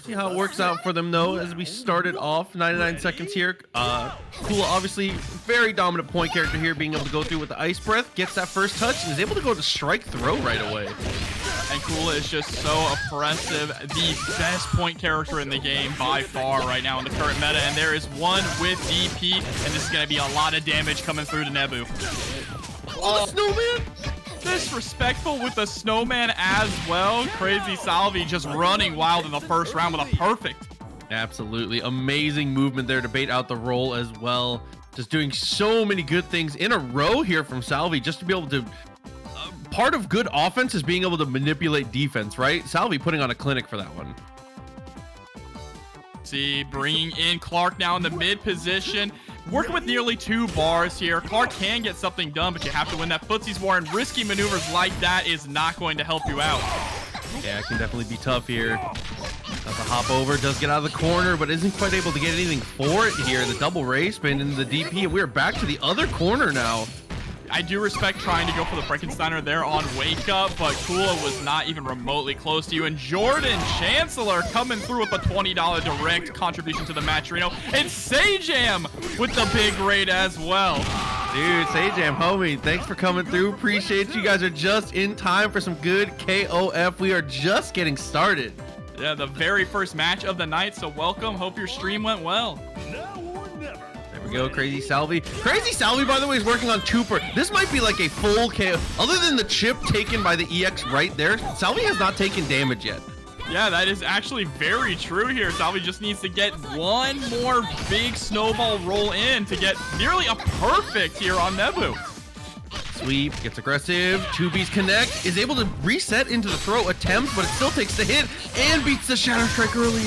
See how it works out for them though. As we started off 99 seconds here, Kula obviously very dominant point character here, being able to go through with the ice breath, gets that first touch and is able to go to strike throw right away. And Kula is just so oppressive, the best point character in the game by far right now in the current meta, and there is one with DP, and this is going to be a lot of damage coming through to Nebu. Oh, the snowman! Disrespectful with the snowman as well. Crazy Salvi just running wild in the first round with a perfect. Absolutely amazing movement there to bait out the roll as well. Just doing so many good things in a row here from Salvi, just to be able to part of good offense is being able to manipulate defense, right? Salvi putting on a clinic for that one. See, bringing in Clark now in the mid position, working with nearly 2 bars here. Clark can get something done, but you have to win that footsies war, and risky maneuvers like that is not going to help you out. Yeah, it can definitely be tough here. Does a hop over, does get out of the corner, but isn't quite able to get anything for it here. The double ray spin into the DP, and we're back to the other corner now. I do respect trying to go for the Frankensteiner there on Wake Up, but Kula was not even remotely close to you. And Jordan Chancellor coming through with a $20 direct contribution to the match, RINO. And Sajam with the big raid as well. Dude, Sajam, homie, thanks for coming through. Appreciate you guys are just in time for some good KOF. We are just getting started. Yeah, the very first match of the night, so welcome. Hope your stream went well. There we go, Crazy Salvi. Crazy Salvi, by the way, is working on 2 per. This might be like a full KO. Other than the chip taken by the EX right there, Salvi has not taken damage yet. Yeah, that is actually very true here. Salvi just needs to get one more big snowball roll in to get nearly a perfect here on Nebu. Sweep, gets aggressive, 2Bs connect, is able to reset into the throw attempt, but it still takes the hit and beats the Shadow Strike early.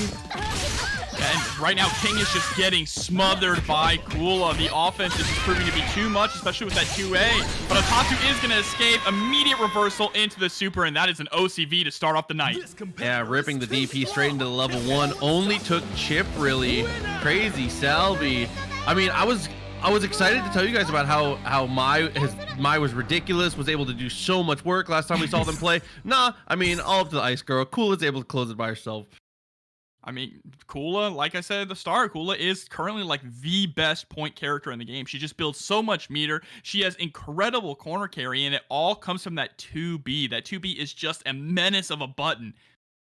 And right now, King is just getting smothered by Kula. The offense is just proving to be too much, especially with that 2A. But Otatu is going to escape. Immediate reversal into the super, and that is an OCV to start off the night. Yeah, ripping the DP straight into the level 1. Only took chip, really. Crazy Salvi. I mean, I was excited to tell you guys about how Mai was ridiculous, was able to do so much work last time we saw them play. Nah, I mean, all up to the Ice Girl. Kula's able to close it by herself. I mean, Kula, like I said at the start, Kula is currently like the best point character in the game. She just builds so much meter. She has incredible corner carry, and it all comes from that 2B. That 2B is just a menace of a button.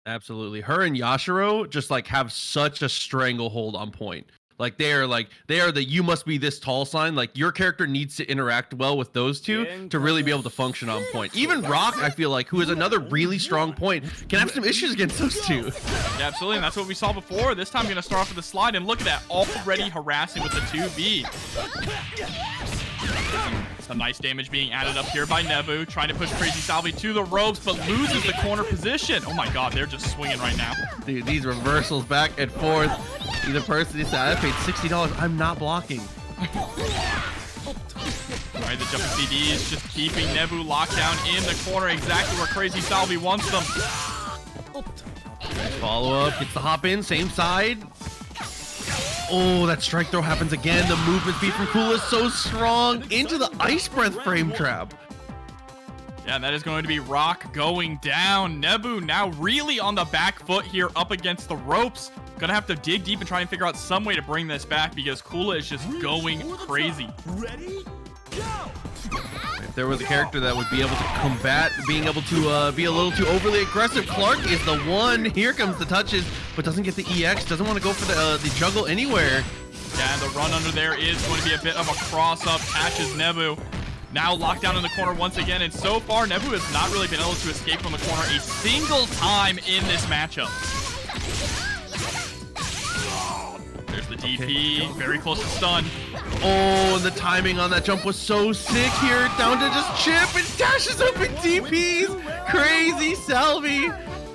Absolutely. Her and Yashiro just like have such a stranglehold on point. Like they are the you must be this tall sign. Like your character needs to interact well with those two to really be able to function on point. Even Rock, I feel like, who is another really strong point, can have some issues against those two. Yeah, absolutely, and that's what we saw before. This time, going to start off with the slide, and look at that, already harassing with the 2B. Some nice damage being added up here by Nebu, trying to push Crazy Salvi to the ropes, but loses the corner position. Oh my god, they're just swinging right now. Dude, these reversals back and forth. Either person who said, I paid $60, I'm not blocking. Alright, the jumping CD is just keeping Nebu locked down in the corner, exactly where Crazy Salvi wants them. Follow up, gets the hop in, same side. Oh, that strike throw happens again. The movement speed from Kula is so strong into the ice breath frame trap. Yeah, that is going to be Rock going down. Nebu now really on the back foot here up against the ropes. Gonna have to dig deep and try and figure out some way to bring this back because Kula is just going crazy. Ready? Go! If there was a character that would be able to combat being able to be a little too overly aggressive, Clark is the one. Here comes the touches, but doesn't get the EX, doesn't want to go for the juggle anywhere. Yeah, the run under there is going to be a bit of a cross-up, catches Nebu. Now locked down in the corner once again, and so far, Nebu has not really been able to escape from the corner a single time in this matchup. There's the DP, very close to stun. Oh, and the timing on that jump was so sick here. Down to just chip and dashes up in DPs. Crazy Salvi.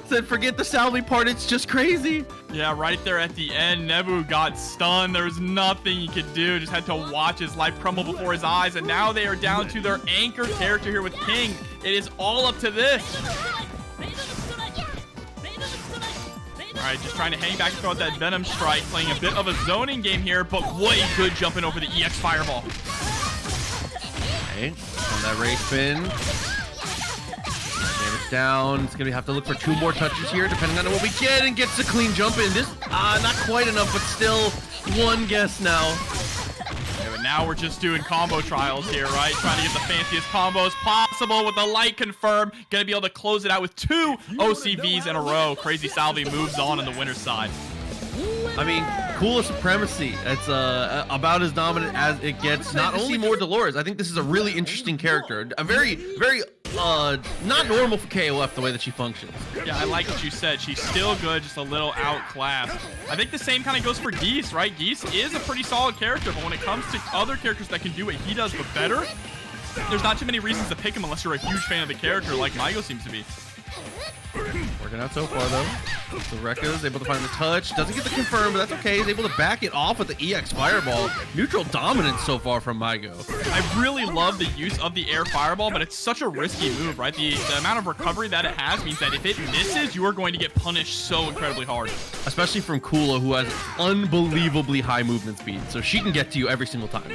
Said forget the Salvi part, it's just crazy. Yeah, right there at the end, Nebu got stunned. There was nothing he could do. Just had to watch his life crumble before his eyes. And now they are down to their anchor character here with King. It is all up to this. All right, just trying to hang back and throw out that Venom Strike, playing a bit of a zoning game here, but what a good jumping over the EX Fireball. Okay, on that race spin. Damage down. It's gonna have to look for 2 more touches here, depending on what we get, and gets a clean jump in. This, not quite enough, but still 1 guess now. Yeah, but now we're just doing combo trials here, right? Trying to get the fanciest combos possible with the light confirm. Gonna be able to close it out with 2 OCVs in a row. Crazy Salvi moves on the winner's side. I mean, Kula supremacy. It's about as dominant as it gets. Not only more Dolores, I think this is a really interesting character. A very, very not normal for KOF the way that she functions. Yeah, I like what you said. She's still good, just a little outclassed. I think the same kind of goes for Geese, right? Geese is a pretty solid character, but when it comes to other characters that can do what he does but better, there's not too many reasons to pick him unless you're a huge fan of the character like Maigo seems to be. Working out so far, though. So Rekka is able to find the touch. Doesn't get the confirm, but that's okay. He's able to back it off with the EX Fireball. Neutral dominance so far from Maigo. I really love the use of the air Fireball, but it's such a risky move, right? The amount of recovery that it has means that if it misses, you are going to get punished so incredibly hard. Especially from Kula, who has unbelievably high movement speed. So she can get to you every single time.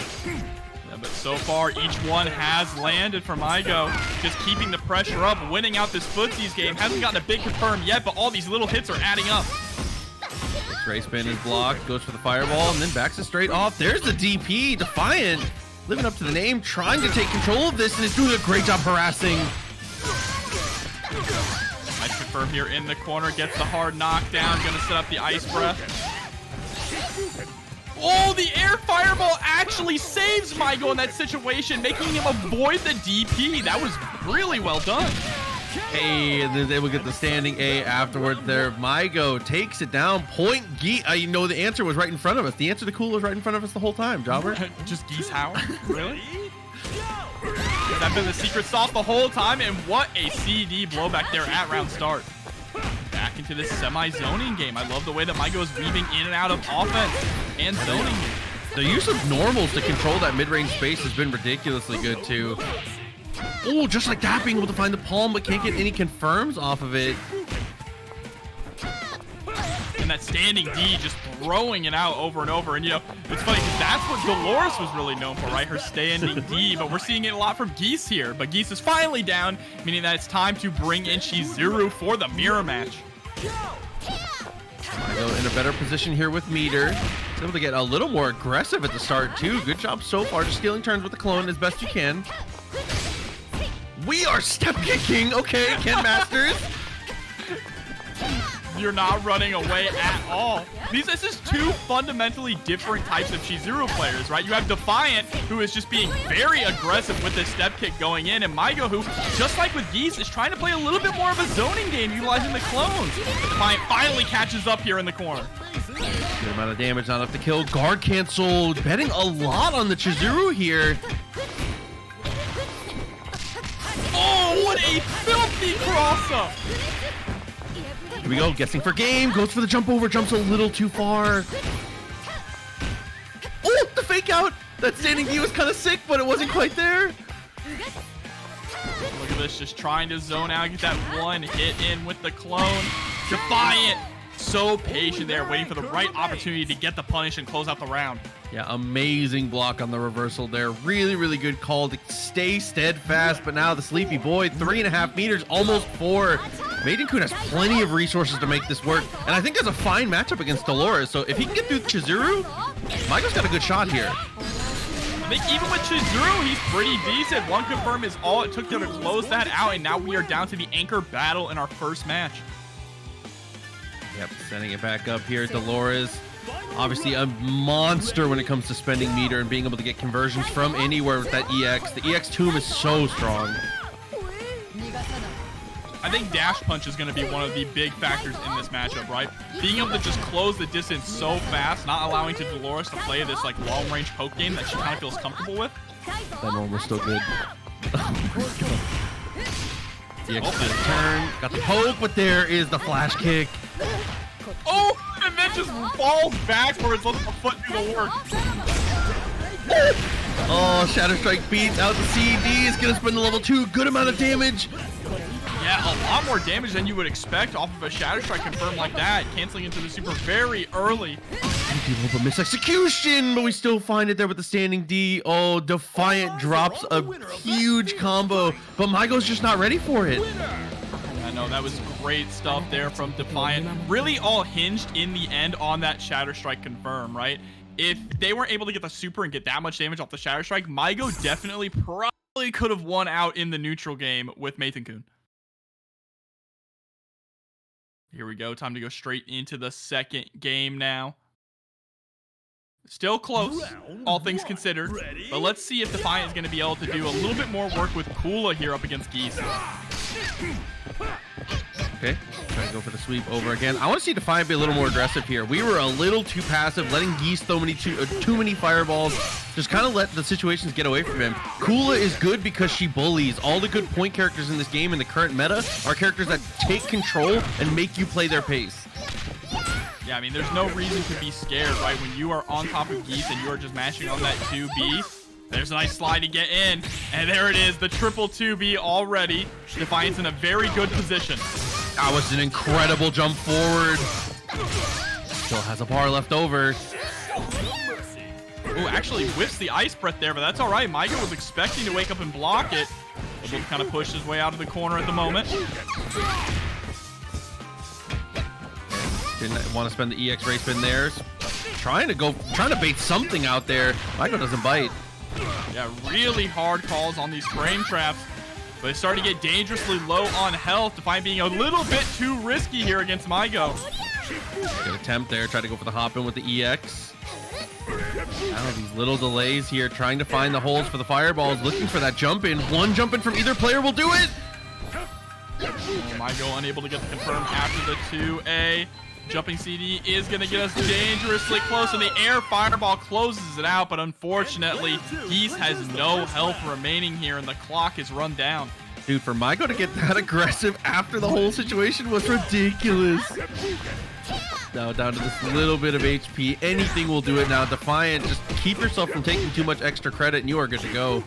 But so far, each one has landed for Maigo. Just keeping the pressure up, winning out this footsies game. Hasn't gotten a big confirm yet, but all these little hits are adding up. Stray spin is blocked, goes for the fireball, and then backs it straight off. There's the DP, Defiant, living up to the name, trying to take control of this, and is doing a great job harassing. Nice confirm here in the corner, gets the hard knockdown, gonna set up the ice breath. Oh, the air fireball actually saves Maigo in that situation, making him avoid the DP. That was really well done. Hey, and then they will get the standing A afterwards there. Maigo takes it down. Point Geese. You know, the answer was right in front of us. The answer to Kula was right in front of us the whole time, Jobber. Just Geese how? Really? Has that been the secret sauce the whole time? And what a CD blowback there at round start. Back into this semi-zoning game. I love the way that Maigo is weaving in and out of offense and zoning. The use of normals to control that mid-range space has been ridiculously good too. Oh, just like that, being able to find the palm, but can't get any confirms off of it. And that standing D just throwing it out over and over. And, you know, it's funny because that's what Dolores was really known for, right? Her standing D. But we're seeing it a lot from Geese here. But Geese is finally down, meaning that it's time to bring in Chizuru for the mirror match. Maigo in a better position here with meter. He's able to get a little more aggressive at the start too. Good job so far, just stealing turns with the clone as best you can. We are step kicking. Okay, Ken Masters. You're not running away at all. This is 2 fundamentally different types of Chizuru players, right? You have Defiant, who is just being very aggressive with the step kick going in, and Maigo, who, just like with Geese, is trying to play a little bit more of a zoning game, utilizing the clones. Defiant finally catches up here in the corner. Good amount of damage, not enough to kill. Guard canceled. Betting a lot on the Chizuru here. Oh, what a filthy cross-up! Here we go, guessing for game, goes for the jump over, jumps a little too far. Oh, the fake out! That standing D was kind of sick, but it wasn't quite there. Look at this, just trying to zone out, get that one hit in with the clone. Defiant, so patient there, waiting for the right opportunity to get the punish and close out the round. Yeah, amazing block on the reversal there. Really, really good call to stay steadfast, but now the sleepy boy, 3.5 meters, almost 4. Meitenkun has plenty of resources to make this work, and I think that's a fine matchup against Dolores. So if he can get through Chizuru, Maigo's got a good shot here. I think even with Chizuru, he's pretty decent. One confirm is all it took to close that out, and now we are down to the anchor battle in our first match. Yep, sending it back up here. Dolores, obviously a monster when it comes to spending meter and being able to get conversions from anywhere with that EX. The EX tomb is so strong. I think dash punch is going to be one of the big factors in this matchup, right? Being able to just close the distance so fast, not allowing to Dolores to play this like long-range poke game that she kind of feels comfortable with. That normal was still good. EX turn, got the poke, but there is the flash kick. Oh, and then just falls backwards, lets the foot do the work. Oh, Shadow Strike beats out the CD. It's going to spend the level 2. Good amount of damage. Yeah, a lot more damage than you would expect off of a Shadow Strike confirm like that. Canceling into the super very early. But misexecution, but we still find it there with the standing D. Oh, Defiant drops a huge combo, but Maigo's just not ready for it. I know that was great stuff there from Defiant. Really all hinged in the end on that Shatter Strike confirm, right? If they weren't able to get the super and get that much damage off the Shatter Strike, Maigo definitely probably could have won out in the neutral game with Meitenkun. Here we go. Time to go straight into the second game now. Still close, all things considered. But let's see if Defiant is going to be able to do a little bit more work with Kula here up against Geese. Okay, trying to go for the sweep over again. I want to see Defiant be a little more aggressive here. We were a little too passive, letting Geese throw too many fireballs. Just kind of let the situations get away from him. Kula is good because she bullies. All the good point characters in this game in the current meta are characters that take control and make you play their pace. Yeah, I mean, there's no reason to be scared, right? When you are on top of Geese and you are just mashing on that 2B, there's a nice slide to get in. And there it is, the triple 2B already. Defiant's in a very good position. That was an incredible jump forward. Still has a bar left over. Ooh, actually whiffs the ice breath there, but that's all right. Maigo was expecting to wake up and block it. Able to kind of push his way out of the corner at the moment. Didn't want to spend the EX race spin there. Trying to bait something out there. Maigo doesn't bite. Yeah, really hard calls on these frame traps. But they start to get dangerously low on health. Defiant being a little bit too risky here against Maigo. Good attempt there. Try to go for the hop in with the EX. Now these little delays here, trying to find the holes for the fireballs, looking for that jump in. One jump in from either player will do it. Oh, Maigo unable to get the confirm after the 2A. Jumping CD is going to get us dangerously close, and the air fireball closes it out, but unfortunately, Geese has no health remaining here, and the clock is run down. Dude, for Maigo to get that aggressive after the whole situation was ridiculous. Now down to this little bit of HP. Anything will do it now. Defiant, just keep yourself from taking too much extra credit, and you are good to go.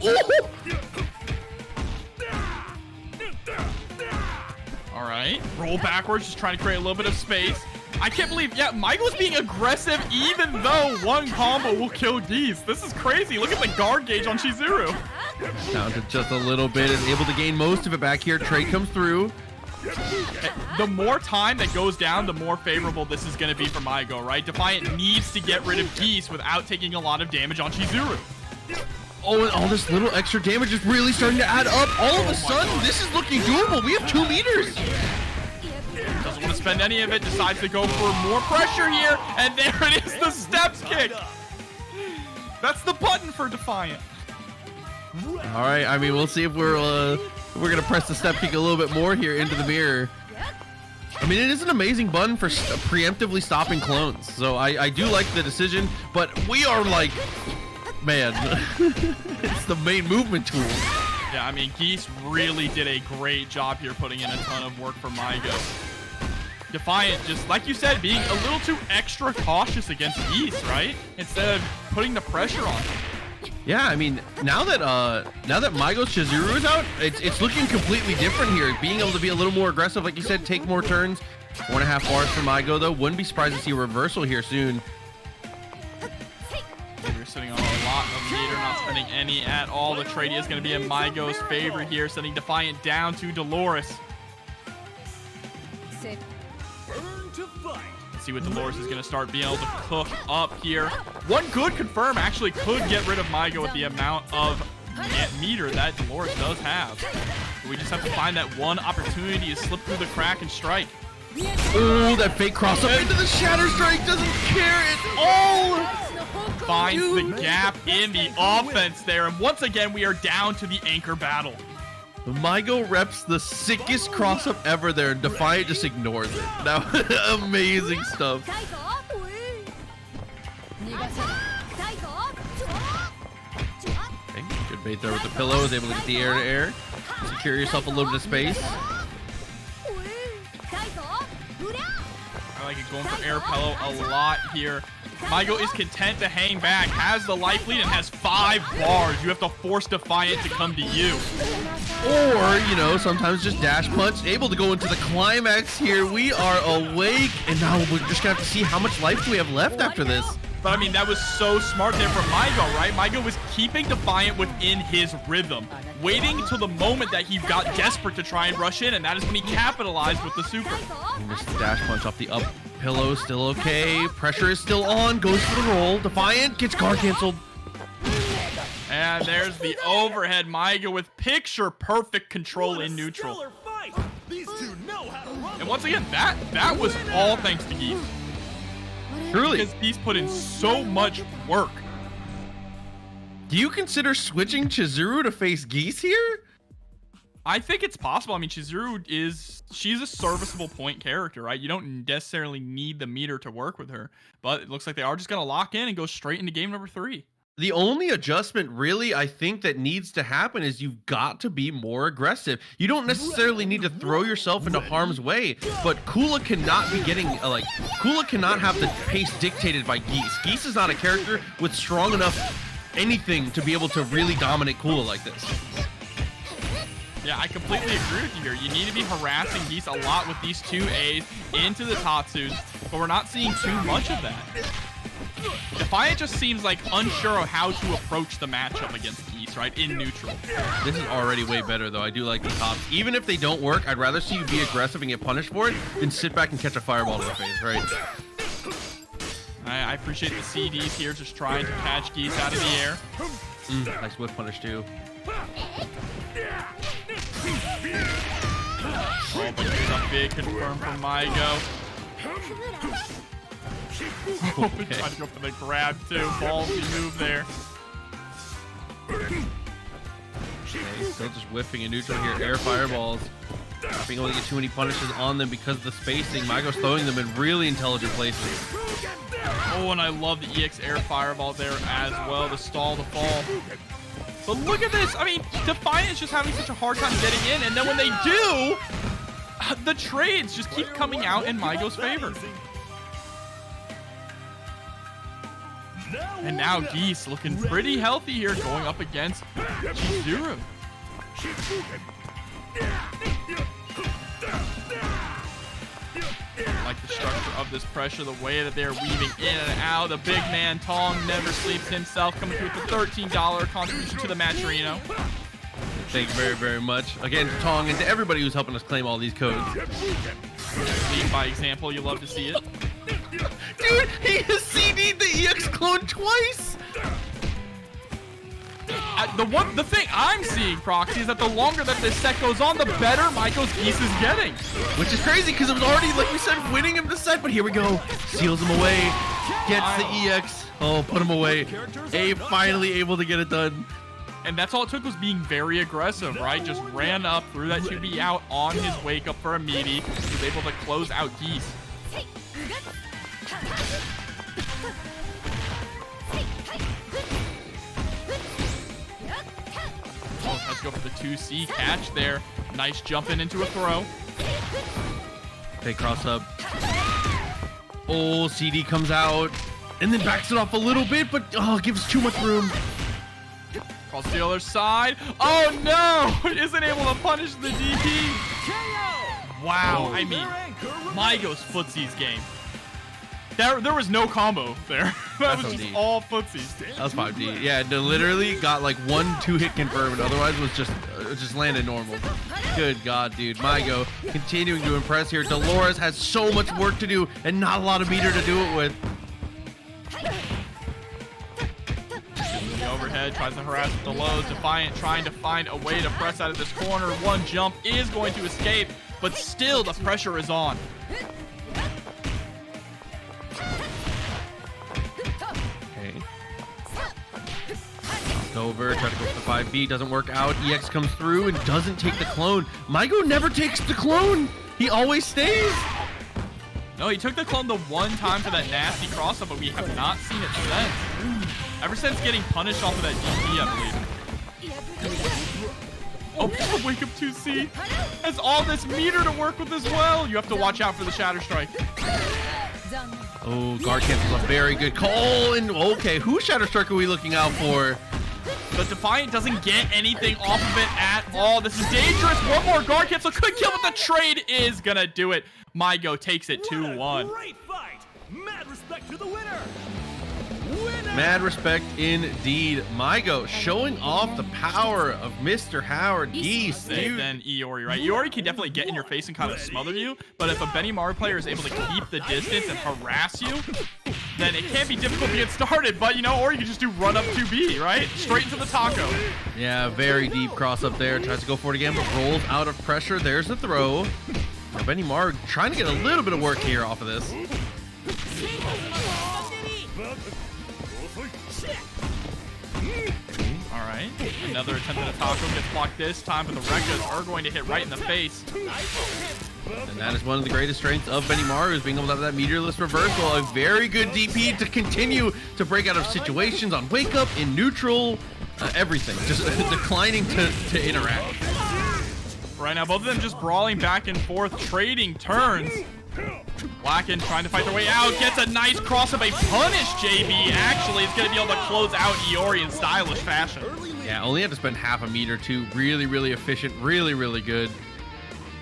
Oh! All right, roll backwards, just trying to create a little bit of space. I can't believe, yeah, Maigo's being aggressive even though one combo will kill Geese. This is crazy. Look at the guard gauge on Chizuru. Down to just a little bit, is able to gain most of it back here. Trade comes through. The more time that goes down, the more favorable this is going to be for Maigo, right? Defiant needs to get rid of Geese without taking a lot of damage on Chizuru. Oh, and all this little extra damage is really starting to add up. All of a sudden, this is looking doable. We have 2 meters. Doesn't want to spend any of it. Decides to go for more pressure here. And there it is, the steps kick. That's the button for Defiant. All right, I mean, we'll see if we're going to press the step kick a little bit more here into the mirror. I mean, it is an amazing button for preemptively stopping clones. So I do like the decision, but we are like... Man, it's the main movement tool. Yeah, I mean, Geese really did a great job here putting in a ton of work for Maigo. Defiant, just like you said, being a little too extra cautious against Geese, right? Instead of putting the pressure on him. Yeah, I mean, now that Maigo's Chizuru is out, it's looking completely different here. Being able to be a little more aggressive, like you said, take more turns. 1.5 bars for Maigo, though. Wouldn't be surprised to see a reversal here soon. We're sitting on a lot of meter, not spending any at all. The trade is going to be in Maigo's favor here, sending Defiant down to Dolores. Let's see what Dolores is going to start being able to cook up here. One good confirm actually could get rid of Maigo with the amount of meter that Dolores does have. We just have to find that one opportunity to slip through the crack and strike. Oh, that fake cross up into the Shatter Strike, doesn't care at all. Finds the gap in the offense there, and once again we are down to the anchor battle. Maigo reps the sickest cross up ever there, and Defiant just ignores it. Now, amazing stuff. Okay, good bait there with the pillow, is able to get the air to air, secure yourself a little bit of space. I like it going for air pillow a lot here. Maigo is content to hang back, has the life lead, and has 5 bars. You have to force Defiant to come to you. Or, you know, sometimes just dash punch. Able to go into the climax here. We are awake, and now we're just gonna have to see how much life do we have left after this. But I mean, that was so smart there from Maigo, right? Maigo was keeping Defiant within his rhythm, waiting till the moment that he got desperate to try and rush in, and that is when he capitalized with the super. He missed the dash punch off the up pillow, still okay. Pressure is still on, goes for the roll. Defiant gets guard canceled. And there's the overhead. Maigo with picture-perfect control in neutral. And once again, that was all thanks to Geese. Truly. Because Geese put in so much work. Do you consider switching Chizuru to face Geese here? I think it's possible. I mean, Chizuru she's a serviceable point character, right? You don't necessarily need the meter to work with her. But it looks like they are just going to lock in and go straight into game number 3. The only adjustment really I think that needs to happen is you've got to be more aggressive. You don't necessarily need to throw yourself into harm's way, but Kula cannot be getting Kula cannot have the pace dictated by Geese. Geese is not a character with strong enough anything to be able to really dominate Kula like this. Yeah, I completely agree with you here. You need to be harassing Geese a lot with these 2 A's into the Tatsus, but we're not seeing too much of that. Defiant just seems like unsure of how to approach the matchup against Geese, right? In neutral. This is already way better, though. I do like the tops. Even if they don't work, I'd rather see you be aggressive and get punished for it than sit back and catch a fireball to the face, right? I appreciate the CDs here, just trying to catch Geese out of the air. Nice whiff punish, too. Oh, but there's a big confirm from Maigo. Okay. Trying to go for the grab too. Ballsy move there. Okay, still just whiffing in neutral here. Air fireballs. Not being able to get too many punishes on them because of the spacing. Maigo's throwing them in really intelligent places. Oh, and I love the EX air fireball there as well to stall the fall. But look at this. I mean, Defiant is just having such a hard time getting in, and then when they do, the trades just keep coming out in Maigo's favor. And now Geese looking pretty healthy here, going up against Chizuru. I like the structure of this pressure, the way that they're weaving in and out. The big man, TampaNeverSleeps himself, coming through with a $13 contribution to the match, RINO. Thank you very, very much. Again, to Tong and to everybody who's helping us claim all these codes. Lead by example, you love to see it. Dude, he has CD'd the EX clone twice! The thing I'm seeing, Proxy, is that the longer that this set goes on, the better Maigo's Geese is getting. Which is crazy, because it was already, like we said, winning him the set, but here we go. Seals him away, gets the EX. Oh, put him away. A finally able to get it done. And that's all it took, was being very aggressive, right? Just ran up, threw that 2B out on his wake up for a meaty. Was able to close out Geese. Oh, let's go for the 2C catch there. Nice jumping into a throw. They cross up. Oh, CD comes out and then backs it off a little bit, but gives too much room. Cross the other side. Oh no! Isn't able to punish the DP. Wow, I mean, Maigo's footsies game. There was no combo there. That was just all footsies. That was 5D. Yeah, they literally got like 1-2 hit confirmed. Otherwise, it was just landed normal. Good God, dude. Maigo continuing to impress here. Dolores has so much work to do and not a lot of meter to do it with. The overhead tries to harass with the lows. Defiant trying to find a way to press out of this corner. One jump is going to escape, but still the pressure is on. Over, try to go for the 5B, doesn't work out. EX comes through and doesn't take the clone. Maigo never takes the clone. He always stays. No, he took the clone the one time for that nasty cross-up, but we have not seen it since. Ever since getting punished off of that DP, I believe. Oh, wake up 2C has all this meter to work with as well. You have to watch out for the Shatter Strike. Oh, guard cancels a very good call. And okay, whose Shatter Strike are we looking out for? But Defiant doesn't get anything off of it at all. This is dangerous. One more guard cancel could kill, but the trade is gonna do it. Maigo takes it 2-1. Great fight. Mad respect to the winner. Mad respect indeed. Maigo showing off the power of Mr. Howard. Geese, dude. Then Iori, right? Iori can definitely get in your face and kind of smother you, but if a Benimaru player is able to keep the distance and harass you, then it can be difficult to get started, but you know, or you can just do run up 2B, right? Straight into the taco. Yeah, very deep cross up there. Tries to go for it again, but rolls out of pressure. There's the throw. Now Benimaru trying to get a little bit of work here off of this. All right, another attempt at a taco gets blocked this time, but the Rekkas are going to hit right in the face. And that is one of the greatest strengths of Benimaru, is being able to have that meteorless reversal. A very good DP to continue to break out of situations on wake up, in neutral, everything. Just declining to interact. Right now, both of them just brawling back and forth, trading turns. blackend trying to fight their way out. Gets a nice cross of a punish. JB actually is going to be able to close out Iori in stylish fashion. Yeah, only had to spend half a meter too. Really efficient. Really good.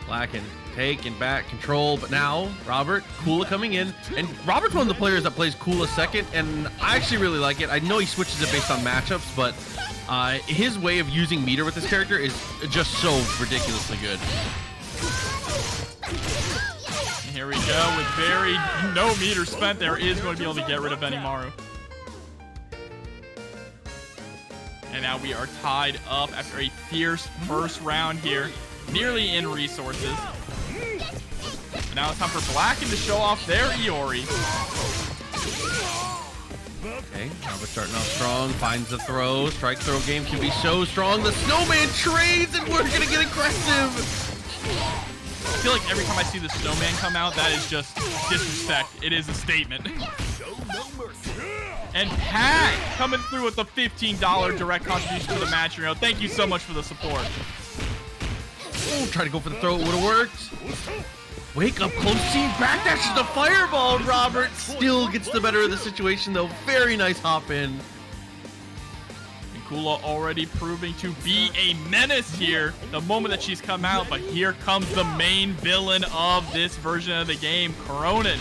blackend taking back control, but now Robert, Kula coming in, and Robert's one of the players that plays Kula second, and I actually really like it. I know he switches it based on matchups, but his way of using meter with this character is just so ridiculously good. And here we go with very no meter spent. There is going to be able to get rid of Benimaru. And now we are tied up after a fierce first round here, nearly in resources. But now it's time for blackend to show off their Iori. Okay, Robert starting off strong, finds the throw. Strike throw game can be so strong. The snowman trades, and we're gonna get aggressive. I feel like every time I see the snowman come out, that is just disrespect. It is a statement. And Pat coming through with the $15 direct contribution to the match. Thank you so much for the support. Oh, try to go for the throw. It would have worked. Wake up, close team, backdashes the fireball. Robert still gets the better of the situation, though. Very nice hop in. And Kula already proving to be a menace here the moment that she's come out. But here comes the main villain of this version of the game, Krohnen.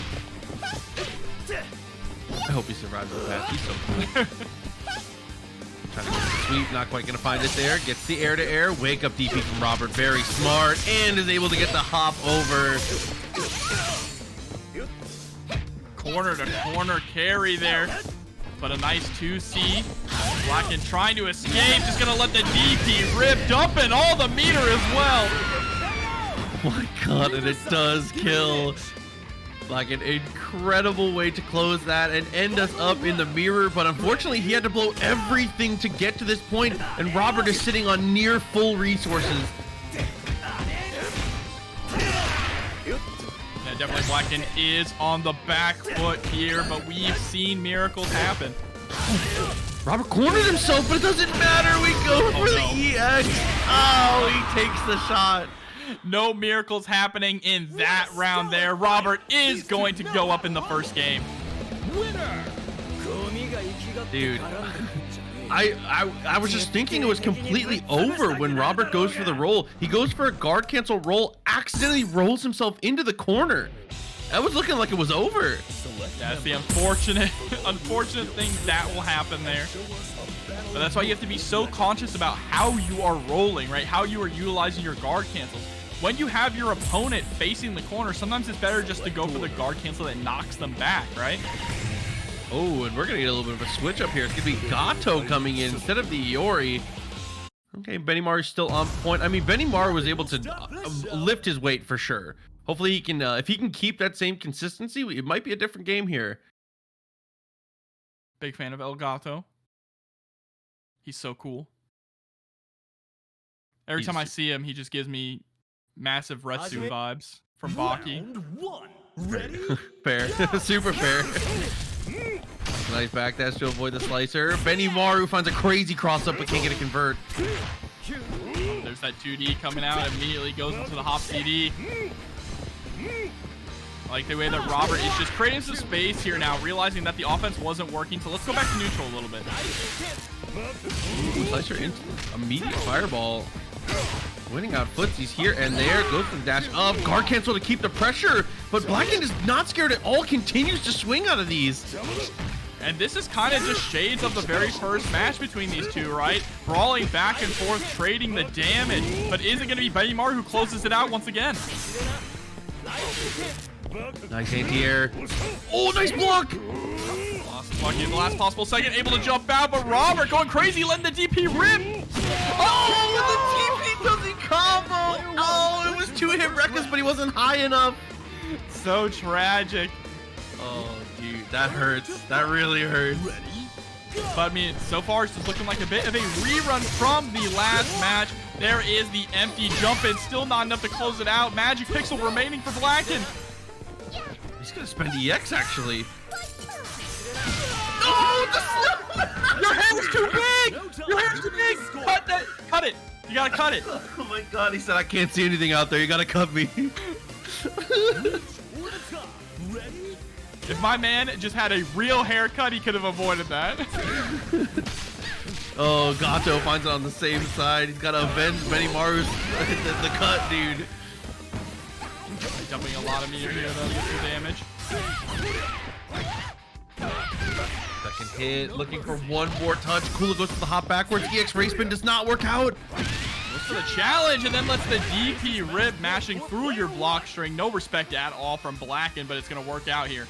I hope he survives the pass. He's so cool. Trying to get the sweep, not quite gonna find it there. Gets the air to air. Wake up DP from Robert, very smart, and is able to get the hop over. Corner to corner carry there, but a nice 2C. blackend trying to escape, just gonna let the DP rip, dumping all the meter as well. Oh my god, and it does kill. Like an incredible way to close that and end us up in the mirror, but unfortunately he had to blow everything to get to this point, and Robert is sitting on near full resources. Yeah, definitely blackend is on the back foot here, but we've seen miracles happen. Robert cornered himself, but it doesn't matter. We go for the EX. Oh, he takes the shot. No miracles happening in that round there. Robert is going to go up in the first game. Dude, I was just thinking it was completely over when Robert goes for the roll. He goes for a guard cancel roll, accidentally rolls himself into the corner. That was looking like it was over. That's the unfortunate thing that will happen there. But that's why you have to be so conscious about how you are rolling, right? How you are utilizing your guard cancels. When you have your opponent facing the corner, sometimes it's better just to go for the guard cancel that knocks them back, right? Oh, and we're gonna get a little bit of a switch up here. It's gonna be Gato coming in instead of the Iori. Okay, Benimaru's still on point. I mean, Benimaru was able to lift his weight for sure. Hopefully he can, if he can keep that same consistency, it might be a different game here. Big fan of El Gato. He's so cool. Every time I see him, he just gives me massive Retsu vibes from Baki. Fair. Super fair. Nice backdash to avoid the slicer. Benimaru finds a crazy cross up but can't get a convert. There's that 2D coming out, immediately goes into the hop CD. I like the way that Robert is just creating some space here now, realizing that the offense wasn't working. So let's go back to neutral a little bit. Ooh, slicer into immediate fireball. Winning out footsies here and there. Goes for the dash up. Guard cancel to keep the pressure. But blackend is not scared at all. Continues to swing out of these. And this is kind of just shades of the very first match between these two, right? Brawling back and forth, trading the damage. But is it going to be Benimaru who closes it out once again? Nice anti-air. Oh, nice block. Lost lucky in the last possible second, able to jump out, but Robert going crazy, letting the DP rip. Oh, the DP doesn't combo. Oh, it was 2-hit reckless, but he wasn't high enough. So tragic. Oh, dude, that hurts. That really hurts. But I mean, so far it's just looking like a bit of a rerun from the last match. There is the empty jump in, still not enough to close it out. Magic Pixel remaining for blackend. He's gonna spend EX actually. Oh, your hair's too big! Your hair's too big! Cut that! Cut it! You gotta cut it! Oh my god, he said I can't see anything out there. You gotta cut me. If my man just had a real haircut, he could have avoided that. Oh, Gato finds it on the same side. He's gotta avenge Benimaru's the cut, dude. Dumping a lot of meter here though to get some damage. Second hit, looking for one more touch. Kula goes for the hop backwards. EX race spin does not work out. Looks for the challenge and then lets the DP rip, mashing through your block string. No respect at all from blackend, but it's gonna work out here.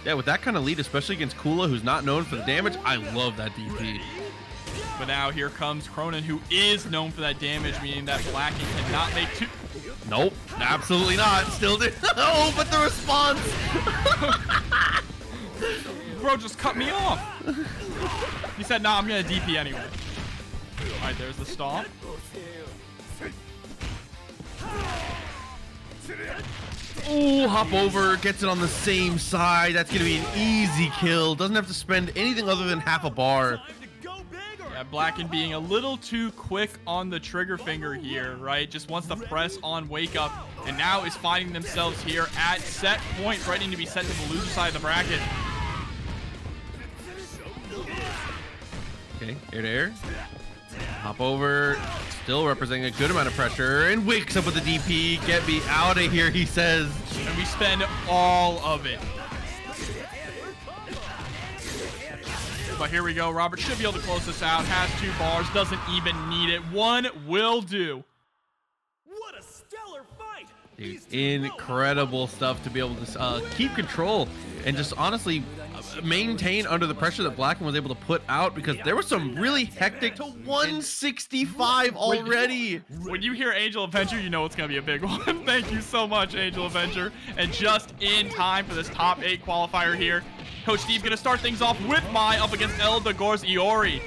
Yeah, with that kind of lead, especially against Kula, who's not known for the damage, I love that DP. But now here comes Krohnen, who is known for that damage, meaning that blackend cannot make two. Nope, absolutely not. Still did. Oh, but the response. Bro just cut me off. He said, nah, I'm gonna DP anyway. All right, there's the stomp. Ooh, hop over, gets it on the same side. That's gonna be an easy kill. Doesn't have to spend anything other than half a bar. Yeah, blackend being a little too quick on the trigger finger here, right? Just wants to press on wake up, and now is finding themselves here at set point, threatening to be sent to the loser side of the bracket. Okay, air to air. Hop over, still representing a good amount of pressure, and wakes up with the DP. Get me out of here, he says. And we spend all of it. But here we go. Robert should be able to close this out. Has 2 bars, doesn't even need it. 1 will do. What a stellar fight! Dude, incredible stuff to be able to keep control and just honestly maintain under the pressure that blackend was able to put out, because there was some really hectic to 165 already. When you hear Angel Avenger, you know it's going to be a big one. Thank you so much, Angel Avenger. And just in time for this top 8 qualifier here, Coach Steve going to start things off with Mai up against Dogor's Iori.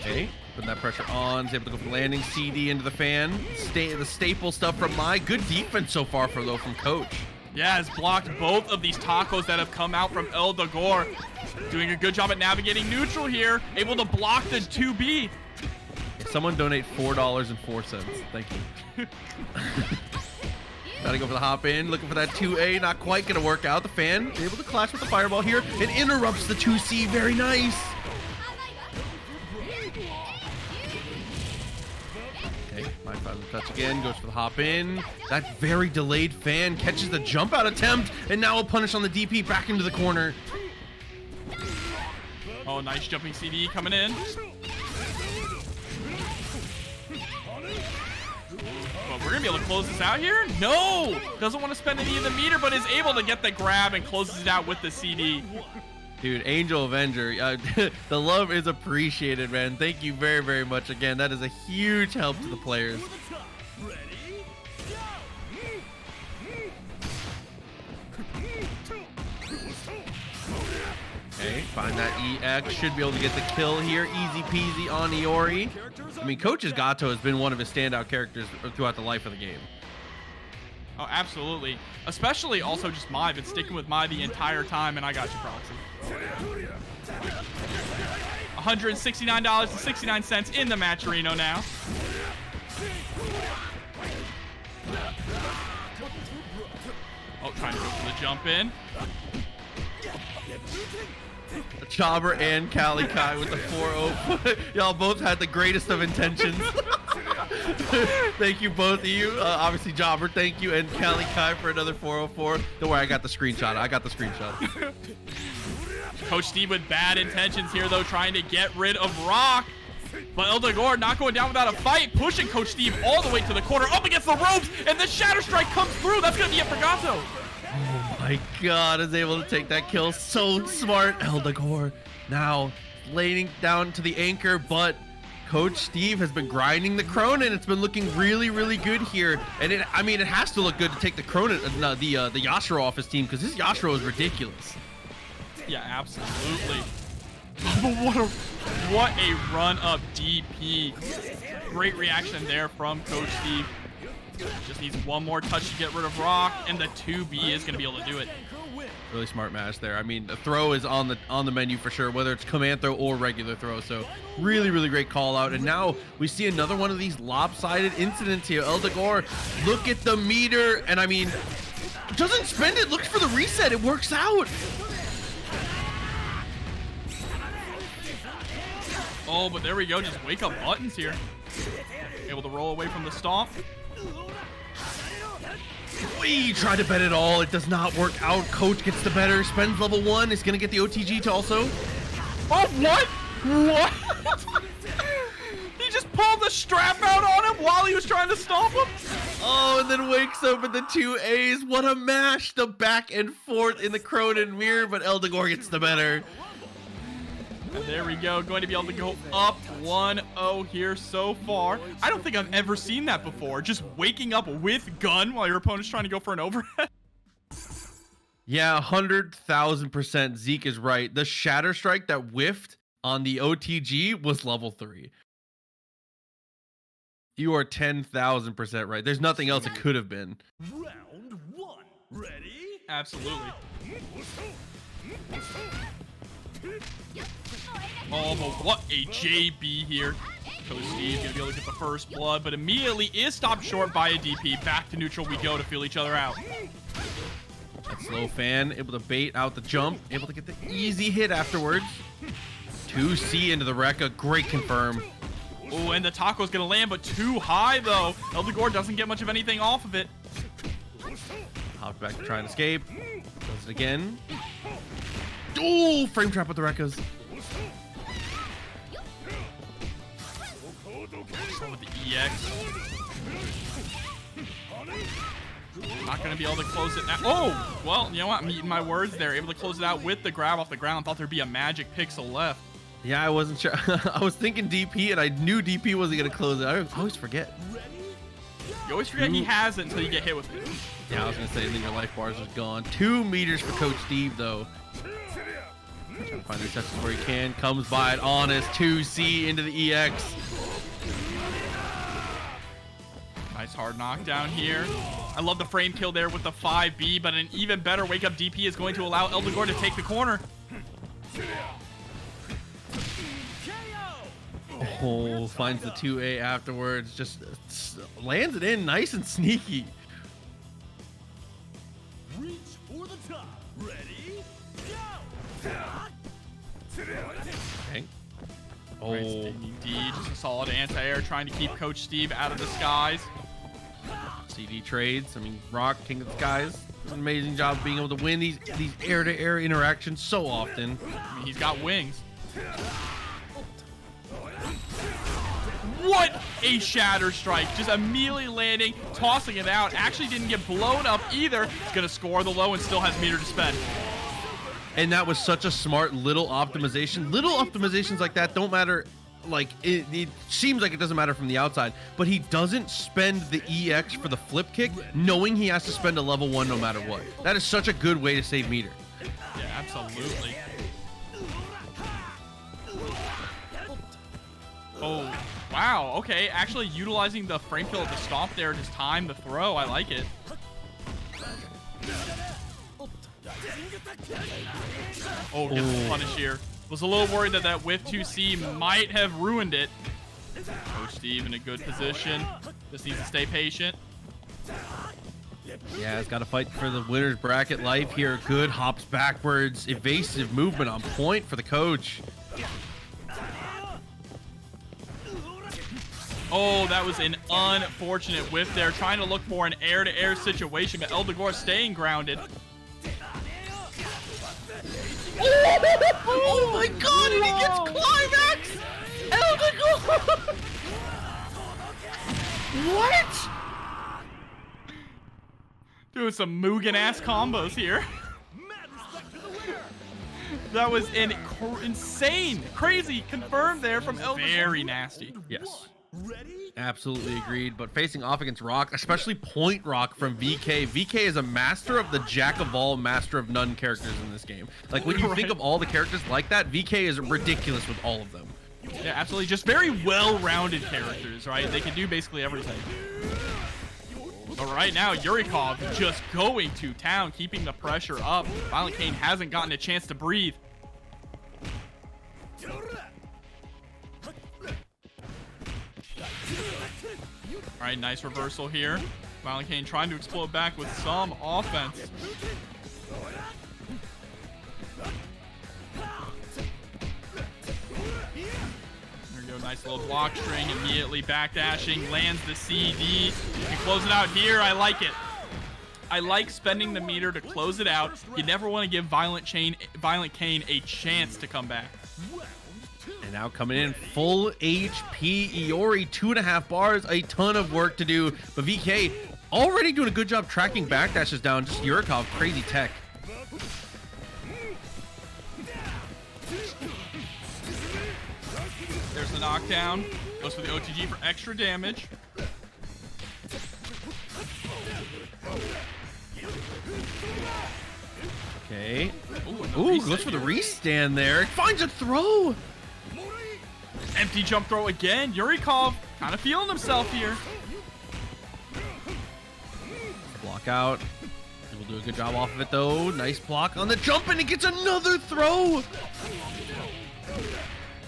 Okay, putting that pressure on. He's able to go from landing CD into the fan. The staple stuff from Mai. Good defense so far from Coach. Yeah, has blocked both of these tacos that have come out from Dogor. Doing a good job at navigating neutral here. Able to block the 2B. Someone donate $4.04. Thank you. Gotta go for the hop in. Looking for that 2A. Not quite gonna work out. The fan able to clash with the fireball here. It interrupts the 2C. Very nice. Okay, my final touch again. Goes for the hop in. That very delayed fan catches the jump out attempt, and now a punish on the DP back into the corner. Oh, nice jumping CD coming in. But we're gonna be able to close this out here? No! Doesn't want to spend any of the meter, but is able to get the grab and closes it out with the CD. Dude, Angel Avenger, the love is appreciated, man. Thank you very, very much. Again, that is a huge help to the players. Okay, find that EX. Should be able to get the kill here. Easy peasy on Iori. I mean, Coach's Gato has been one of his standout characters throughout the life of the game. Oh, absolutely. Especially also just Mai. I've been sticking with Mai the entire time, and I got you, Proxy. $169.69 in the match RINO now. Oh, trying to go for the jump in. Chobber and Kai with the 4-0. Y'all both had the greatest of intentions. Thank you, both of you. Obviously, Jobber, thank you, and Cali Kai for another 404. Don't worry, I got the screenshot. Coach Steve with bad intentions here, though, trying to get rid of Rock. But Dogor not going down without a fight, pushing Coach Steve all the way to the corner, up against the ropes, and the Shatter Strike comes through. That's going to be it for Gato. Oh my God, is able to take that kill. So smart. Dogor now laying down to the anchor, but Coach Steve has been grinding the Krohnen. It's been looking really, really good here. And it has to look good to take the Krohnen, the Yashiro off his team, because his Yashiro is ridiculous. Yeah, absolutely. But what a run-up DP. Great reaction there from Coach Steve. Just needs one more touch to get rid of Rock, and the 2B is going to be able to do it. Really smart match there. I mean, the throw is on the menu for sure, whether it's command throw or regular throw. So really, really great call out. And now we see another one of these lopsided incidents here. Dogor, look at the meter, and I mean, doesn't spend it, looks for the reset. It works out. Oh, but there we go. Just wake up buttons here. Able to roll away from the stomp. We try to bet it all. It does not work out. Coach gets the better. Spends level 1. Is going to get the OTG to also. Oh, what? What? He just pulled the strap out on him while he was trying to stomp him? Oh, and then wakes up with the 2 A's. What a mash. The back and forth in the Krohnen mirror, but Dogor gets the better. And there we go, going to be able to go up 1-0 here so far. I don't think I've ever seen that before. Just waking up with gun while your opponent's trying to go for an overhead. Yeah, 100,000% Zeke is right. The Shatter Strike that whiffed on the OTG was level 3. You are 10,000% right. There's nothing else it could have been. Round 1. Ready? Absolutely. Oh, but what a JB here. Coach Steve gonna be able to get the first blood, but immediately is stopped short by a DP. Back to neutral we go to feel each other out. That slow fan, able to bait out the jump, able to get the easy hit afterwards. 2C into the Rekka, great confirm. Oh, and the taco's gonna land, but too high though. Dogor doesn't get much of anything off of it. Hopped back to try and escape. Does it again. Oh, frame trap with the Rekkas. With the EX. Not going to be able to close it now. Oh, well, you know what? I'm eating my words there. Able to close it out with the grab off the ground. Thought there'd be a magic pixel left. Yeah, I wasn't sure. I was thinking DP, and I knew DP wasn't going to close it. I always forget. You always forget he has it until you get hit with it. Yeah, I was going to say, and then your life bars is gone. 2 meters for Coach Steve, though. Trying to find the exceptions where he can. Comes by it honest. 2C into the EX. Nice hard knockdown here. I love the frame kill there with the 5B, but an even better wake up DP is going to allow Dogor to take the corner. Oh, finds the 2A afterwards. Just lands it in nice and sneaky. Reach for the top. Ready? Go! Okay. Oh, indeed, just a solid anti-air trying to keep Coach Steve out of the skies. CD trades. I mean, Rock, King of the Skies. Does an amazing job of being able to win these air-to-air interactions so often. I mean, he's got wings. What a Shatter Strike. Just immediately landing, tossing it out. Actually didn't get blown up either. He's going to score the low and still has meter to spend. And that was such a smart little optimization. Little optimizations like that don't matter. Like, it seems like it doesn't matter from the outside, but he doesn't spend the EX for the flip kick, knowing he has to spend a level 1 no matter what. That is such a good way to save meter. Yeah, absolutely. Oh, wow. Okay, actually utilizing the frame kill at the stomp there to time the throw. I like it. Oh, gets the punish here. Was a little worried that that whiff 2C might have ruined it. Coach Steve in a good position. Just needs to stay patient. Yeah, he's got to fight for the winner's bracket life here. Good hops backwards. Evasive movement on point for the coach. Oh, that was an unfortunate whiff there. Trying to look for an air-to-air situation, but Dogor staying grounded. Oh my god, and he gets climax! Dogor! What? Doing some Mugen-ass combos here. That was an insane, crazy confirmed there from Dogor. Very nasty. Yes. Absolutely agreed. But facing off against Rock, especially Point Rock from VK. VK is a master of the jack of all, master of none characters in this game. Like when you think of all the characters like that, VK is ridiculous with all of them. Yeah, absolutely. Just very well-rounded characters, right? They can do basically everything. But right now, Yurikov just going to town, keeping the pressure up. ViolentKain hasn't gotten a chance to breathe. All right, nice reversal here. ViolentKain trying to explode back with some offense. There we go, nice little block string, immediately backdashing, lands the CD. And close it out here, I like it. I like spending the meter to close it out. You never want to give ViolentKain a chance to come back. And now coming in full HP, Iori 2.5 bars, a ton of work to do. But VK already doing a good job tracking backdashes down. Just Yurikov, crazy tech. There's the knockdown. Goes for the OTG for extra damage. Okay. Ooh, goes for the restand there. Finds a throw. Empty jump throw again. Yurikov kind of feeling himself here. Block out. We'll do a good job off of it though. Nice block on the jump and it gets another throw.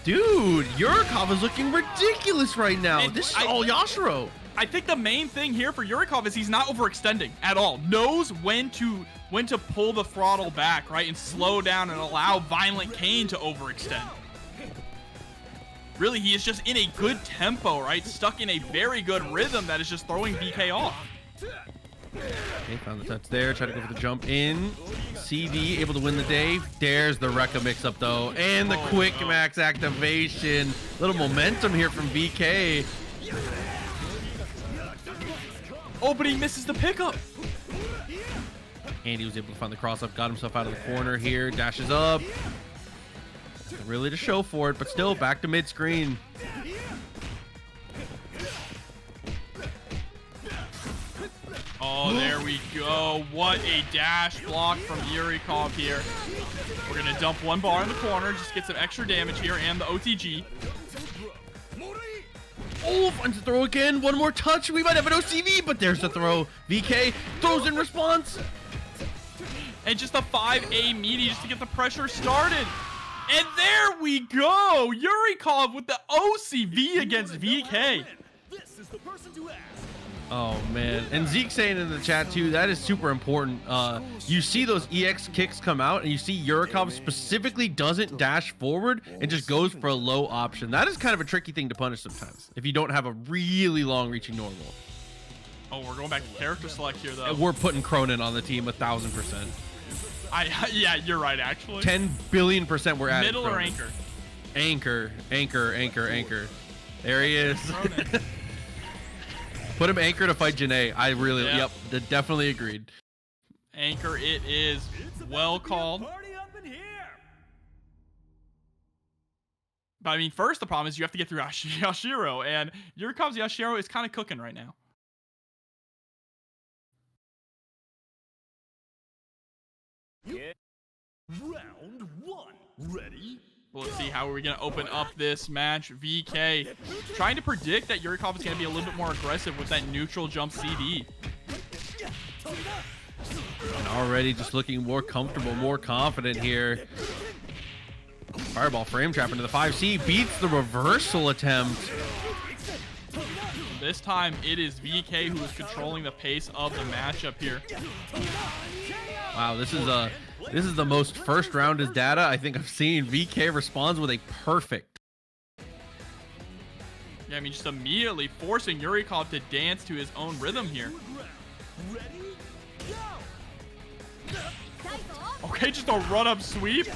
Dude, Yurikov is looking ridiculous right now. This is O.Yashiro. I think the main thing here for Yurikov is he's not overextending at all. Knows when to pull the throttle back, right? And slow down and allow ViolentKain to overextend. Really, he is just in a good tempo, right? Stuck in a very good rhythm that is just throwing VK off. Okay, found the touch there. Try to go for the jump in. CD able to win the day. There's the Rekka mix-up, though. And the quick max activation. Little momentum here from VK. Oh, but he misses the pickup. And he was able to find the cross-up. Got himself out of the corner here. Dashes up. Really to show for it, but still back to mid-screen. Oh, there we go. What a dash block from Yurikov here. We're going to dump one bar in the corner, just get some extra damage here, and the OTG. Oh, finds the throw again. One more touch. We might have an OCV, but there's the throw. VK throws in response. And just a 5A meaty just to get the pressure started. And there we go. Yurikov with the OCV against VK. This is the person to ask. Oh, man. And Zeke saying in the chat, too, that is super important. You see those EX kicks come out, and you see Yurikov specifically doesn't dash forward and just goes for a low option. That is kind of a tricky thing to punish sometimes if you don't have a really long-reaching normal. Oh, we're going back to character select here, though. And we're putting Krohnen on the team 1,000%. Yeah, you're right, actually. 10 billion% we're at Middle or anchor? Anchor. There he is. Put him anchor to fight B.Jenet. I really, yep, definitely agreed. Anchor it is. Well called. But I mean, first the problem is you have to get through Yashiro, and Yurikov's Yashiro is kind of cooking right now. Round one. Ready? Well, let's see how are we going to open up this match. VK trying to predict that Yurikov is going to be a little bit more aggressive with that neutral jump CD. And already just looking more comfortable, more confident here. Fireball frame trap into the 5C. Beats the reversal attempt. This time it is VK who is controlling the pace of the matchup here. Wow, this is the most first round is data I think I've seen. VK responds with a perfect. Yeah, I mean, just immediately forcing Yurikov to dance to his own rhythm here. Ready? Go! Okay, just a run-up sweep.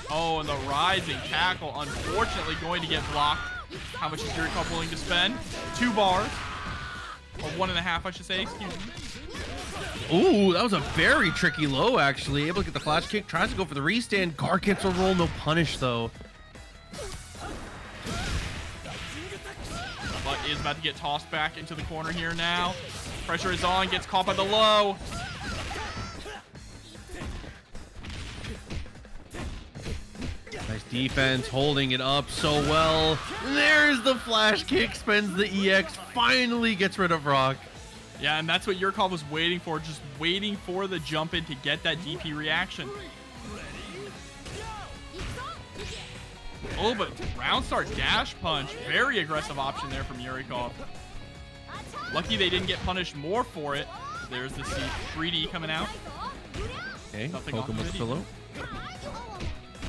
Oh, and the rising tackle, unfortunately, going to get blocked. How much is Yurikov willing to spend? 2 bars. Or 1.5, I should say, excuse me. Ooh, that was a very tricky low, actually. Able to get the flash kick. Tries to go for the restand. Guard cancel roll. No punish, though. But is about to get tossed back into the corner here now. Pressure is on. Gets caught by the low. Nice defense. Holding it up so well. There's the flash kick. Spends the EX. Finally gets rid of Rock. Yeah, and that's what Yurikov was waiting for. Just waiting for the jump in to get that DP reaction. Oh, but round start dash punch. Very aggressive option there from Yurikov. Lucky they didn't get punished more for it. There's the C3D coming out. Okay, Nothing poke him off with the the low.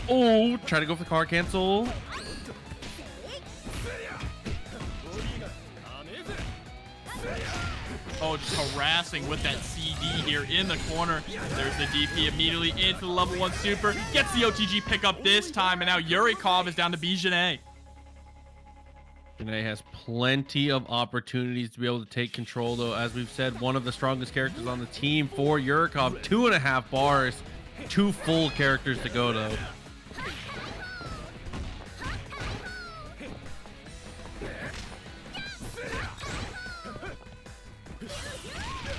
Oh, try to go for the car cancel. Oh, just harassing with that CD here in the corner. There's the DP immediately into the level 1 super. Gets the OTG pickup this time, and now Yurikov is down to B.Jenet. Jenet has plenty of opportunities to be able to take control, though. As we've said, one of the strongest characters on the team for Yurikov. 2.5 bars. 2 full characters to go, though.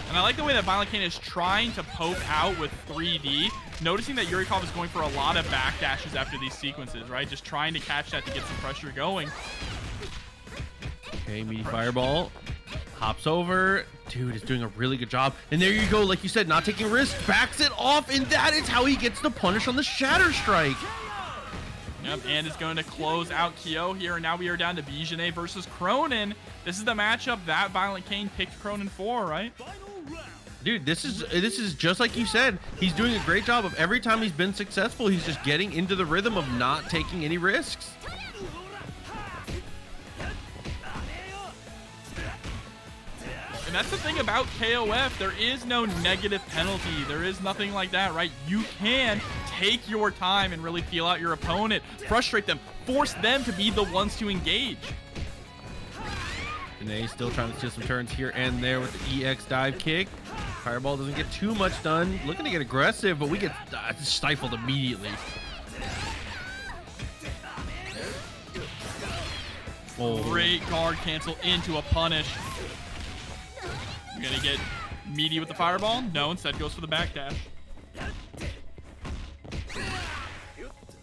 And I like the way that ViolentKain is trying to poke out with 3D, noticing that Yurikov is going for a lot of backdashes after these sequences, right? Just trying to catch that to get some pressure going. Okay, meaty fireball. Hops over. Dude is doing a really good job. And there you go, like you said, not taking risks. Backs it off, and that is how he gets the punish on the Shatter Strike. Yep, and it's going to close out Kyo here, and now we are down to B.Jenet versus Krohnen. This is the matchup that ViolentKain picked Krohnen for, right? Dude, this is just like you said. He's doing a great job of every time he's been successful, he's just getting into the rhythm of not taking any risks. And that's the thing about KOF. There is no negative penalty. There is nothing like that, right? You can take your time and really feel out your opponent, frustrate them, force them to be the ones to engage. Jenet still trying to steal some turns here and there with the EX dive kick. Fireball doesn't get too much done. Looking to get aggressive, but we get stifled immediately. Oh. Great guard cancel into a punish. You're gonna get meaty with the fireball? No, instead goes for the backdash.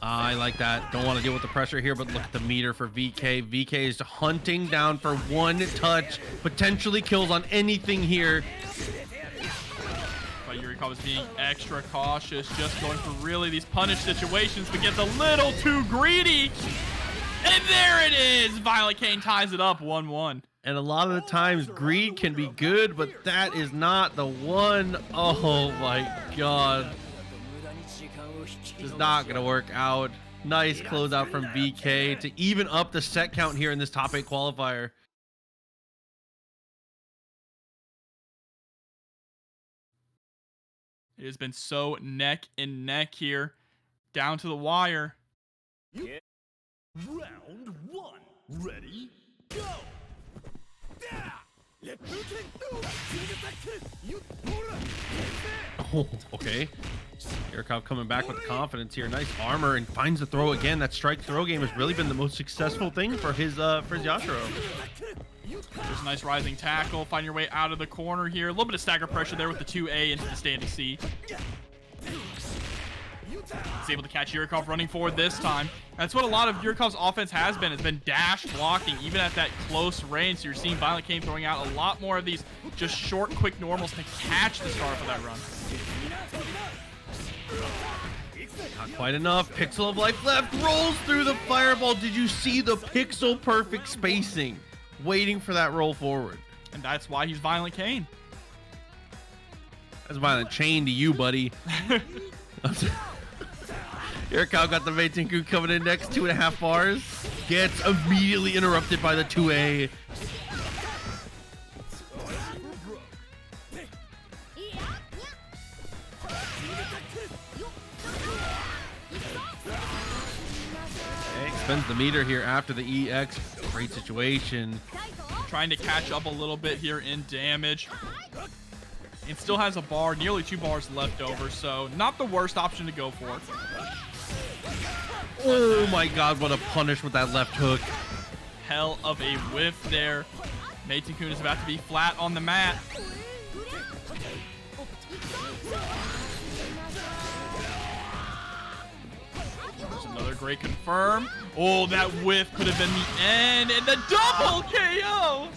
I like that. Don't want to deal with the pressure here, but look at the meter for VK. VK is hunting down for 1 touch, potentially kills on anything here. But Yurikov is being extra cautious, just going for really these punish situations, but gets a little too greedy. And there it is! ViolentKain ties it up 1-1. And a lot of the times, greed can be good, but that is not the one. Oh my god. It's not going to work out. Nice closeout from VK to even up the set count here in this top 8 qualifier. It has been so neck and neck here, down to the wire. Round 1. Ready? Go! Oh, okay. Yurikov coming back with confidence here. Nice armor and finds the throw again. That strike throw game has really been the most successful thing for his Yashiro. There's a nice rising tackle. Find your way out of the corner here. A little bit of stagger pressure there with the 2A into the standing C. He's able to catch Yurikov running forward this time. That's what a lot of Yurikov's offense has been dash blocking, even at that close range. So you're seeing ViolentKain throwing out a lot more of these just short, quick normals to catch the start of that run. Not quite enough. Pixel of life left. Rolls through the fireball. Did you see the pixel perfect spacing? Waiting for that roll forward. And that's why he's ViolentKain. That's ViolentKain to you, buddy. Yurikov got the Meitenkun coming in next, 2.5 bars. Gets immediately interrupted by the 2A. Spends the meter here after the EX. Great situation. Trying to catch up a little bit here in damage. And still has a bar, nearly 2 bars left over, so not the worst option to go for. Oh my god, what a punish with that left hook. Hell of a whiff there. Meitenkun is about to be flat on the mat. There's another great confirm. Oh, that whiff could have been the end, and the double KO!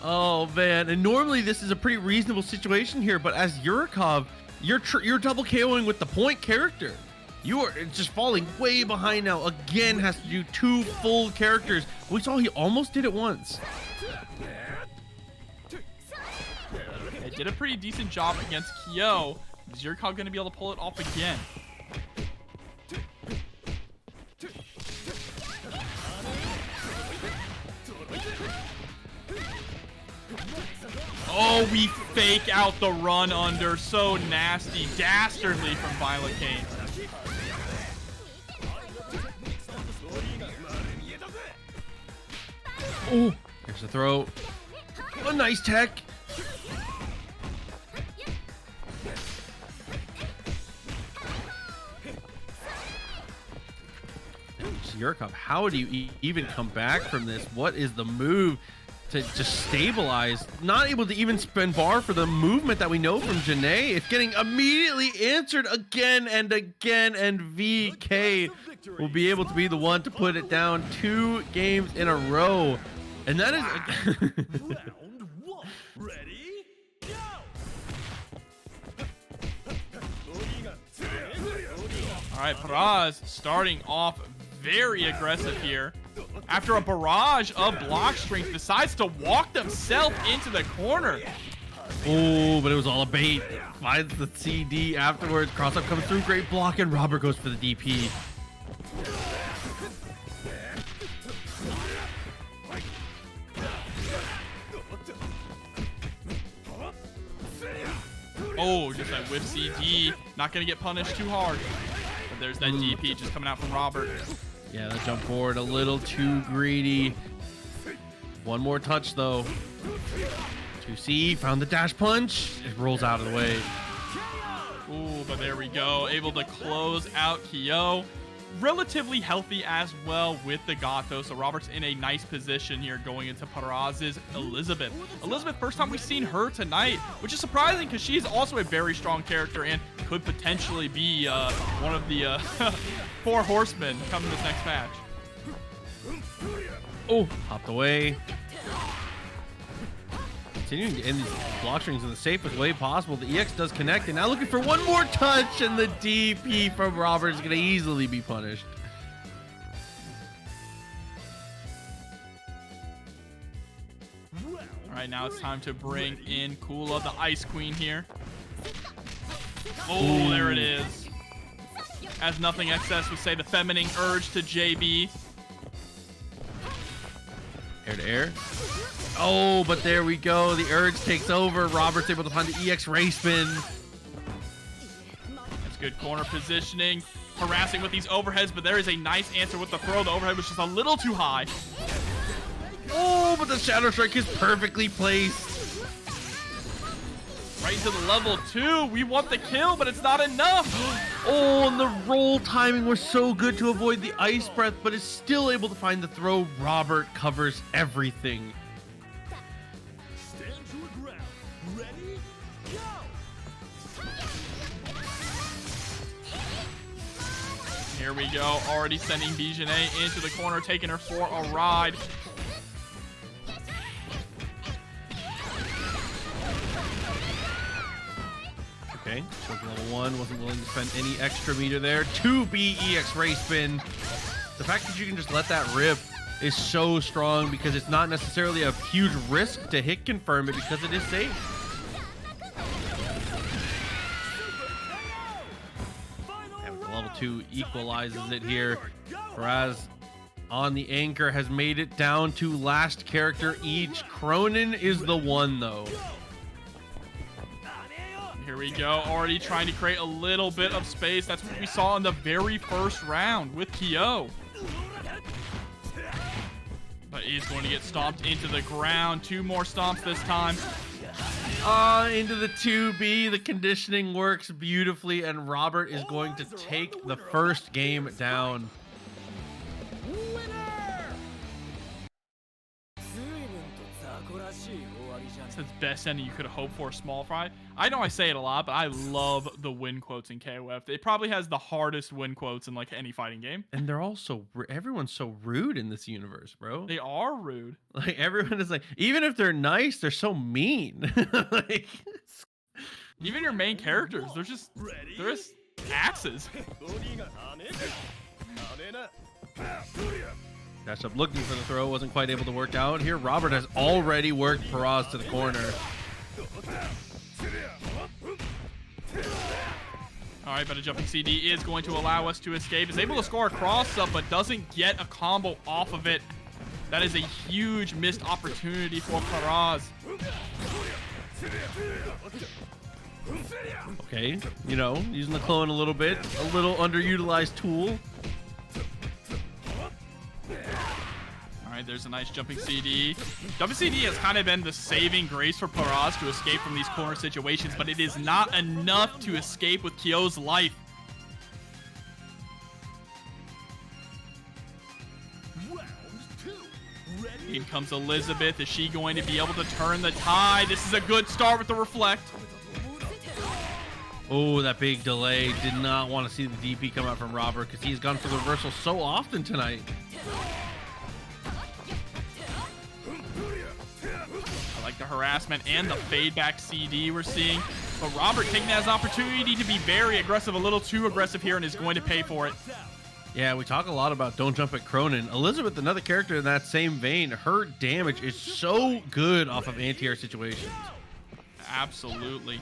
Oh man, and normally this is a pretty reasonable situation here, but as Yurikov, you're double KOing with the point character. You are just falling way behind now. Again, has to do 2 full characters. We saw he almost did it once. They did a pretty decent job against Kyo. Is Yurikov going to be able to pull it off again? Oh, we fake out the run under. So nasty. Dastardly from ViolentKain. Oh, here's the throw. A nice tech. Yurikov, how do you even come back from this? What is the move to just stabilize? Not able to even spend bar for the movement that we know from B.Jenet. It's getting immediately answered again and again, and VK will be able to be the one to put it down 2 games in a row. And that is... Round 1. Ready? Go! All right, Parrazz starting off very aggressive here. After a barrage of block strength, decides to walk himself into the corner. Oh, but it was all a bait. Finds the CD afterwards. Cross-up comes through. Great block, and Robert goes for the DP. Oh, just that whip CD. Not going to get punished too hard. But there's that DP just coming out from Robert. Yeah, that jump forward a little too greedy. One more touch, though. 2C, found the dash punch. It rolls out of the way. Ooh, but there we go. Able to close out Kyo. Relatively healthy as well with the Gato, so Robert's in a nice position here going into Parrazz's Elisabeth. Elisabeth, first time we've seen her tonight, which is surprising because she's also a very strong character and could potentially be one of the 4 horsemen coming this next match. Oh, hopped away. Continuing to end these block strings in the safest way possible. The EX does connect, and now looking for one more touch, and the DP from Robert is going to easily be punished. All right, now it's time to bring in Kula, the Ice Queen here. Oh, there it is. As Nothing XS would say, the feminine urge to JB. Air to air. Oh, but there we go. The urge takes over. Robert's able to find the EX race spin. That's good corner positioning. Harassing with these overheads, but there is a nice answer with the throw. The overhead was just a little too high. Oh, but the Shadow Strike is perfectly placed. Right into the level 2. We want the kill, but it's not enough. Oh, and the roll timing was so good to avoid the ice breath, but is still able to find the throw. Robert covers everything. Stand your ground. Ready? Go! Here we go. Already sending B.Jenet into the corner, taking her for a ride. Okay, so level 1 wasn't willing to spend any extra meter there. 2B EX race spin. The fact that you can just let that rip is so strong because it's not necessarily a huge risk to hit confirm it because it is safe. Yeah, with the level 2 equalizes it here. Parrazz on the anchor has made it down to last character each. Krohnen is the one though. Here we go, already trying to create a little bit of space. That's what we saw in the very first round with Kyo. But he's going to get stomped into the ground. 2 more stomps this time. Into the 2B. The conditioning works beautifully, and Robert is going to take the first game down. That's the best ending you could have hoped for, Small Fry. I know I say it a lot, but I love the win quotes in KOF. It probably has the hardest win quotes in like any fighting game. And they're all so everyone's so rude in this universe, bro. They are rude. Like everyone is like, even if they're nice, they're so mean. Like, even your main characters, they're just axes. Dash up looking for the throw, wasn't quite able to work out. Here, Robert has already worked Parrazz to the corner. All right, but a jumping CD is going to allow us to escape. Is able to score a cross-up, but doesn't get a combo off of it. That is a huge missed opportunity for Parrazz. Okay, you know, using the clone a little bit. A little underutilized tool. All right, there's a nice jumping CD. Jumping CD has kind of been the saving grace for Parrazz to escape from these corner situations, but it is not enough to escape with Kyo's life. In comes Elisabeth. Is she going to be able to turn the tide? This is a good start with the reflect. Oh, that big delay. Did not want to see the DP come out from Robert because he's gone for the reversal so often tonight. I like the harassment and the fade back CD we're seeing. But Robert taking that as an opportunity to be very aggressive, a little too aggressive here, and is going to pay for it. Yeah, we talk a lot about don't jump at Krohnen. Elisabeth, another character in that same vein, her damage is so good off of anti-air situations. Absolutely.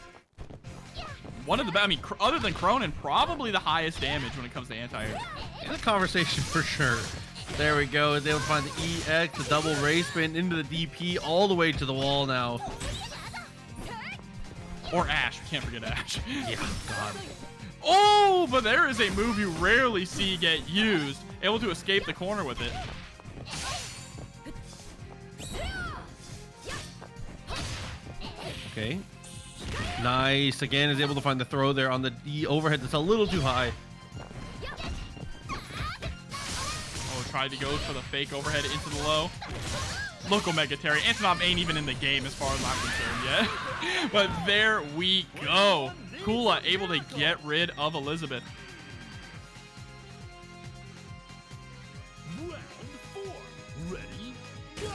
One of the best, I mean, other than Krohnen, probably the highest damage when it comes to anti-air. In the conversation for sure. There we go. Is able to find the EX, the double race spin into the DP, all the way to the wall now. Or Ash. We can't forget Ash. Yeah, God. Oh, but there is a move you rarely see get used. Able to escape the corner with it. Okay. Nice. Again, is able to find the throw there on the overhead that's a little too high. Oh, tried to go for the fake overhead into the low. Look, Omega Terry. Antonov ain't even in the game as far as I'm concerned yet. But there we go. Kula able to get rid of Elisabeth. Round 4. Ready, go.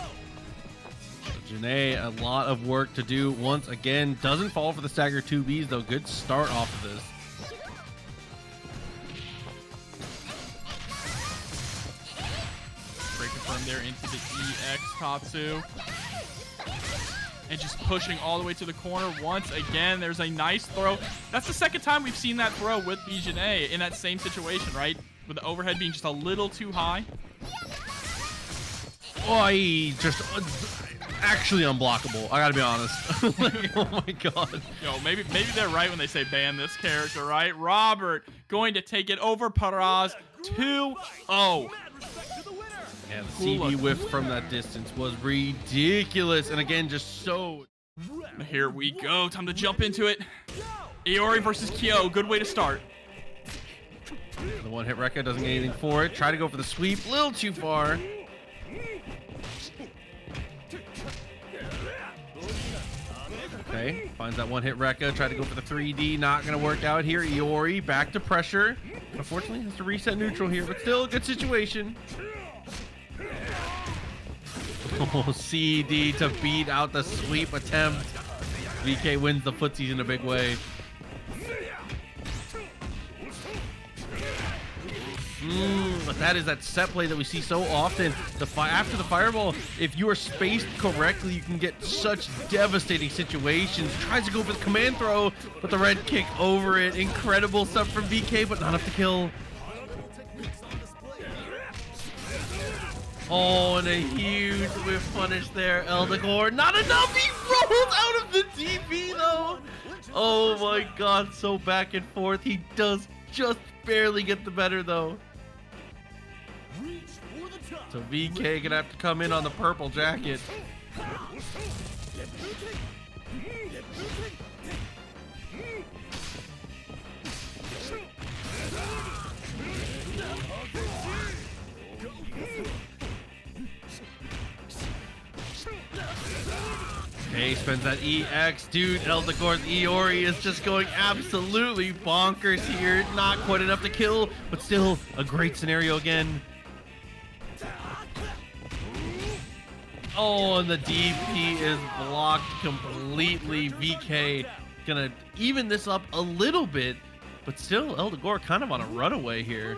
B.Jenet, a lot of work to do once again. Doesn't fall for the stagger 2Bs though. Good start off of this. Break confirm there into the EX Tatsu. And just pushing all the way to the corner once again. There's a nice throw. That's the second time we've seen that throw with B.Jenet in that same situation, right? With the overhead being just a little too high. Oh, he just actually unblockable. I gotta be honest. Like, oh my God. Yo, maybe they're right when they say ban this character, right? Robert going to take it over Parrazz 2-0. Yeah, the CD whiff from that distance was ridiculous. And again, just so... Here we go. Time to jump into it. Iori versus Kyo. Good way to start. The one hit Rekka doesn't get anything for it. Try to go for the sweep. A little too far. Okay, finds that one hit Rekka. Try to go for the 3D. Not going to work out here. Iori back to pressure. Unfortunately, has to reset neutral here, but still a good situation. Oh, CD to beat out the sweep attempt. VK wins the footsies in a big way. But that is that set play that we see so often. After the fireball, if you are spaced correctly, you can get such devastating situations. Tries to go for the command throw, but the red kick over it. Incredible stuff from VK, but not enough to kill. Oh, and a huge whiff punish there. Eldogor, not enough. He rolls out of the DP though. Oh my God, so back and forth. He does just barely get the better though. So VK gonna have to come in on the purple jacket. Okay, spends that EX. Dude, Eldogor's Iori is just going absolutely bonkers here. Not quite enough to kill, but still a great scenario again. Oh, and the DP is blocked completely. VK gonna even this up a little bit, but still Eldogor kind of on a runaway here.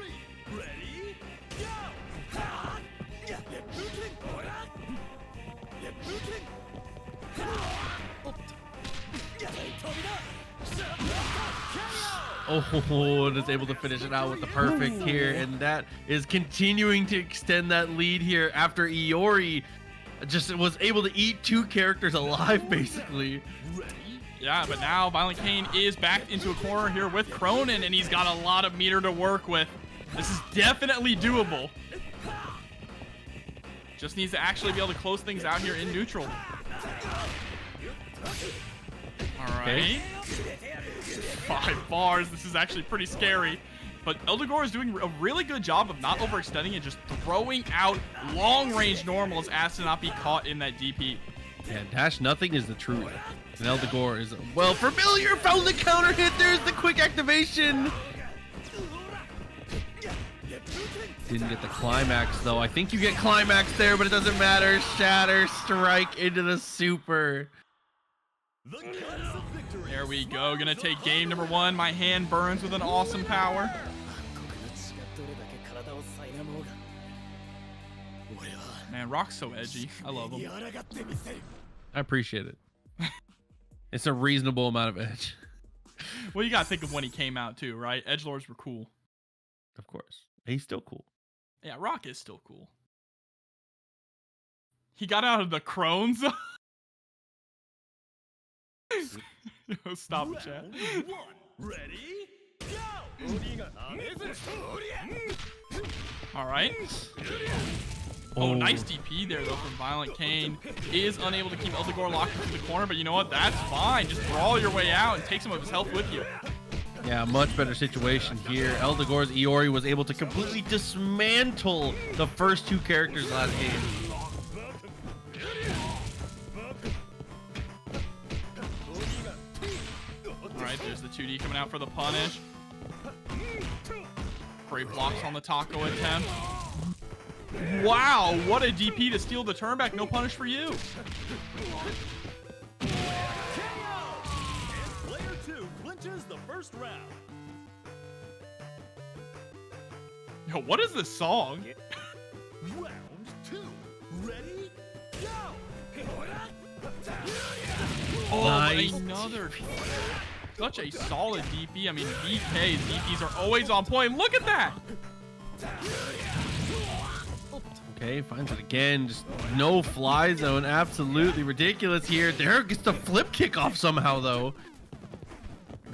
Oh, and is able to finish it out with the perfect here, and that is continuing to extend that lead here after Iori just was able to eat two characters alive, basically. Yeah, but now ViolentKain is backed into a corner here with Krohnen, and he's got a lot of meter to work with. This is definitely doable. Just needs to actually be able to close things out here in neutral. All right. 5 bars. This is actually pretty scary. But Eldogor is doing a really good job of not overextending and just throwing out long-range normals as to not be caught in that DP. Yeah, dash nothing is the truth. And Eldogor is well familiar. Found the counter hit. There's the quick activation. Didn't get the climax though. I think you get climax there, but it doesn't matter. Shatter strike into the super. There we go. Gonna take game number 1. My hand burns with an awesome power. Man, Rock's so edgy. I love him. I appreciate it. It's a reasonable amount of edge. Well, you gotta think of when he came out too, right? Edgelords were cool. Of course. He's still cool. Yeah, Rock is still cool. He got out of the Crohn's. Stop it, chat. Ready? Go! All right. Oh, nice DP there, though, from ViolentKain. Is unable to keep Eldogor locked into the corner, but you know what? That's fine. Just brawl your way out and take some of his health with you. Yeah, much better situation here. Eldogor's Iori was able to completely dismantle the first 2 characters last game. All right, there's the 2D coming out for the punish. Great blocks on the taco attempt. Wow, what a DP to steal the turn back. No punish for you. Player 2 clinches the first round. Yo, what is this song? Round 2. Ready? Go! Oh, Nice. another. Such a solid DP. I mean, VK's DPs are always on point. Look at that. Okay, finds it again. Just no fly zone. Absolutely ridiculous here. Derek gets the flip kick off somehow, though.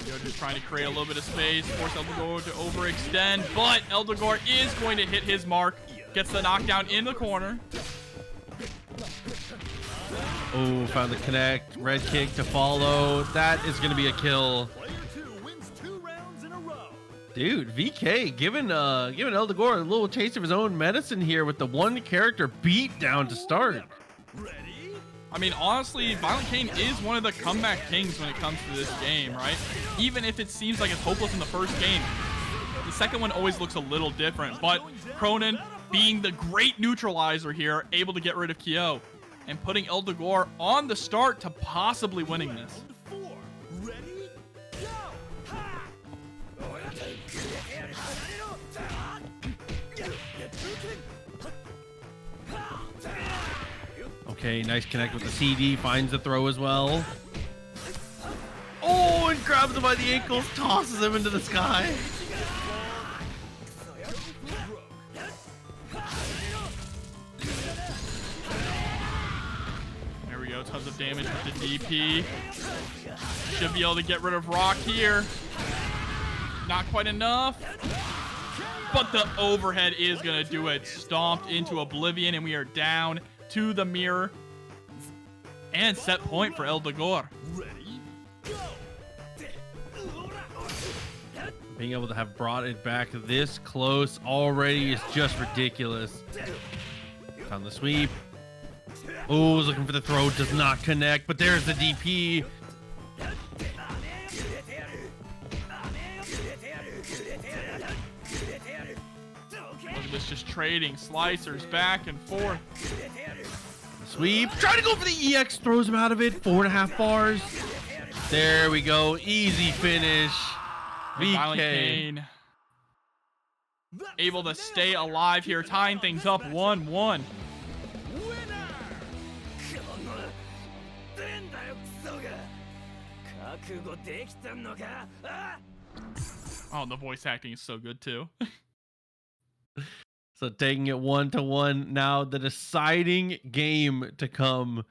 Yo, just trying to create a little bit of space, force Eldogor to overextend, but Eldogor is going to hit his mark. Gets the knockdown in the corner. Oh, found the connect. Red kick to follow. That is going to be a kill. Player 2 wins 2 rounds in a row. Dude, VK giving Eldogor a little taste of his own medicine here with the 1 character beat down to start. Ready? I mean, honestly, ViolentKain is one of the comeback kings when it comes to this game, right? Even if it seems like it's hopeless in the first game, the second one always looks a little different. But Krohnen, being the great neutralizer here, able to get rid of Kyo and putting Eldogor on the start to possibly winning this. Round 4. Ready? Go! Okay, nice connect with the CD. Finds the throw as well. Oh, and grabs him by the ankles, tosses him into the sky. RINO tons of damage with the DP. Should be able to get rid of Rock here. Not quite enough. But the overhead is going to do it. Stomped into oblivion, and we are down to the mirror. And set point for Dogor. Being able to have brought it back this close already is just ridiculous. On the sweep. Oh, was looking for the throw. Does not connect, but there's the DP. Look at this, just trading slicers back and forth. Sweep. Trying to go for the EX. Throws him out of it. 4.5 bars. There we go. Easy finish. ViolentKain able to stay alive here, tying things up 1-1. Oh, the voice acting is so good too. So taking it 1-1. Now the deciding game to come.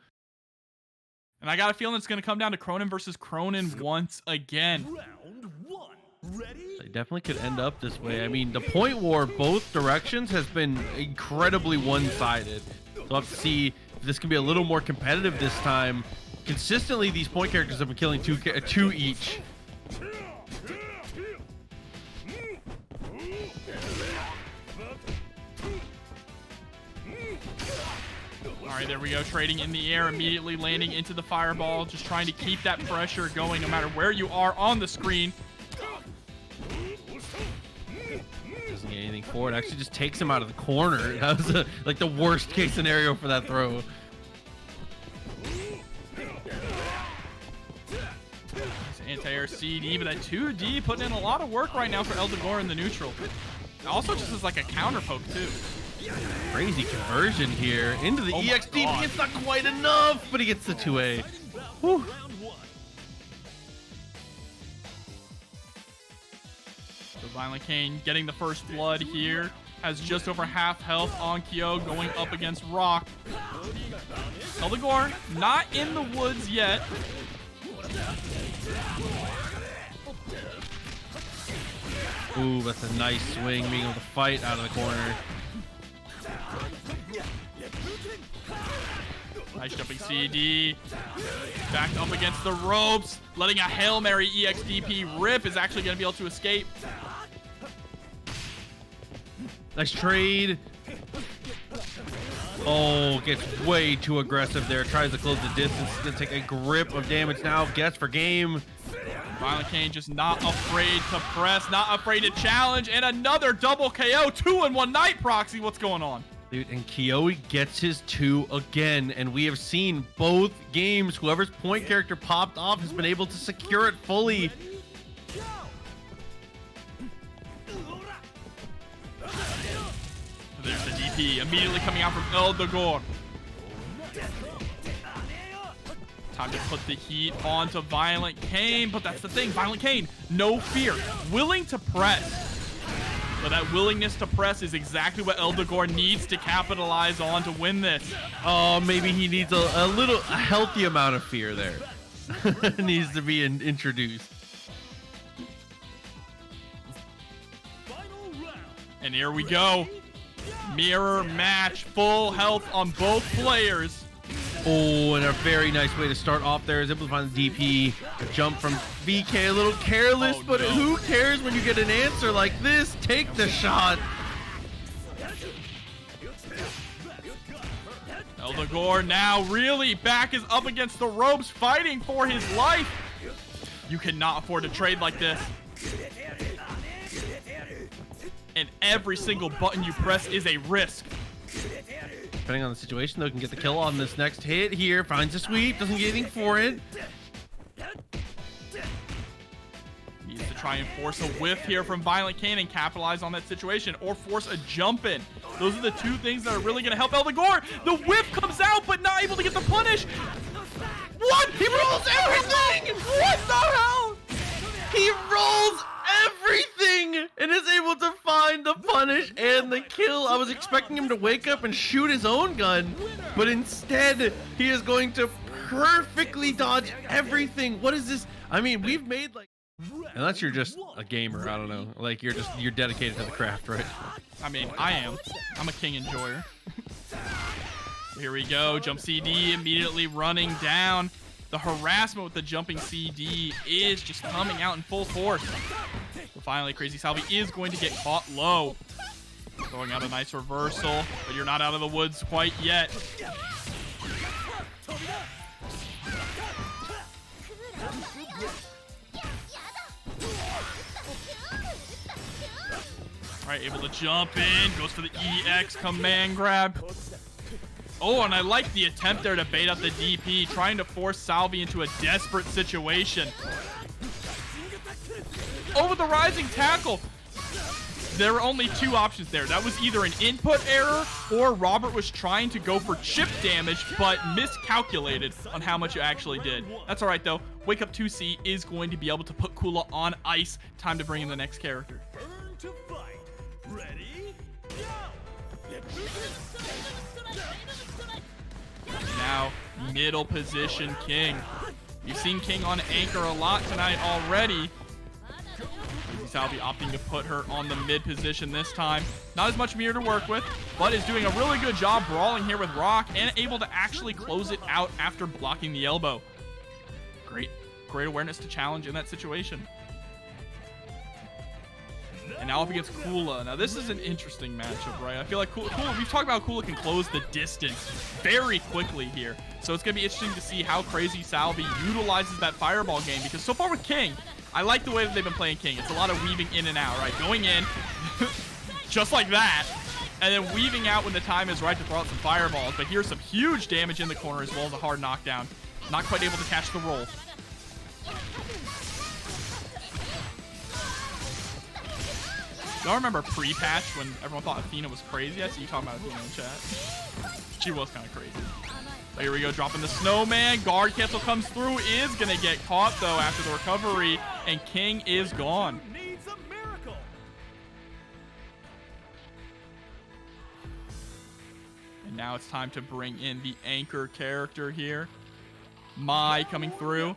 And I got a feeling it's going to come down to Krohnen versus Krohnen once again. Round one. Ready? They definitely could end up this way. I mean, the point war both directions has been incredibly one-sided. So we'll have to see if this can be a little more competitive this time. Consistently, these point characters have been killing two each. All right, there we go. Trading in the air, immediately landing into the fireball. Just trying to keep that pressure going no matter where you are on the screen. Doesn't get anything for it. Actually just takes him out of the corner. That was like the worst case scenario for that throw. Anti-air CD, but that 2D putting in a lot of work right now for Dogor in the neutral. Also just as like a counter poke too. Crazy conversion here into the Oh my EXP. God. It's not quite enough, but he gets the 2A. Whew. So ViolentKain getting the first blood here. Has just over half health on Kyo, going up against Rock. Dogor not in the woods yet. Ooh, that's a nice swing, being able to fight out of the corner. Nice jumping CD. Backed up against the ropes. Letting a Hail Mary EXDP rip is actually going to be able to escape. Nice trade. Oh, gets way too aggressive there. Tries to close the distance. He's going to take a grip of damage now. Gets for game. ViolentKain just not afraid to press, not afraid to challenge, and another double KO. 2-in-1 Night Proxy. What's going on? Dude, and Kioi gets his 2 again, and we have seen both games. Whoever's point character popped off has been able to secure it fully. There's the DP immediately coming out from Dogor. Time to put the heat onto ViolentKain, but that's the thing. ViolentKain, no fear, willing to press. But that willingness to press is exactly what Dogor needs to capitalize on to win this. Oh, maybe he needs a healthy amount of fear there. Needs to be introduced. And here we go. Mirror match, full health on both players. Oh, and a very nice way to start off there is able to find the DP. Jump from VK, a little careless, Oh, but no. who cares when you get an answer like this? Take the shot. Dogor now really back is up against the ropes, fighting for his life. You cannot afford to trade like this. And every single button you press is a risk. Depending on the situation, though, can get the kill on this next hit here. Finds a sweep, doesn't get anything for it. Needs to try and force a whiff here from ViolentKain and capitalize on that situation, or force a jump in. Those are the two things that are really going to help Dogor. The whiff comes out, but not able to get the punish. What? He rolls everything! What the hell? He rolls everything and is able to find the punish and the kill I was expecting him to wake up and shoot his own gun, but instead he is going to perfectly dodge everything. What is this? I mean, we've made like, unless you're just a gamer, I don't know, like you're dedicated to the craft, right? I mean, I am. I'm a king enjoyer. Here we go. Jump CD immediately running down. The harassment with the jumping CD is just coming out in full force. But finally, Crazy Salvi is going to get caught low. Throwing out a nice reversal, but you're not out of the woods quite yet. All right, able to jump in. Goes for the EX command grab. Oh, and I like the attempt there to bait out the DP, trying to force Salvi into a desperate situation. Oh, with the rising tackle. There were only two options there. That was either an input error or Robert was trying to go for chip damage, but miscalculated on how much it actually did. That's all right, though. Wake Up 2C is going to be able to put Kula on ice. Time to bring in the next character. Turn to fight. Ready? Go! Now, middle position King. You've seen King on anchor a lot tonight already. Salvi opting to put her on the mid position this time. Not as much meter to work with, but is doing a really good job brawling here with Rock and able to actually close it out after blocking the elbow. Great awareness to challenge in that situation. And now up against Kula. Now this is an interesting matchup, right? I feel like Kula, we've talked about Kula can close the distance very quickly here. So it's going to be interesting to see how Crazy Salvi utilizes that fireball game, because so far with King, I like the way that they've been playing King. It's a lot of weaving in and out, right? Going in, just like that, and then weaving out when the time is right to throw out some fireballs. But here's some huge damage in the corner as well as a hard knockdown. Not quite able to catch the roll. Y'all remember pre-patch when everyone thought Athena was crazy? I see you talking about Athena in the chat. She was kind of crazy. But here we go, dropping the snowman. Guard cancel comes through, is going to get caught, though, after the recovery, and King is gone. Needs a miracle. And now it's time to bring in the anchor character here. Mai coming through.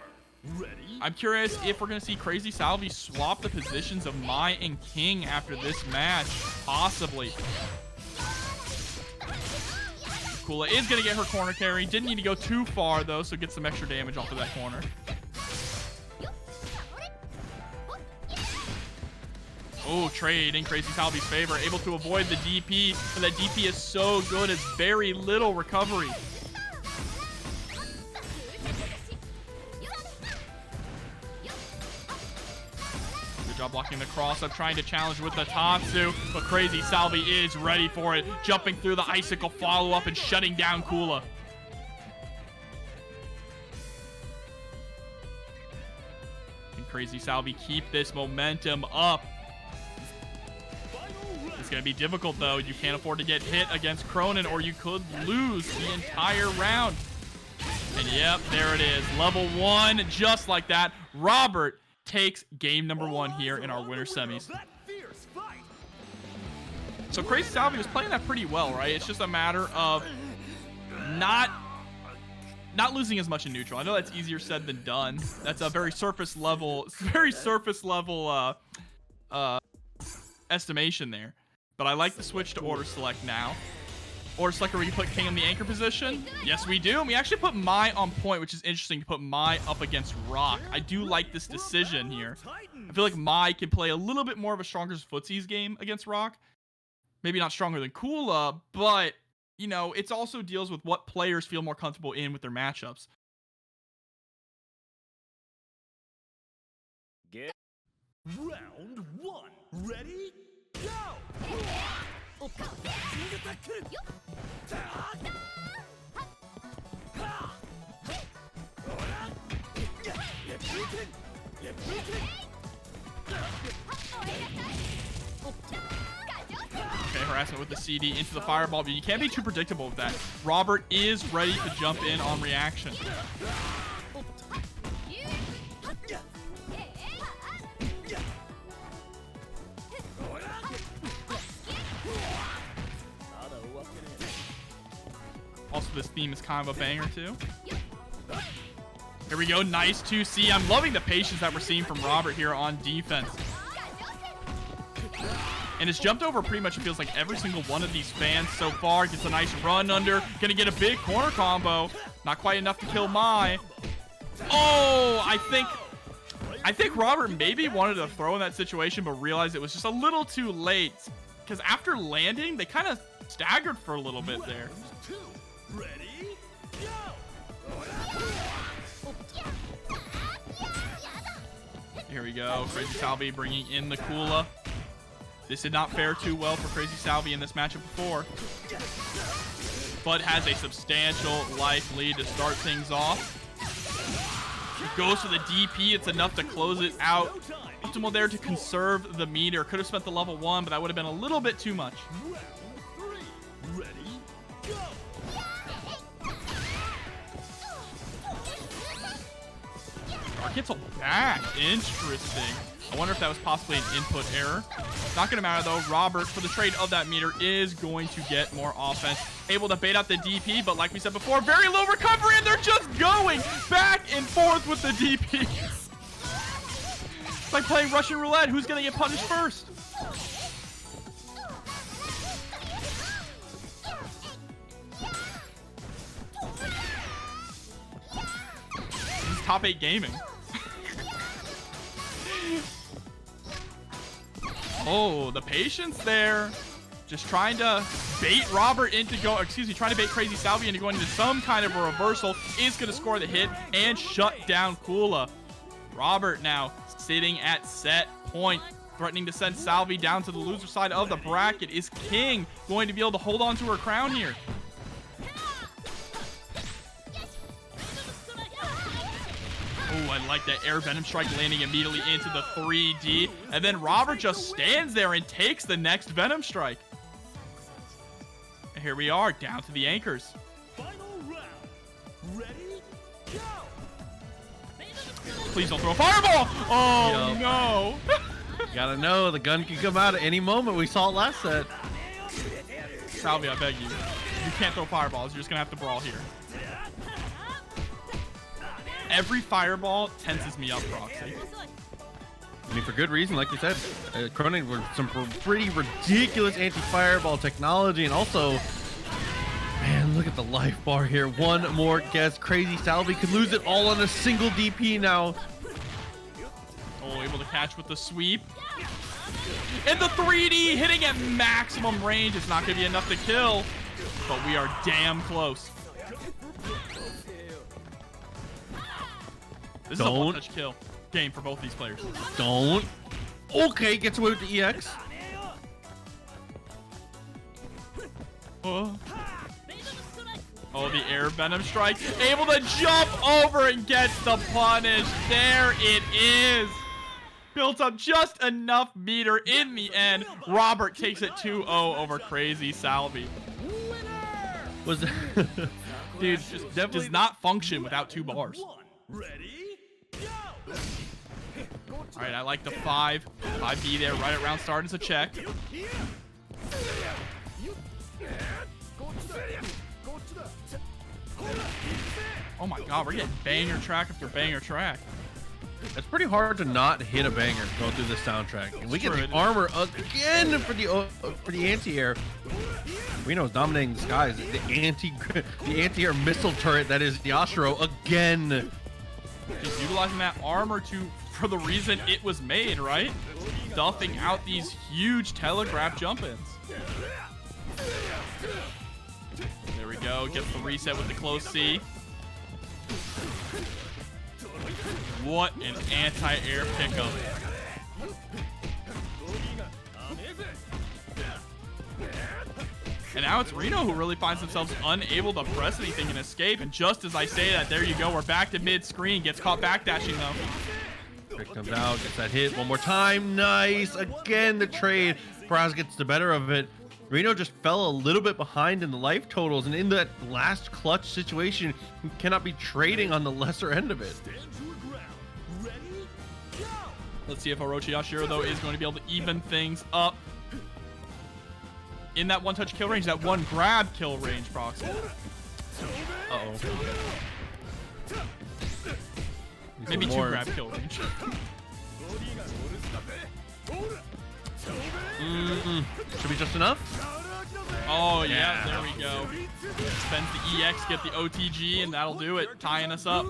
Ready? I'm curious if we're going to see Crazy Salvi swap the positions of Mai and King after this match. Possibly. Kula is going to get her corner carry. Didn't need to go too far, though, so get some extra damage off of that corner. Oh, trade in Crazy Salvi's favor. Able to avoid the DP, but that DP is so good, it's very little recovery. Good job blocking the cross-up, trying to challenge with the Tatsu, but Crazy Salvi is ready for it, jumping through the icicle follow-up and shutting down Kula. Can Crazy Salvi keep this momentum up? It's going to be difficult, though. You can't afford to get hit against Krohnen, or you could lose the entire round. And yep, there it is. Level 1, just like that. Robert takes game number 1 here in our winter semis. So Crazy Salvi was playing that pretty well, right? It's just a matter of not losing as much in neutral. I know that's easier said than done. That's a very surface level estimation there. But I like the switch to order select now. Order select where we can put King in the anchor position. Yes, we do. And we actually put Mai on point, which is interesting to put Mai up against Rock. I do like this decision here. I feel like Mai can play a little bit more of a stronger footsies game against Rock. Maybe not stronger than Kula, but, you know, it also deals with what players feel more comfortable in with their matchups. Get round 1. Ready? Go! Okay, harassment with the CD into the fireball, but you can't be too predictable with that. Robert is ready to jump in on reaction. this theme is kind of a banger too. Here we go, nice 2C. I'm loving the patience that we're seeing from Robert here on defense. And it's jumped over pretty much, it feels like, every single one of these fans so far. Gets a nice run under. Gonna get a big corner combo. Not quite enough to kill Mai. Oh, I think Robert maybe wanted to throw in that situation, but realized it was just a little too late. Because after landing, they kind of staggered for a little bit there. Ready? Go! Here we go. Crazy Salvi bringing in the Kula. This did not fare too well for Crazy Salvi in this matchup before, but has a substantial life lead to start things off. It goes for the DP. It's enough to close it out. Optimal there to conserve the meter. Could have spent the level 1, but that would have been a little bit too much. Ready? Go! Gets back. Interesting. I wonder if that was possibly an input error. Not going to matter, though. Robert, for the trade of that meter, is going to get more offense. Able to bait out the DP, but like we said before, very low recovery, and they're just going back and forth with the DP. It's like playing Russian roulette. Who's going to get punished first? This is top 8 gaming. Oh, the patience there. Just trying to bait Robert into trying to bait Crazy Salvi into going into some kind of a reversal. Is going to score the hit and shut down Kula. Robert now sitting at set point, threatening to send Salvi down to the loser side of the bracket. Is King going to be able to hold on to her crown here? Oh, I like that air Venom Strike landing immediately into the 3D. And then Robert just stands there and takes the next Venom Strike. And here we are, down to the anchors. Final round. Ready? Go! Please don't throw a fireball! Oh, Yep. no. You gotta know, the gun can come out at any moment. We saw it last set. Salvi, I beg you. You can't throw fireballs. You're just going to have to brawl here. Every fireball tenses me up, Proxy. I mean, for good reason, like we said, Krohnen with some pretty ridiculous anti-fireball technology, and also, man, look at the life bar here. One more guess. Crazy Salvi could lose it all on a single DP now. Oh, able to catch with the sweep. And the 3D hitting at maximum range. It's not going to be enough to kill, but we are damn close. This is a one-touch kill game for both these players. Don't. Okay, gets away with the EX. Oh, the air Venom Strike. Able to jump over and gets the punish. There it is. Built up just enough meter in the end. Robert takes it 2-0 over Crazy Salvi. Was dude, just definitely Does not function without 2 bars. Ready? All right, I like the 5B there right at round start as a check. Oh my god, we're getting banger track after banger track. it's pretty hard to not hit a banger going through this soundtrack. And we get True, the armor again for the anti-air. Rino's dominating the skies. The anti-air missile turret that is O.Yashiro again. Just utilizing that armor for the reason it was made, right? Duffing out these huge telegraph jump-ins. There we go. Gets the reset with the close C. What an anti-air pickup. And now it's RINO who really finds themselves unable to press anything and escape. And just as I say that, there you go. We're back to mid-screen. Gets caught backdashing, though. Rick comes out, gets that hit one more time. Nice. Again, the trade. Parrazz gets the better of it. RINO just fell a little bit behind in the life totals. And in that last clutch situation, you cannot be trading on the lesser end of it. Let's see if O.Yashiro, though, is going to be able to even things up. In that one-touch kill range, that one grab kill range, Proxy. Uh-oh. Maybe 2 more. grab kill range. Should be just enough. Oh, yeah, there we go. Spends the EX, get the OTG, and that'll do it, tying us up.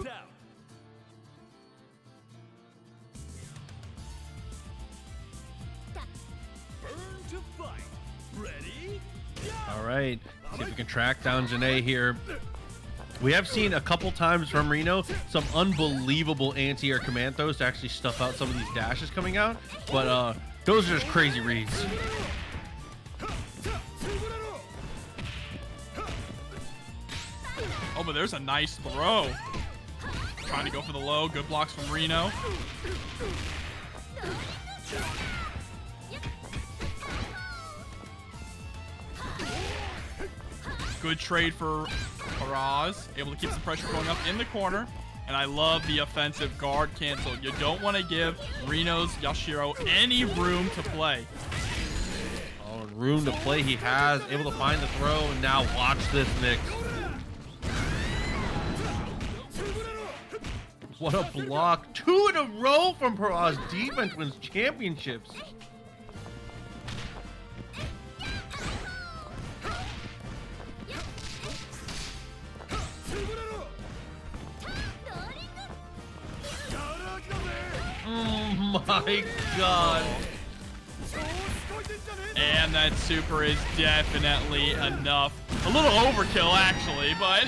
All right, see if we can track down B.Jenet here. We have seen a couple times from RINO some unbelievable anti-air commandos to actually stuff out some of these dashes coming out, but those are just crazy reads. Oh, but there's a nice throw. Trying to go for the low. Good blocks from RINO. Good trade for Parrazz. Able to keep the pressure going up in the corner. And I love the offensive guard cancel. You don't want to give RINO's O.Yashiro any room to play. Oh, room to play he has. Able to find the throw. And now watch this, Nick. What a block. 2 in a row from Parrazz. Defense wins championships. Oh my god. And that super is definitely enough. A little overkill, actually, but...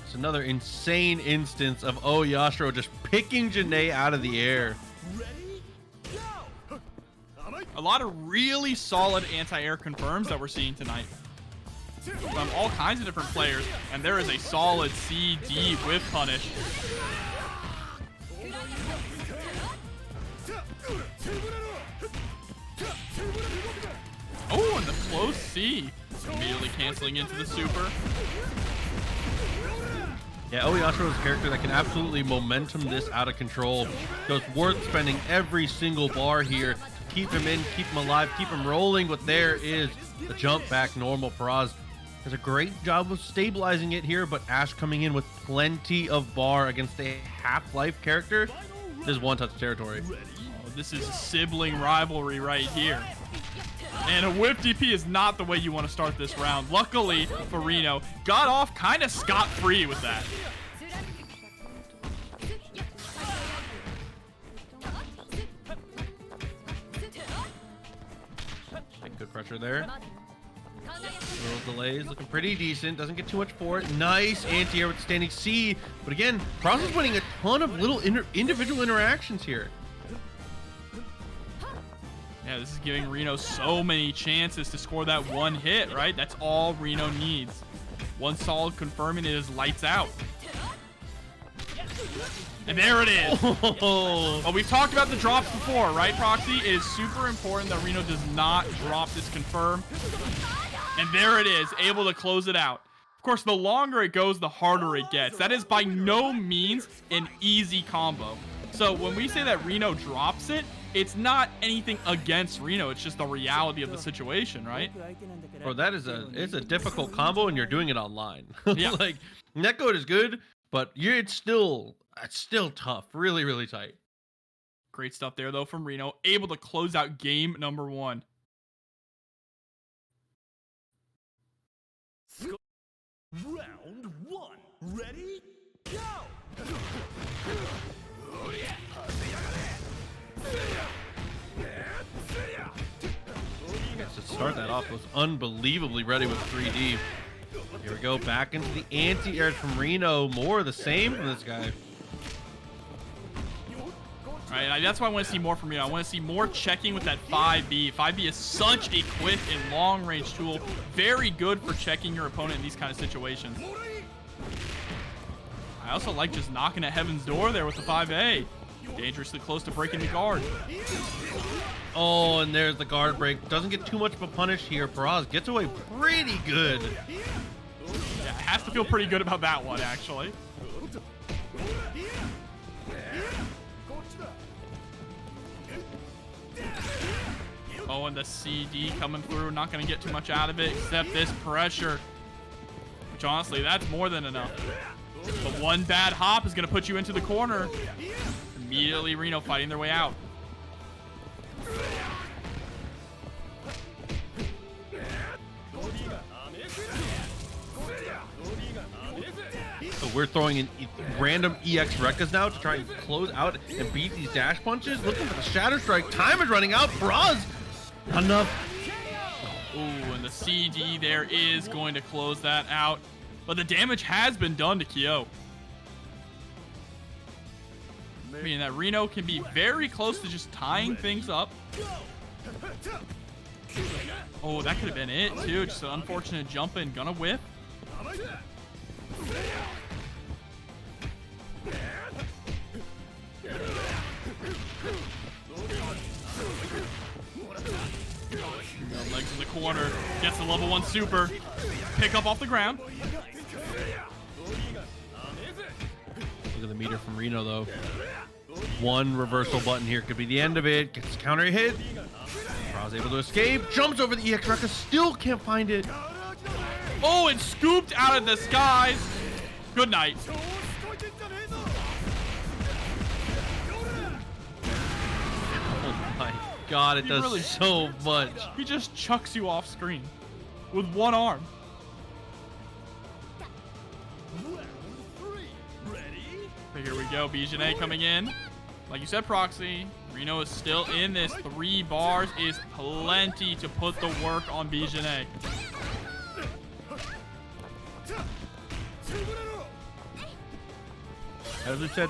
It's another insane instance of O.Yashiro just picking B.Jenet out of the air. A lot of really solid anti-air confirms that we're seeing tonight from all kinds of different players, and there is a solid CD with punish. Oh, and the close C immediately canceling into the super. Yeah, O.Yashiro is a character that can absolutely momentum this out of control. So it's worth spending every single bar here to keep him in, keep him alive, keep him rolling. But there is the jump back normal. Parrazz does a great job of stabilizing it here, but Ash coming in with plenty of bar against a half-life character. This is one-touch territory. Oh, this is sibling rivalry right here. And a whip DP is not the way you want to start this round. Luckily for RINO, got off kind of scot-free with that. Good pressure there. Little delays, looking pretty decent. Doesn't get too much for it. Nice anti-air with standing C. But again, Parrazz is winning a ton of little individual interactions here. Yeah, this is giving RINO so many chances to score that one hit, right? That's all RINO needs. One solid confirming it is lights out. And there it is. Oh. Well, we've talked about the drops before, right, Proxy? It is super important that RINO does not drop this confirm. And there it is, able to close it out. Of course, the longer it goes, the harder it gets. That is by no means an easy combo. So when we say that RINO drops it, it's not anything against RINO. It's just the reality of the situation, right? Bro, it's a difficult combo, and you're doing it online. Yeah. Like, netcode is good, but it's still tough. Really, really tight. Great stuff there, though, from RINO. Able to close out game number 1. Round 1. Ready? Go! To start that off was unbelievably ready with 3D. Here we go, back into the anti-air from RINO. More of the same from this guy. All right, that's why I want to see more from RINO. I want to see more checking with that 5B. 5B is such a quick and long-range tool. Very good for checking your opponent in these kind of situations. I also like just knocking at Heaven's door there with the 5A. Dangerously close to breaking the guard. Oh, and there's the guard break. Doesn't get too much of a punish here. Parrazz gets away pretty good. Yeah, has to feel pretty good about that one, actually. Oh, and the CD coming through. Not going to get too much out of it except this pressure. Which, honestly, that's more than enough. But one bad hop is going to put you into the corner. Immediately, RINO fighting their way out. So we're throwing in random EX Rekkas now to try and close out and beat these dash punches. Looking for the Shatter Strike. Time is running out. Parrazz, not enough. Ooh, and the CD there is going to close that out. But the damage has been done to Kyo. Meaning that RINO can be very close to just tying things up. Oh, that could have been it, too. Just an unfortunate jump in. Gonna whiff. Legs in the corner. Gets the level 1 super. Pick up off the ground. Look at the meter from RINO, though. One reversal button here could be the end of it. Gets counter hit. Parrazz able to escape. Jumps over the EX Rekka. Still can't find it. Oh, and scooped out of the skies. Good night. Oh my god, it does really, so much. He just chucks you off screen with one arm. Okay, here we go. B.Jenet coming in. Like you said, Proxy, RINO is still in this. 3 bars is plenty to put the work on B.Jenet. As we said,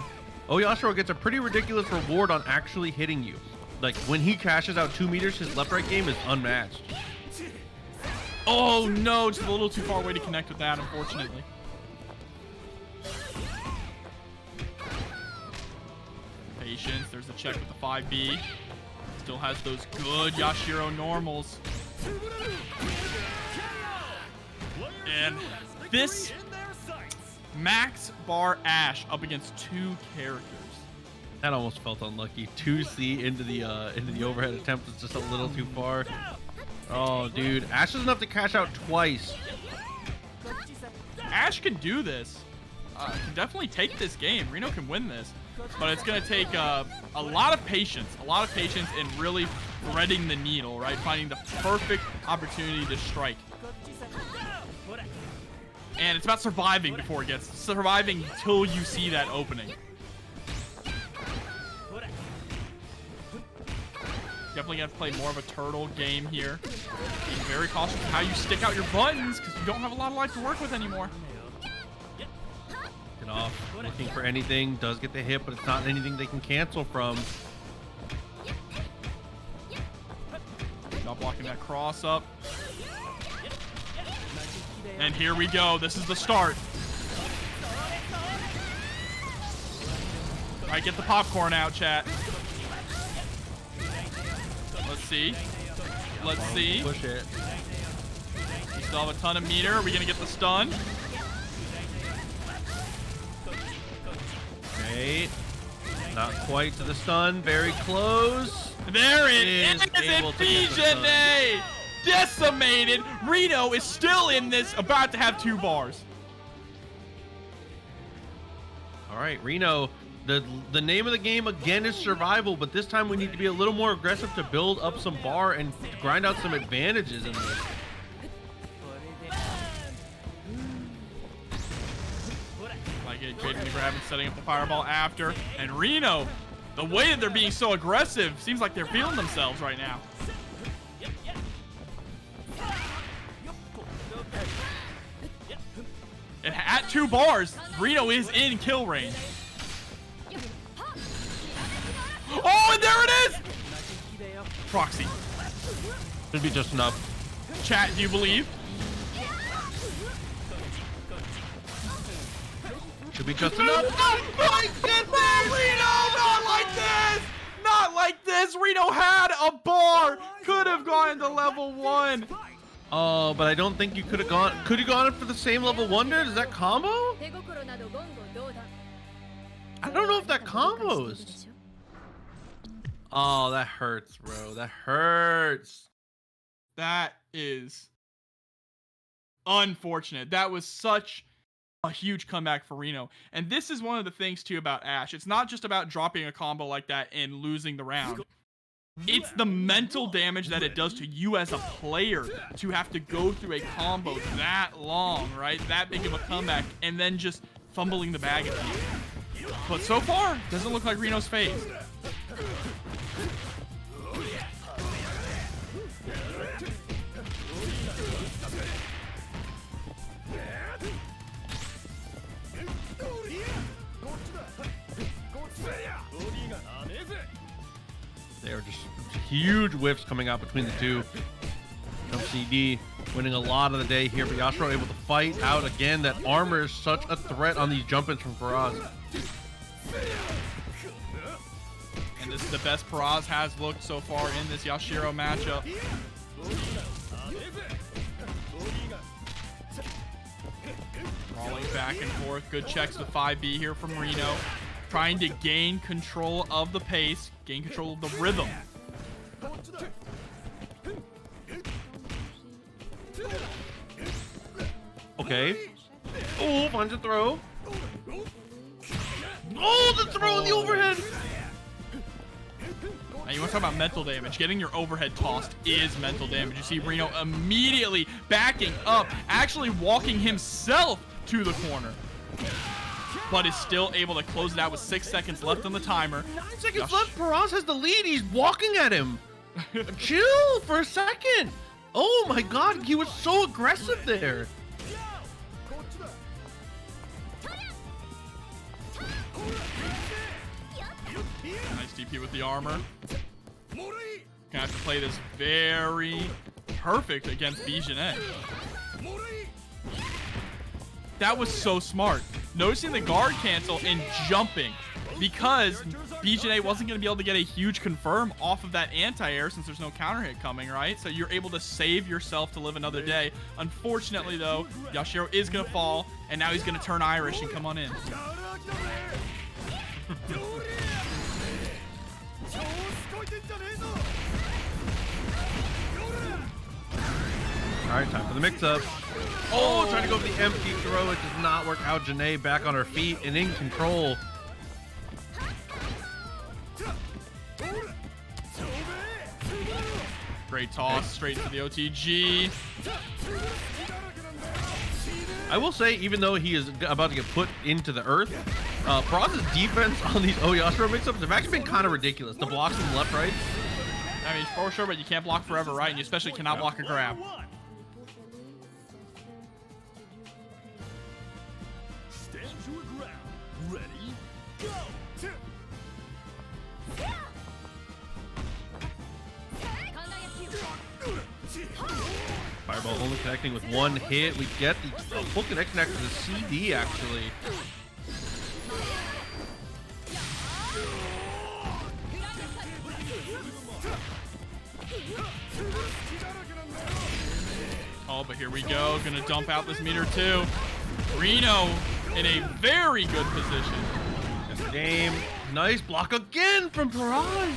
O.Yashiro gets a pretty ridiculous reward on actually hitting you. Like, when he cashes out 2 meters, his left-right game is unmatched. Oh, no. Just a little too far away to connect with that, unfortunately. Patience. There's a check with the 5B. Still has those good Yashiro normals. And this max bar Ash up against 2 characters. That almost felt unlucky. 2C into the overhead attempt is just a little too far. Oh, dude. Ash doesn't have to cash out twice. Ash can do this. Can definitely take this game. RINO can win this. But it's going to take a lot of patience. A lot of patience in really threading the needle, right? Finding the perfect opportunity to strike. And it's about surviving before it gets... Surviving till you see that opening. Definitely got to play more of a turtle game here. Being very cautious of how you stick out your buttons because you don't have a lot of life to work with anymore. Get off. Looking for anything. Does get the hit, but it's not anything they can cancel from. Not blocking that cross up. And here we go. This is the start. All right, get the popcorn out, chat. Let's see. Let's see. Push it. We still have a ton of meter. Are we going to get the stun? Okay. Not quite to the stun. Very close. There it is. And B.Jenet decimated. RINO is still in this, about to have 2 bars. All right, RINO. The name of the game again is survival, but this time we need to be a little more aggressive to build up some bar and grind out some advantages in this. Like it, trading the grab and setting up the fireball after. And RINO, the way that they're being so aggressive, seems like they're feeling themselves right now. And at 2 bars, RINO is in kill range. Oh, and there it is! Proxy. Should be just enough. Chat, do you believe? Should be just enough. Oh my goodness! RINO, not like this! Not like this! RINO had a bar! Could have gone to level 1. Oh, but I don't think you could have gone. Could you gone for the same level 1 there? Does that combo? I don't know if that combos. Oh, that hurts, bro. That hurts. That is unfortunate. That was such a huge comeback for RINO. And this is one of the things too about Ash. It's not just about dropping a combo like that and losing the round. It's the mental damage that it does to you as a player to have to go through a combo that long, right? That big of a comeback, and then just fumbling the bag at the end. But so far, doesn't look like RINO's phase. They are just huge whiffs coming out between the two. CD winning a lot of the day here, but Yashiro able to fight out again. That armor is such a threat on these jump-ins from Parrazz. And this is the best Parrazz has looked so far in this Yashiro matchup. Rolling back and forth. Good checks with 5B here from RINO. Trying to gain control of the pace, gain control of the rhythm. Okay. Oh, finds a throw. Oh, the throw in the overhead. Now you want to talk about mental damage. Getting your overhead tossed is mental damage. You see RINO immediately backing up, actually walking himself to the corner. But is still able to close it out with 6 seconds left on the timer. 9 seconds left. Parrazz has the lead. He's walking at him. Chill for a second. Oh my god, he was so aggressive there. Nice DP with the armor. Gonna have to play this very perfect against B.Jenet. That was so smart. Noticing the guard cancel and jumping, because B.Jenet wasn't going to be able to get a huge confirm off of that anti-air since there's no counter hit coming, right? So you're able to save yourself to live another day. Unfortunately, though, Yashiro is going to fall, and now he's going to turn Irish and come on in. All right, time for the mix-up. Oh, trying to go for the empty throw. It does not work out. Jenet back on her feet and in control. Great toss straight to the OTG. I will say, even though he is about to get put into the earth, Parrazz's defense on these O.Yashiro mix-ups have actually been kind of ridiculous. The blocks from left, right. I mean, for sure, but you can't block forever, right? And you especially cannot block a grab. Stand your ground. Ready, go. Fireball only connecting with one hit. We get the full connection after the CD, actually. Oh, but here we go. Gonna dump out this meter too. RINO in a very good position. Game. Nice block again from Parrazz.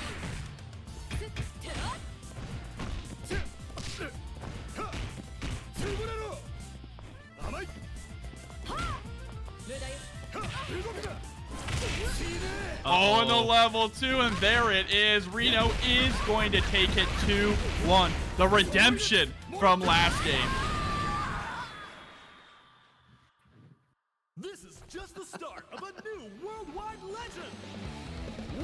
Oh, and the level 2, and there it is. RINO is going to take it 2-1. The redemption from last game. This is just the start of a new worldwide legend.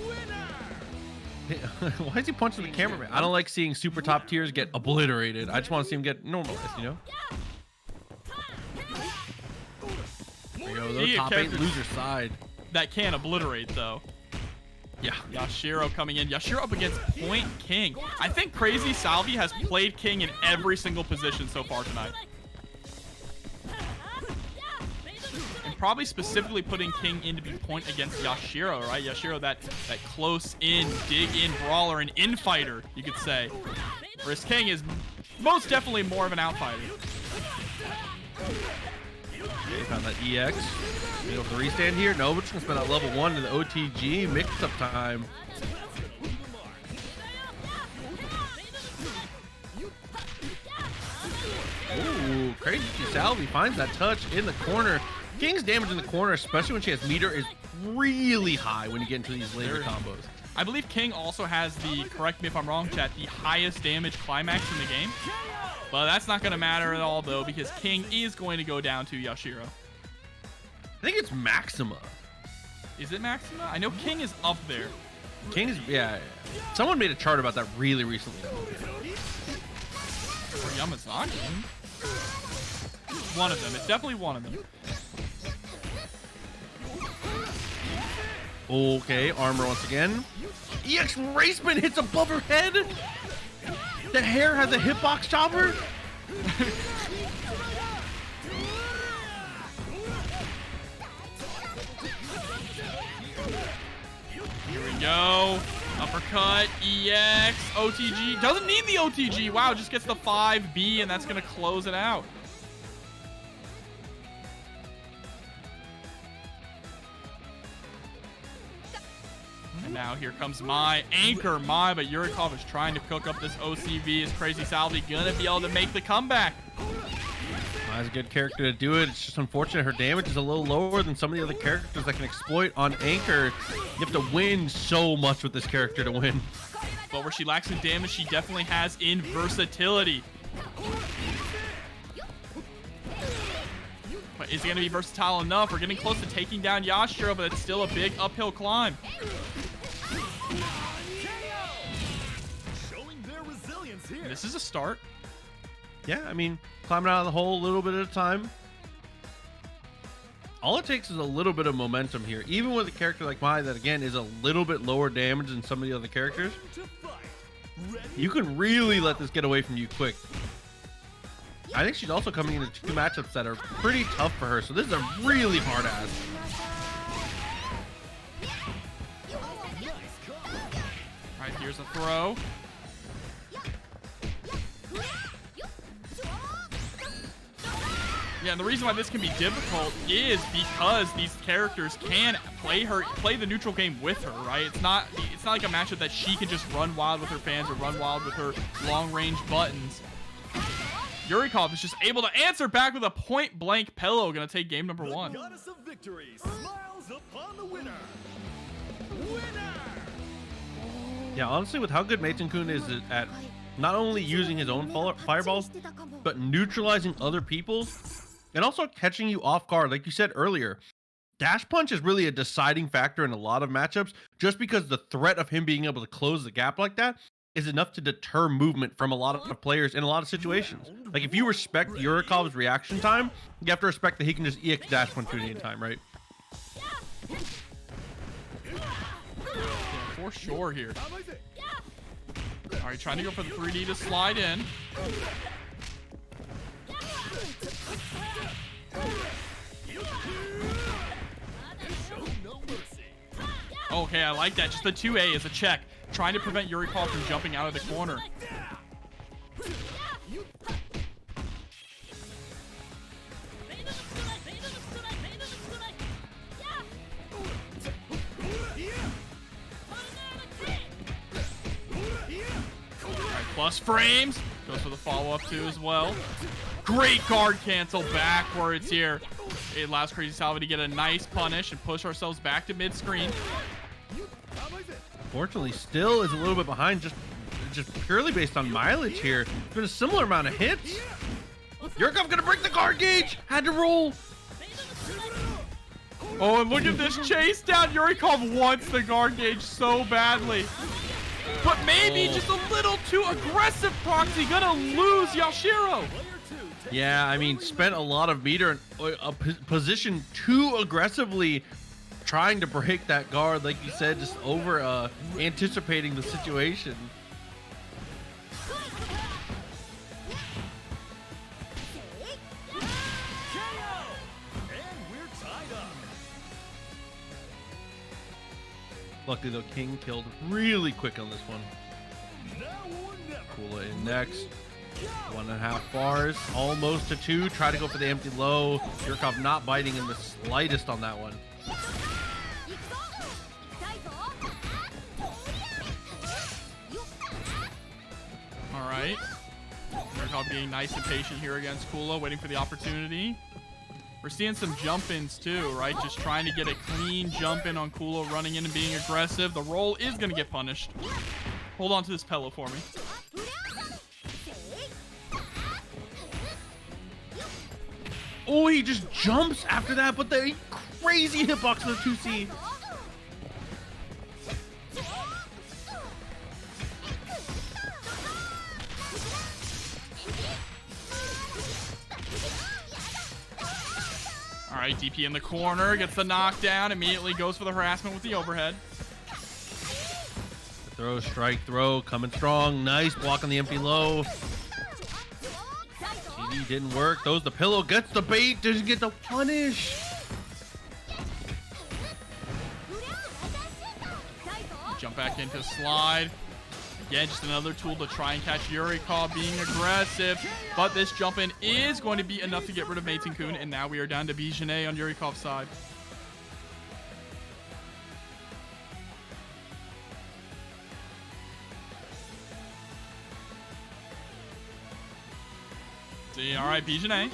Winner! Why is he punching the cameraman? I don't like seeing super top tiers get obliterated. I just want to see him get normalized, you know? There you go, the top 8 loser side. That can obliterate, though. Yeah. Yashiro coming in. Yashiro up against Point King. I think Crazy Salvi has played King in every single position so far tonight. And probably specifically putting King in to be point against Yashiro, right? Yashiro, that close in, dig in brawler, an infighter, you could say. Whereas King is most definitely more of an outfighter. Okay, found that EX. Gonna go for the restand here. No, we're just gonna spend out level 1 in the OTG mix-up time. crazy. Salvi finds that touch in the corner. King's damage in the corner, especially when she has meter, is really high when you get into these laser combos. I believe King also has the, correct me if I'm wrong, chat, the highest damage climax in the game. But that's not going to matter at all, though, because King is going to go down to Yashiro. I think it's Maxima. Is it Maxima? I know King is up there. King is, yeah. Someone made a chart about that really recently. Or Yamazaki. One of them. It's definitely one of them. Okay, armor once again. EX Raceman hits above her head. The hair has a hitbox chopper. Here we go. Uppercut, EX, OTG. Doesn't need the OTG. Wow, just gets the 5B, and that's going to close it out. And now here comes Mai. Anchor Mai, but Yurikov is trying to cook up this OCV. Is Crazy Salvi going to be able to make the comeback? Mai's a good character to do it. It's just unfortunate her damage is a little lower than some of the other characters that can exploit on Anchor. You have to win so much with this character to win. But where she lacks in damage, she definitely has in versatility. But is it going to be versatile enough? We're getting close to taking down Yashiro, but it's still a big uphill climb. This is a start. Yeah, I mean, climbing out of the hole a little bit at a time. All it takes is a little bit of momentum here. Even with a character like Mai that, again, is a little bit lower damage than some of the other characters, you can really let this get away from you quick. I think she's also coming into 2 matchups that are pretty tough for her, so this is a really hard ask. All right, here's a throw. Yeah, and the reason why this can be difficult is because these characters can play the neutral game with her, right? It's not like a matchup that she can just run wild with her fans or run wild with her long-range buttons. Yurikov is just able to answer back with a point-blank pillow. Gonna take game number 1. Goddess of victory smiles upon the winner. Yeah, honestly, with how good Meitenkun is at not only using his own fireballs, but neutralizing other people's, and also catching you off guard, like you said earlier. Dash punch is really a deciding factor in a lot of matchups, just because the threat of him being able to close the gap like that is enough to deter movement from a lot of players in a lot of situations. Like, if you respect Yurikov's reaction time, you have to respect that he can just EX dash punch you at any time, right? Yeah, for sure here. All right, trying to go for the 3D to slide in. Okay, I like that. Just the 2A is a check. Trying to prevent Yurikov from jumping out of the corner. Alright, plus frames. Goes for the follow-up too as well. Great guard cancel backwards here. It allows Crazy Salvi to get a nice punish and push ourselves back to mid-screen. Fortunately, still is a little bit behind, just purely based on mileage here. It's been a similar amount of hits. Yurikov gonna break the guard gauge. Had to roll. Oh, and look at this chase down. Yurikov wants the guard gauge so badly. But maybe just a little too aggressive, Proxy. Gonna lose Yashiro. Yeah, I mean, spent a lot of meter and positioned too aggressively, trying to break that guard, like you said, just over anticipating the situation. Luckily though, King killed really quick on this one. Kula in next. 1.5 bars, almost to 2. Try to go for the empty low. Yurikov not biting in the slightest on that one. All right. Yurikov being nice and patient here against Kula, waiting for the opportunity. We're seeing some jump-ins too, right? Just trying to get a clean jump-in on Kula, running in and being aggressive. The roll is going to get punished. Hold on to this pillow for me. Oh, he just jumps after that, but the crazy hitbox of the 2C. All right, DP in the corner, gets the knockdown, immediately goes for the harassment with the overhead. Throw, strike, throw, coming strong. Nice block on the empty low. TD didn't work. Throws the pillow, gets the bait, doesn't get the punish. Jump back into slide. Again, just another tool to try and catch Yurikov being aggressive. But this jump in is going to be enough to get rid of Meitenkun. And now we are down to B.Jenet on Yurikov's side. All right, B.Jenet.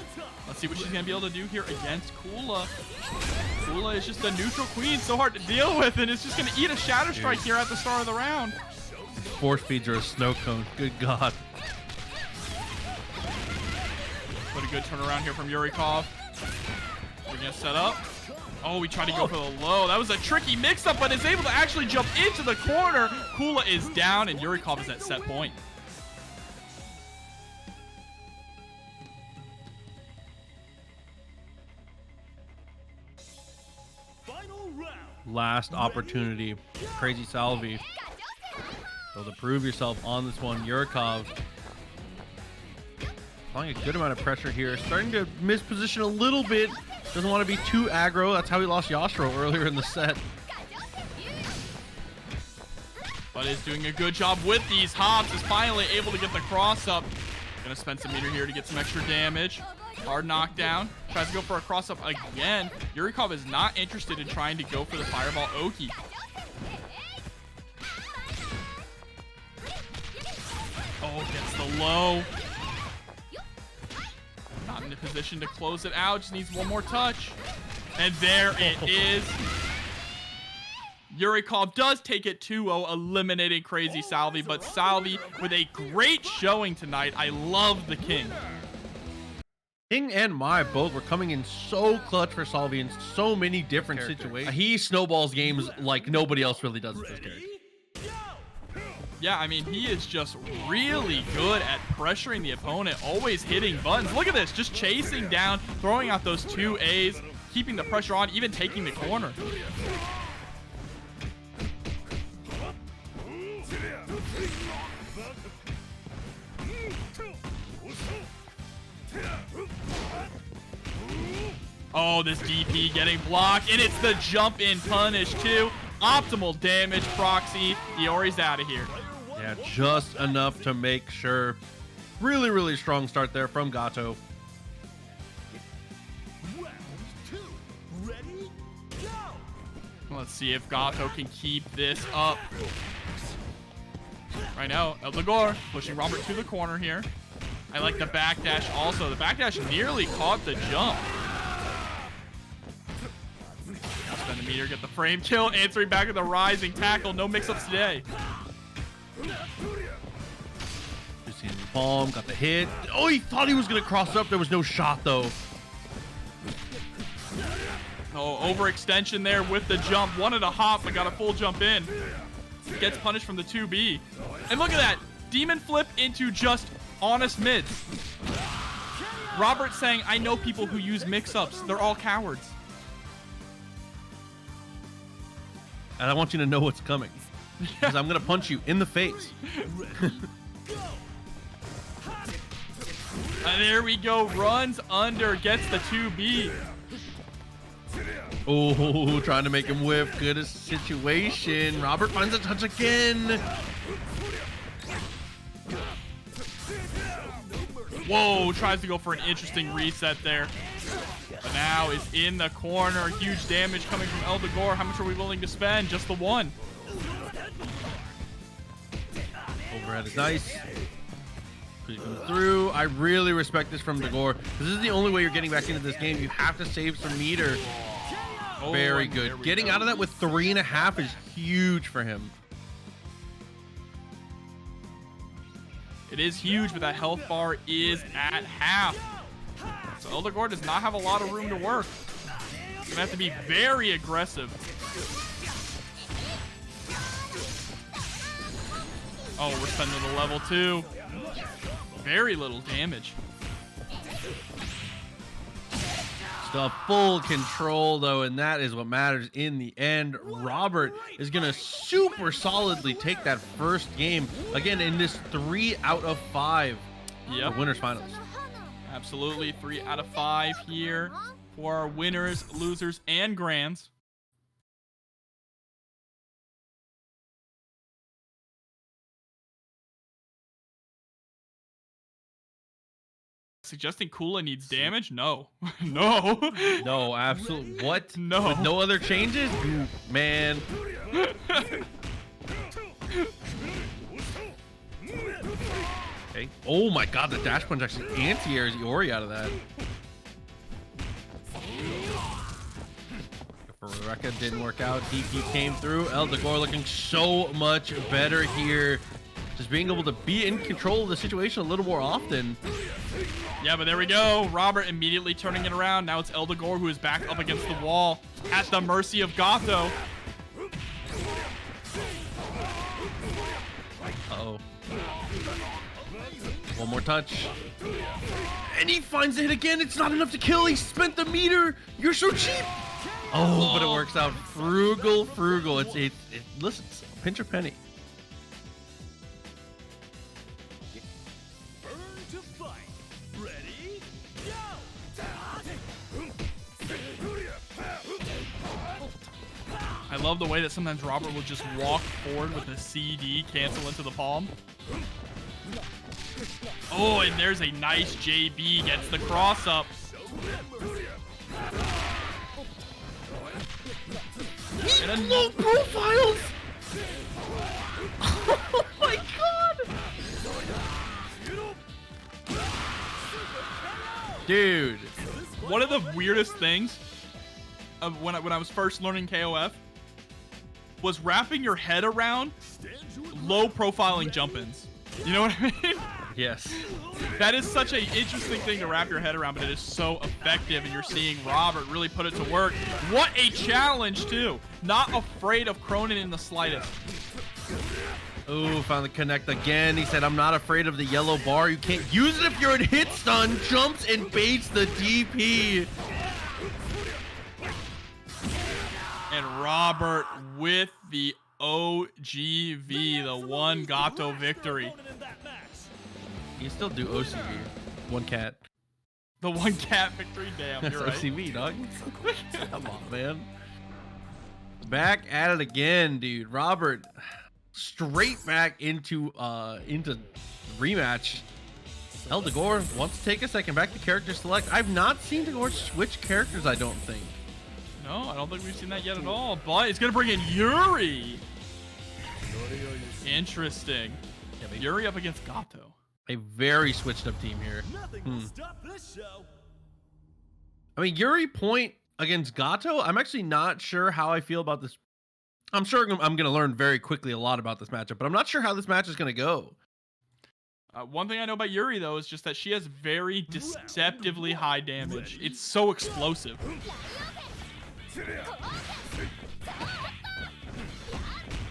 Let's see what she's going to be able to do here against Kula. Kula is just a neutral queen, so hard to deal with, and it's just going to eat a Shatter Strike here at the start of the round. Force feeds her a snow cone. Good God. What a good turnaround here from Yurikov. We're going to set up. Oh, we tried to go for the low. That was a tricky mix-up, but is able to actually jump into the corner. Kula is down, and Yurikov is at set point. Last opportunity. Crazy Salvi. So to prove yourself on this one, Yurikov applying a good amount of pressure here. Starting to misposition a little bit. Doesn't want to be too aggro. That's how he lost O.Yashiro earlier in the set. But is doing a good job with these hops. Is finally able to get the cross up. Gonna spend some meter here to get some extra damage. Hard knockdown. Tries to go for a cross up again. Yurikov is not interested in trying to go for the fireball Oki. Oh, gets the low. Not in a position to close it out. Just needs one more touch. And there it is. Yurikov does take it 2-0, eliminating Crazy Salvi. But Salvi with a great showing tonight. I love the King. King and Mai both were coming in so clutch for Salvi in so many different situations. He snowballs games like nobody else really does with this character. Yeah, I mean, he is just really good at pressuring the opponent, always hitting buttons. Look at this, just chasing down, throwing out those 2 A's, keeping the pressure on, even taking the corner. Oh, this DP getting blocked, and it's the jump in punish too. Optimal damage, proxy. Iori's out of here. Yeah, just enough to make sure. Really, really strong start there from Gato. Round 2. Ready? Go! Let's see if Gato can keep this up. Right now, Dogor pushing Robert to the corner here. I like the backdash also. The backdash nearly caught the jump. Spend the meter, get the frame kill, answering back with the rising tackle. No mix-ups today. Just seeing the palm, got the hit. Oh, he thought he was going to cross up. There was no shot, though. Oh, overextension there with the jump. Wanted a hop, but got a full jump in. Gets punished from the 2B. And look at that. Demon flip into just honest mids. Robert saying, I know people who use mix-ups. They're all cowards. And I want you to know what's coming. Because I'm going to punch you in the face. And there we go. Runs under, gets the 2B. Oh, trying to make him whiff. Good situation. Robert finds a touch again. Whoa, tries to go for an interesting reset there. But now is in the corner. Huge damage coming from Dogor. How much are we willing to spend? Just the one. Overhead is nice. He comes through. I really respect this from Dogor. This is the only way you're getting back into this game. You have to save some meter. Oh, Very good. Getting out of that with 3.5 is huge for him. It is huge, but that health bar is at half. So Eldegor does not have a lot of room to work. He's gonna have to be very aggressive. Oh, we're spending the level 2. Very little damage. Still full control though, and that is what matters in the end. Robert is gonna super solidly take that first game again in this 3 out of 5 Yep. winners finals. Absolutely, 3 out of 5 here for our winners, losers, and grands. Suggesting Kula needs damage? No. No. No, absolutely. What? No. With no other changes? Man. Okay. Oh my god, the dash punch actually anti-airs Iori out of that. For Rekka didn't work out. DP came through. Eldegor looking so much better here. Just being able to be in control of the situation a little more often. Yeah, but there we go. Robert immediately turning it around. Now it's Eldegor who is back up against the wall at the mercy of Gato. Uh-oh. One more touch. And he finds the hit again. It's not enough to kill. He spent the meter. You're so cheap. Oh, but it works out. Frugal. Listen, pinch a penny. Burn to fight. Ready? Go! I love the way that sometimes Robert will just walk forward with the CD, cancel into the palm. Oh, and there's a nice JB, gets the cross up. And a Low profiles. Oh my god. Dude. One of the weirdest things of when I was first learning KOF was wrapping your head around low profiling jump-ins. You know what I mean? Yes. That is such an interesting thing to wrap your head around, but it is so effective, and you're seeing Robert really put it to work. What a challenge, too. Not afraid of Krohnen in the slightest. Ooh, found the connect again. He said, I'm not afraid of the yellow bar. You can't use it if you're in hit stun. Jumps and baits the DP. And Robert with the OGV, the one Gato victory. You still do OCV. One cat. The one cat victory, damn, That's you're right. OCV, dog. Come on, man. Back at it again, dude. Robert, straight back into rematch. Eldegor wants to take a second back to character select. I've not seen Dogor switch characters, I don't think. No, I don't think we've seen that yet at all, but it's gonna bring in Yuri. Interesting. Yuri up against Gato. A very switched up team here. Nothing will stop this show. I mean, Yuri point against Gato, I'm actually not sure how I feel about this. I'm sure I'm going to learn very quickly a lot about this matchup, but I'm not sure how this match is going to go. One thing I know about Yuri, though, is just that she has very deceptively high damage. It's so explosive.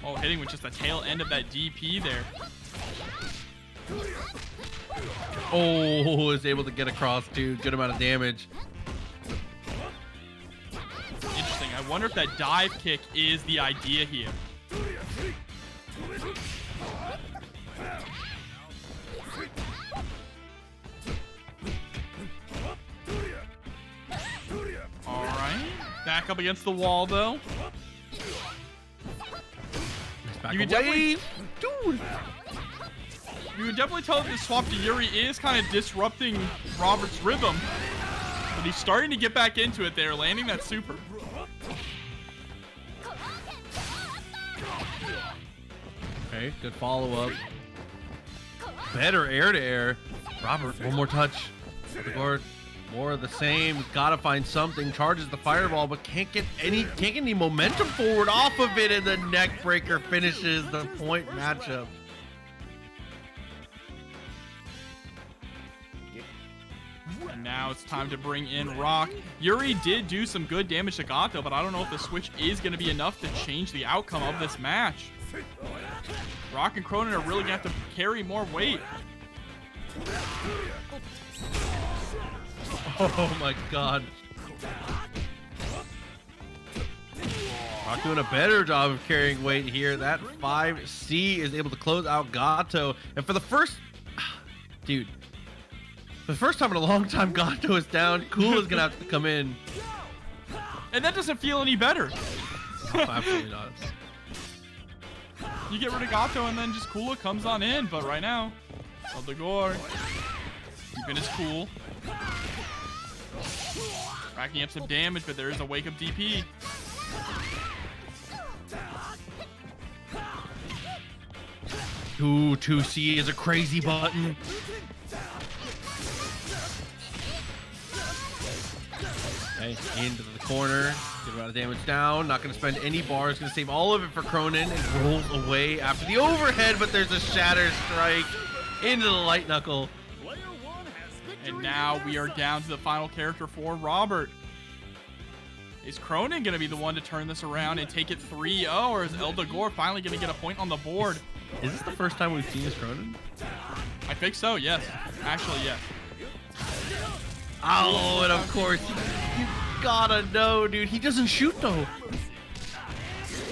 Oh, hitting with just the tail end of that DP there. Oh, is able to get across, too. Good amount of damage. Interesting. I wonder if that dive kick is the idea here. All right. Back up against the wall, though. Back You can away. definitely, Dude. you can definitely tell that the swap to Yuri is kind of disrupting Robert's rhythm. But he's starting to get back into it there, landing that super. Okay, good follow-up. better air to air. Robert, one more touch. Dogor, more of the same. Gotta find something. Charges the fireball, but can't get any momentum forward off of it, and the neck breaker finishes the point matchup. And now it's time to bring in Rock. Yuri did do some good damage to Gato, but I don't know if the switch is going to be enough to change the outcome of this match. Rock and Krohnen are really going to have to carry more weight. Oh my god. Rock doing a better job of carrying weight here. That 5C is able to close out Gato. And for the first... Dude. For the first time in a long time, Gato is down. Kula is going to have to come in. And that doesn't feel any better. Absolutely not. You get rid of Gato and then just Kula comes on in. But right now, Dogor keeping his cool. Racking up some damage, but there is a wake up DP. Ooh, 2C is a crazy button. Okay, into the corner. Get a lot of damage down. Not going to spend any bars. Going to save all of it for Krohnen. And rolls away after the overhead, but there's a shatter strike into the light knuckle. And now we are down to the final character for Robert. Is Krohnen going to be the one to turn this around and take it 3-0, or is Dogor finally going to get a point on the board? Is this the first time we've seen this Krohnen? I think so, yes. Actually, yes. Oh, and of course, you gotta know, dude. He doesn't shoot, though.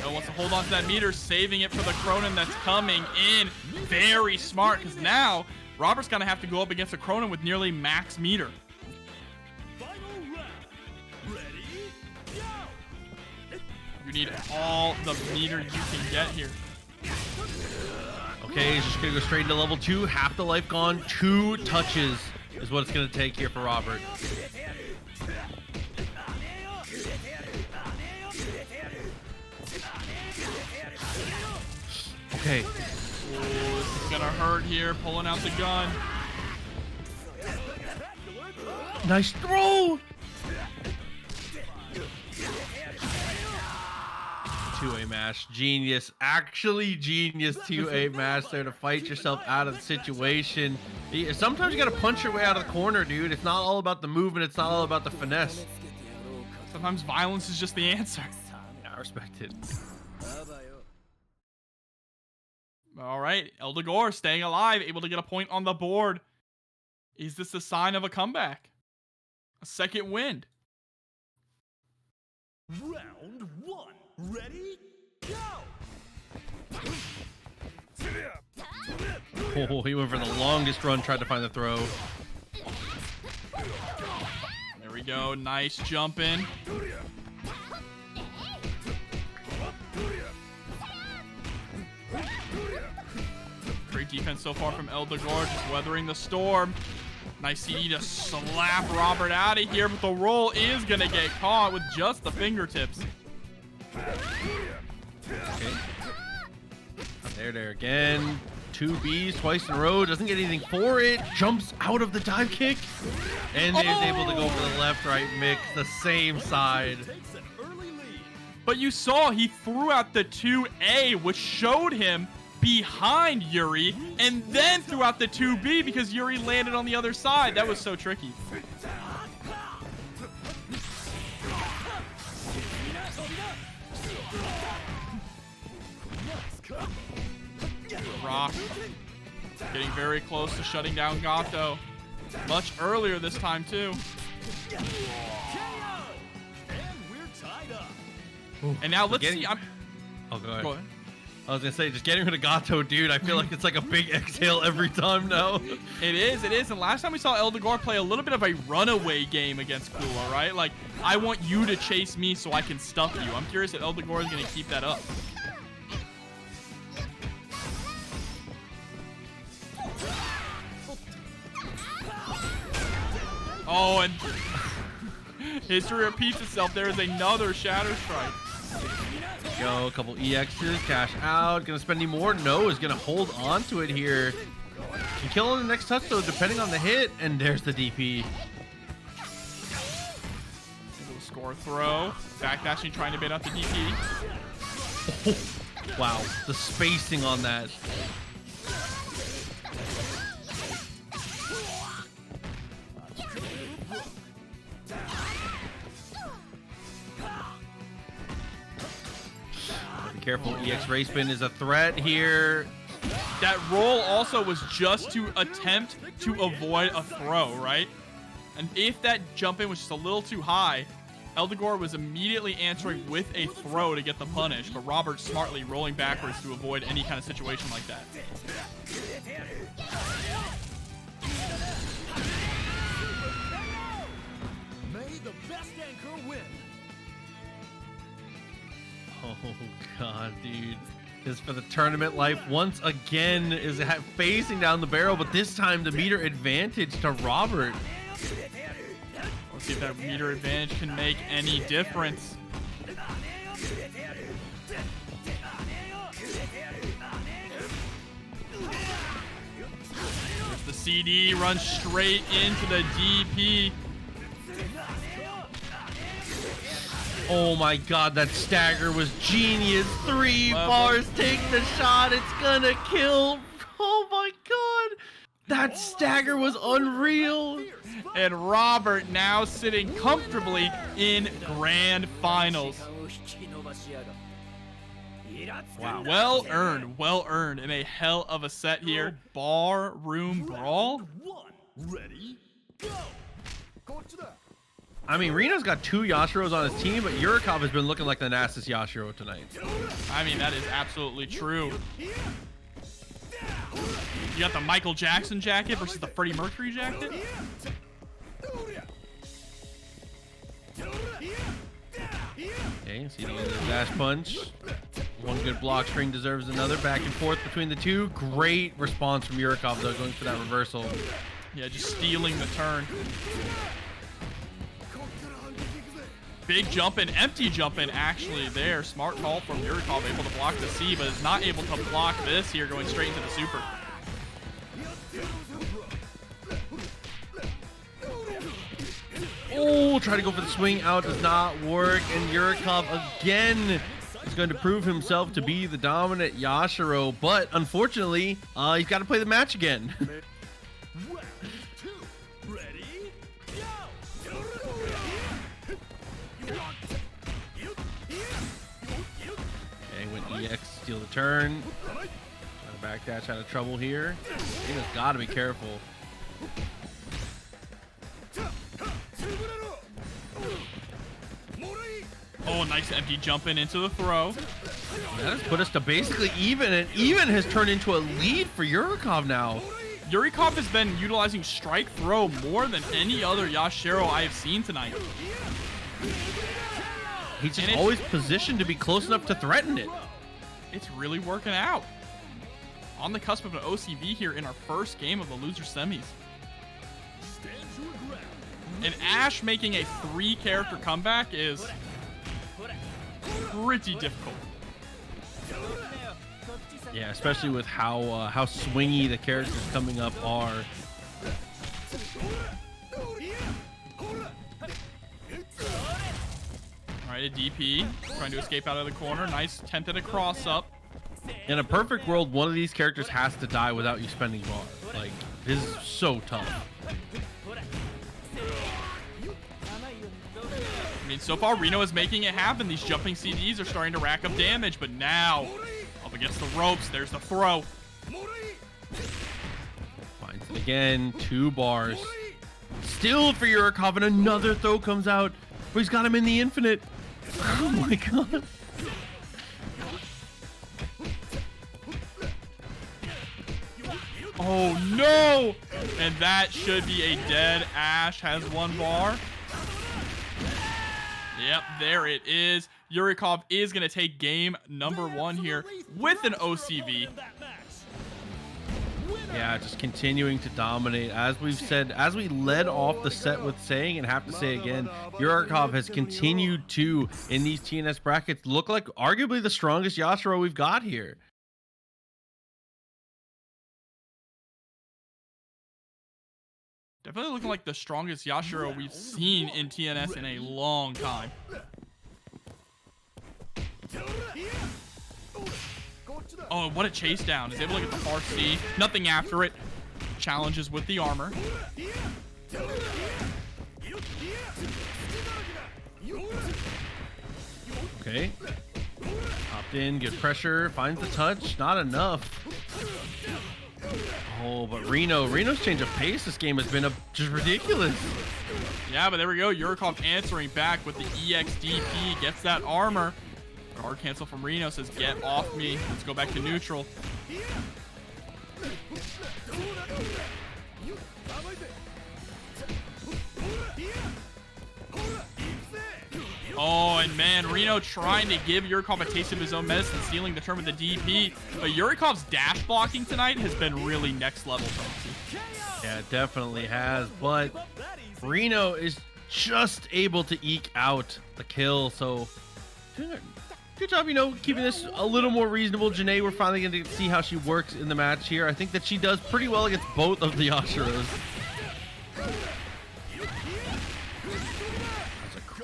Wants to hold on to that meter, saving it for the Krohnen that's coming in. Very smart, because now Robert's going to have to go up against a Krohnen with nearly max meter. Final round. Ready? Go! You need all the meter you can get here. Okay, he's just gonna go straight into level 2. Half the life gone. 2 touches is what it's gonna take here for Robert. Okay. Ooh, this is gonna hurt here, pulling out the gun. Nice throw. 2A mash. Genius. Actually genius 2A mash there to fight yourself out of the situation. Sometimes you gotta punch your way out of the corner, dude. It's not all about the movement. It's not all about the finesse. Sometimes violence is just the answer. I respect it. All right, Dogor staying alive, able to get a point on the board. Is this a sign of a comeback? A second win? Round 1. Ready? Go! Oh, he went for the longest run, tried to find the throw. There we go, nice jump in. Great defense so far from Dogor, just weathering the storm. Nice CD to slap Robert out of here, but the roll is gonna get caught with just the fingertips. Okay. There again. 2 Bs twice in a row. Doesn't get anything for it. Jumps out of the dive kick. And is able to go for the left-right mix, the same side. Takes an early lead. But you saw he threw out the 2A, which showed him behind Yuri, and then threw out the 2B because Yuri landed on the other side. That was so tricky. Rock getting very close to shutting down Gato. Much earlier this time, too. KO! And we're tied up. And now let's see. Oh, go ahead. Go ahead. I was gonna say, just getting rid of Gato, dude. I feel like it's like a big exhale every time now. It is. And last time we saw Dogor play a little bit of a runaway game against Kula, right? Like, I want you to chase me so I can stuff you. I'm curious if Dogor is going to keep that up. Oh, and history repeats itself. There is another Shatter Strike. Go, a couple EXs, cash out. Gonna spend any more? No, is gonna hold on to it here. Can kill on the next touch though, depending on the hit. And there's the DP. Little score throw. Backdashing, trying to bait out the DP. Oh, wow, the spacing on that. Be careful, EX Ray Spin is a threat here. That roll also was just to attempt to avoid a throw, right? And if that jump in was just a little too high, Dogor was immediately answering with a throw to get the punish, but Robert smartly rolling backwards to avoid any kind of situation like that. May the best anchor win. Oh god, dude. Is for the tournament life once again is facing down the barrel, but this time the meter advantage to Robert. Let's see if that meter advantage can make any difference. There's the CD, runs straight into the DP. Oh my god, that stagger was genius. 3 bars, take the shot, it's gonna kill. Oh my god, that stagger was unreal. And Robert now sitting comfortably in grand finals. Wow. Well earned in a hell of a set here. Bar room brawl. One. Ready? Go. I mean, Rino's got 2 Yashiros on his team, but Yurikov has been looking like the nastiest Yashiro tonight. I mean, that is absolutely true. You got the Michael Jackson jacket versus the Freddie Mercury jacket. Okay, see the dash punch. One good block string deserves another. Back and forth between the two. Great response from Yurikov, though, going for that reversal. Yeah, just stealing the turn. Big jump in, empty jump in actually there. Smart call from Yurikov, able to block the C, but is not able to block this here, going straight into the super. Oh, try to go for the swing out, does not work. And Yurikov again is going to prove himself to be the dominant Yashiro, but unfortunately, he's got to play the match again. One, two, ready? Go. Okay, went EX, steal the turn. Trying to backdash out of trouble here. Rino's got to be careful. Oh, nice empty jump in into the throw. That has put us to basically even, and even has turned into a lead for Yurikov now. Yurikov has been utilizing strike throw more than any other Yashiro I have seen tonight. He's just always positioned to be close enough to threaten it. It's really working out. On the cusp of an OCV here in our first game of the loser semis. And Ash making a 3-character comeback is pretty difficult. Yeah, especially with how swingy the characters coming up are. All right, a DP trying to escape out of the corner. Nice attempt at a cross up. In a perfect world, one of these characters has to die without you spending bar. Like, this is so tough. I mean, so far, RINO is making it happen. These jumping CDs are starting to rack up damage, but now, up against the ropes, there's the throw. Finds it again, 2 bars. Still for Yurikov, and another throw comes out, but he's got him in the infinite. Oh my god. Oh no! And that should be a dead. Ash has 1 bar. Yep, there it is. Yurikov is going to take game number 1 here with an OCV. Yeah, just continuing to dominate. As we've said, as we led off the set with saying, and have to say again, Yurikov has continued to, in these TNS brackets, look like arguably the strongest Yashiro we've got here. Definitely looking like the strongest Yashiro we've seen in TNS in a long time. Oh, what a chase down. Is able to get the far C. Nothing after it. Challenges with the armor. Okay. Hopped in, good pressure, finds the touch. Not enough. Oh, but Reno's change of pace this game has been just ridiculous. Yeah, but there we go. Yurikov answering back with the EXDP. Gets that armor. Guard cancel from Reno, says, get off me. Let's go back to neutral. Oh, and man, Reno trying to give Yurikov a taste of his own medicine, stealing the turn with the DP. But Yurikov's dash blocking tonight has been really next level. Yeah, it definitely has. But Reno is just able to eke out the kill. So good job, keeping this a little more reasonable. B.Jenet, we're finally going to see how she works in the match here. I think that she does pretty well against both of the Yashiros.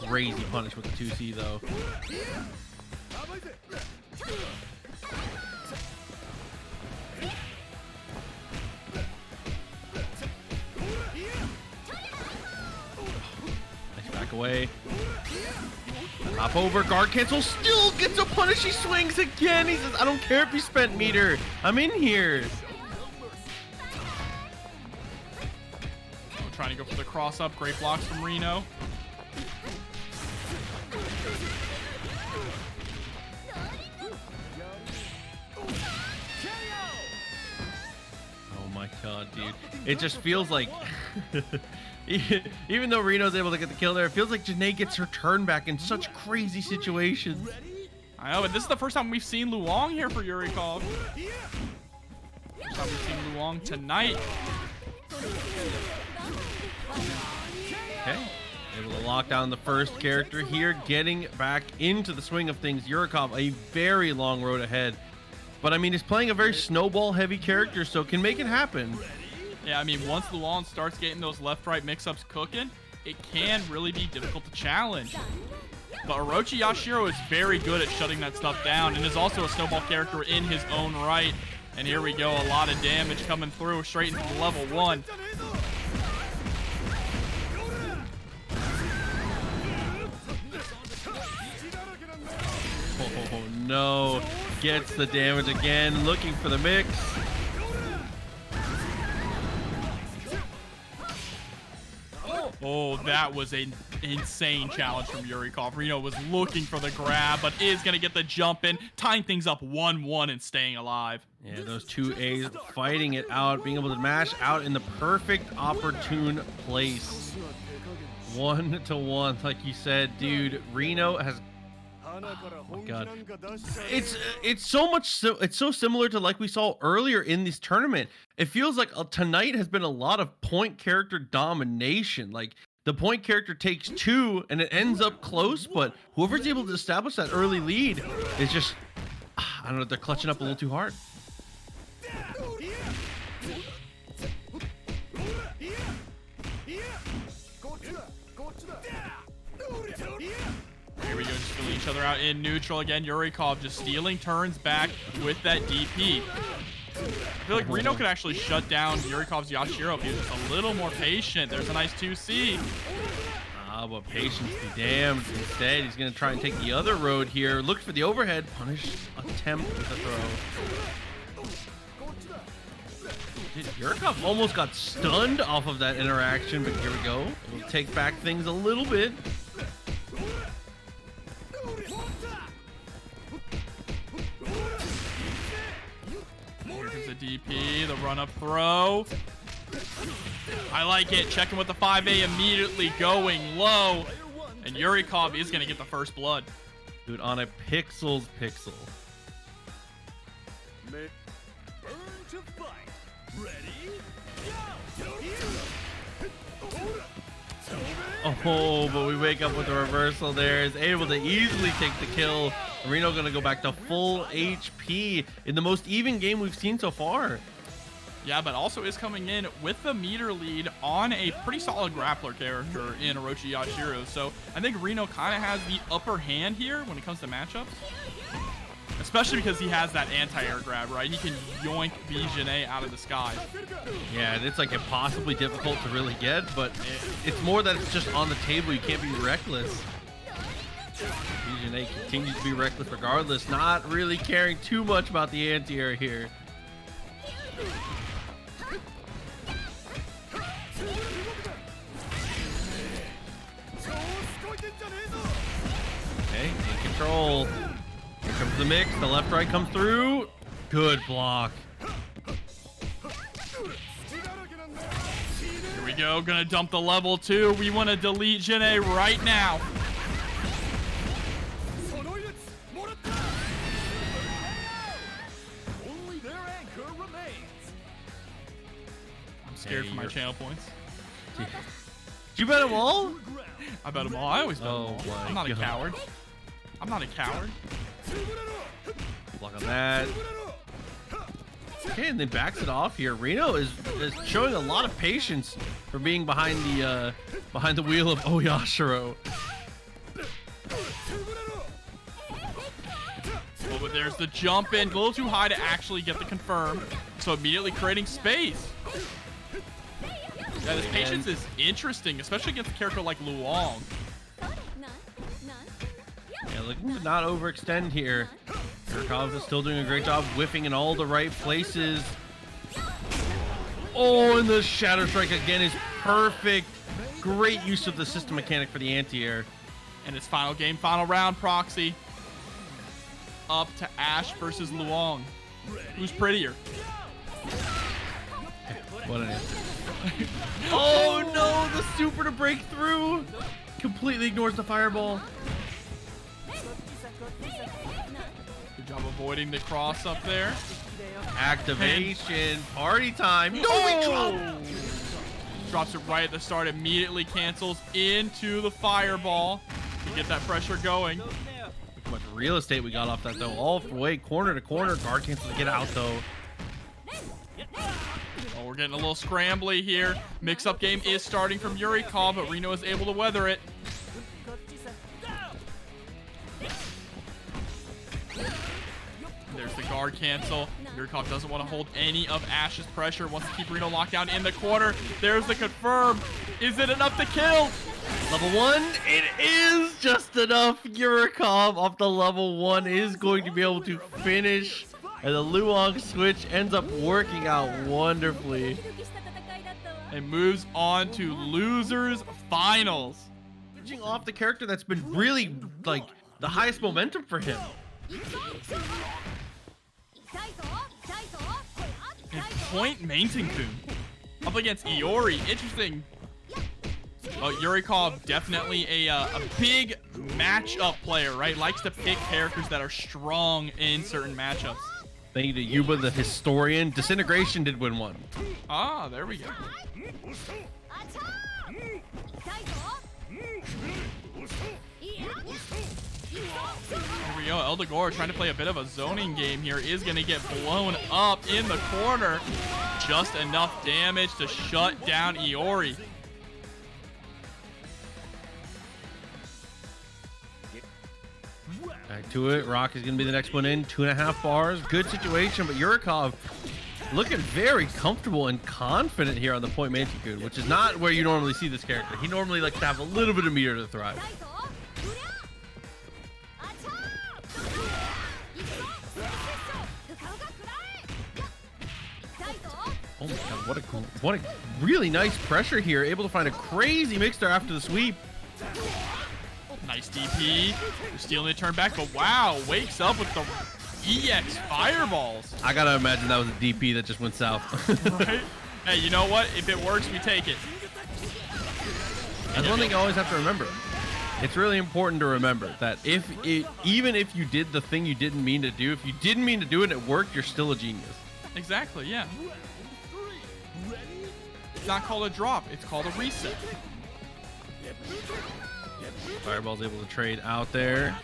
Crazy punish with the 2C though. Nice back away. Hop over, guard cancel, still gets a punish. He swings again. He says, I don't care if you spent meter. I'm in here. Trying to go for the cross up. Great blocks from Reno. Oh my god, dude. It just feels like even though Reno's able to get the kill there, it feels like B.Jenet gets her turn back in such crazy situations. I know, but this is the first time we've seen Luong here for Yurikov. First time we've seen Luong tonight. Okay. Able to lock down the first character here, getting back into the swing of things. Yurikov, a very long road ahead. But I mean, he's playing a very snowball heavy character, so can make it happen. Yeah, I mean, once Luong starts getting those left-right mix-ups cooking, it can really be difficult to challenge. But Orochi Yashiro is very good at shutting that stuff down and is also a snowball character in his own right. And here we go, a lot of damage coming through straight into level 1. Oh no, gets the damage again, looking for the mix. Oh, that was an insane challenge from Yurikov. Reno was looking for the grab, but is going to get the jump in, tying things up 1-1 and staying alive. Yeah, those two A's fighting it out, being able to mash out in the perfect opportune place. 1-1, like you said, dude. Reno has... Oh my god, it's so similar to like we saw earlier in this tournament. It feels like tonight has been a lot of point character domination. Like the point character takes 2 and it ends up close, but whoever's able to establish that early lead is just, I don't know, they're clutching up a little too hard. Here we go, just filling each other out in neutral again. Yurikov just stealing turns back with that DP. I feel like Reno could actually shut down Yurikov's Yashiro if he was just a little more patient. There's a nice 2C. But patience be damned. Instead, he's going to try and take the other road here. Look for the overhead. Punish attempt with a throw. Dude, Yurikov almost got stunned off of that interaction, but here we go. We'll take back things a little bit. DP, the run-up throw. I like it. Checking with the 5A, immediately going low. And Yurikov is going to get the first blood. Dude, on a pixel's pixel. Burn to fight. Ready? Oh, but we wake up with the reversal there. Is able to easily take the kill. Reno gonna go back to full HP in the most even game we've seen so far. Yeah, but also is coming in with the meter lead on a pretty solid grappler character in O.Yashiro. So I think RINO kind of has the upper hand here when it comes to matchups. Especially because he has that anti-air grab, right? He can yoink B.Jenet out of the sky. Yeah, and it's like impossibly difficult to really get, but it's more that it's just on the table. You can't be reckless. B.Jenet continues to be reckless regardless, not really caring too much about the anti-air here. Okay, in control. Here comes the mix. The left right comes through. Good block. Here we go. Gonna dump the level 2. We want to delete Jenet right now. Only their anchor remains. I'm scared for my channel points. Did you bet them all? I bet them all. I always bet them Oh all. my I'm not a God. coward. I'm not a coward. Block on that. Okay, and then backs it off here. RINO is showing a lot of patience for being behind the wheel of O.Yashiro. Oh, but there's the jump in. A little too high to actually get the confirm. So immediately creating space. Yeah, this patience is interesting, especially against a character like Luong. Yeah, looking to not overextend here. Yurikov is still doing a great job whiffing in all the right places. Oh, and the Shadow Strike again is perfect. Great use of the system mechanic for the anti-air. And it's final game, final round, Proxy. Up to Ash versus Luong. Who's prettier? What an answer. Oh no, the super to break through. Completely ignores the fireball. Good job avoiding the cross up there. Activation, party time. No, Oh! Drops it right at the start, immediately cancels into the fireball to get that pressure going. Look how much real estate we got off that though. All the way corner to corner. Guard cancel to get out though. Oh, we're getting a little scrambly here. Mix-up game is starting from Yurikov, but RINO is able to weather it. There's the guard cancel. Yurikov doesn't want to hold any of Ash's pressure. Wants to keep RINO locked down in the corner. There's the confirm. Is it enough to kill? Level 1, it is just enough. Yurikov off the level 1 is going to be able to finish. And the Luong switch ends up working out wonderfully. And moves on to losers finals. Switching off the character that's been really like the highest momentum for him. And point Meitenkun up against Iori. Interesting. Yurikov definitely a big matchup player, right? Likes to pick characters that are strong in certain matchups. Thank you to Yuba, the historian. Disintegration did win one. Ah, there we go. Here we go. Dogor trying to play a bit of a zoning game here. Is going to get blown up in the corner. Just enough damage to shut down Iori. Back to it. Rock is going to be the next one in. 2.5 bars. Good situation, but Yurikov looking very comfortable and confident here on the point Meitenkun, which is not where you normally see this character. He normally likes to have a little bit of meter to thrive. Oh my god, what a really nice pressure here. Able to find a crazy mix there after the sweep. Nice DP. They're stealing the turn back, but wow, wakes up with the EX fireballs. I gotta imagine that was a DP that just went south. Right? Hey, you know what? If it works, we take it. That's one thing you always have to remember. It's really important to remember that even if you did the thing you didn't mean to do, if you didn't mean to do it and it worked, you're still a genius. Exactly, yeah. It's not called a drop, it's called a reset. Fireball's able to trade out there.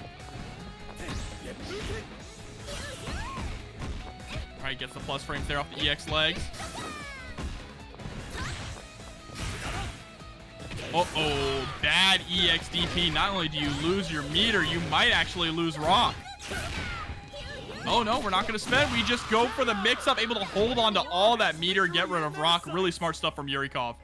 Alright, gets the plus frames there off the EX legs. Uh-oh, bad EXDP. Not only do you lose your meter, you might actually lose rock. Oh no, we're not gonna spend. We just go for the mix-up, able to hold on to all that meter, get rid of rock. Really smart stuff from Yurikov.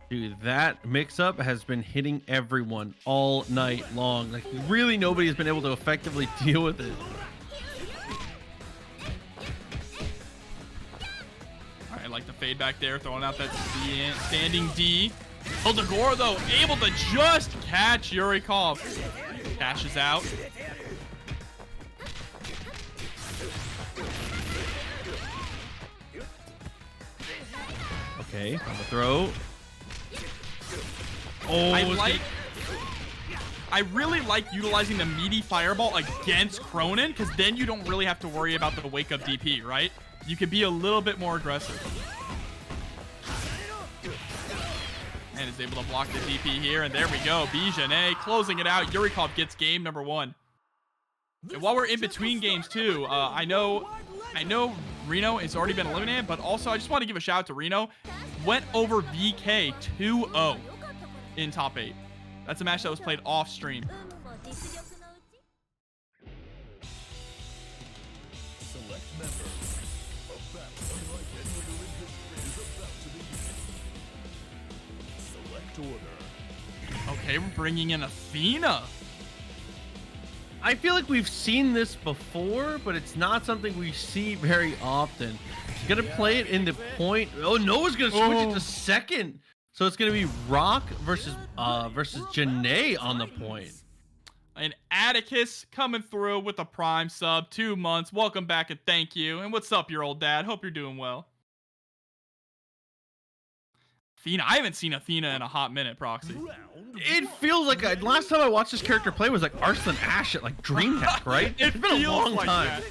Dude, that mix-up has been hitting everyone all night long. Like, really nobody has been able to effectively deal with it. All right, like the fade back there, throwing out that standing D. Oh, Dogor, though, able to just catch Yurikov. Cashes out. Okay, on the throw. Oh, I really like utilizing the meaty fireball against Krohnen, because then you don't really have to worry about the wake up DP, right? You can be a little bit more aggressive. And is able to block the DP here, and there we go. B.Jenet closing it out. Yurikov gets game number 1. And while we're in between games too, I know RINO has already been eliminated, but also I just want to give a shout out to RINO. Went over VK 2-0 in top 8. That's a match that was played off stream. Select member. A battle unlike any other in history is about to begin. Select order. Okay, we're bringing in Athena. I feel like we've seen this before, but it's not something we see very often. Gonna play it in the point. Oh, Noah's gonna switch it to second. So it's gonna be Rock versus Jenet on the point. And Atticus coming through with a prime sub, 2 months. Welcome back and thank you. And what's up, your old dad? Hope you're doing well. Athena, I haven't seen Athena in a hot minute, Proxy. It feels like last time I watched this character play was like Arslan Ash at like DreamHack, right? It's been a long time.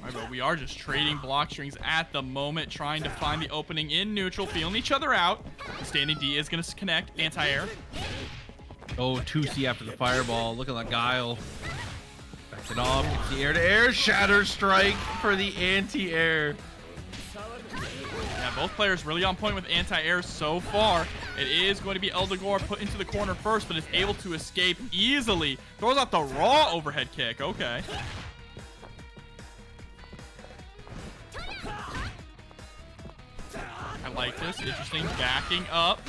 Alright, but we are just trading block strings at the moment, trying to find the opening in neutral, feeling each other out. The standing D is going to connect, anti-air. Oh, 2C after the fireball. Look at that guile. Backs it off. Gets the air-to-air. Shatter strike for the anti-air. Yeah, both players really on point with anti-air so far. It is going to be Dogor put into the corner first, but is able to escape easily. Throws out the raw overhead kick. Okay. I like this. Interesting. Backing up.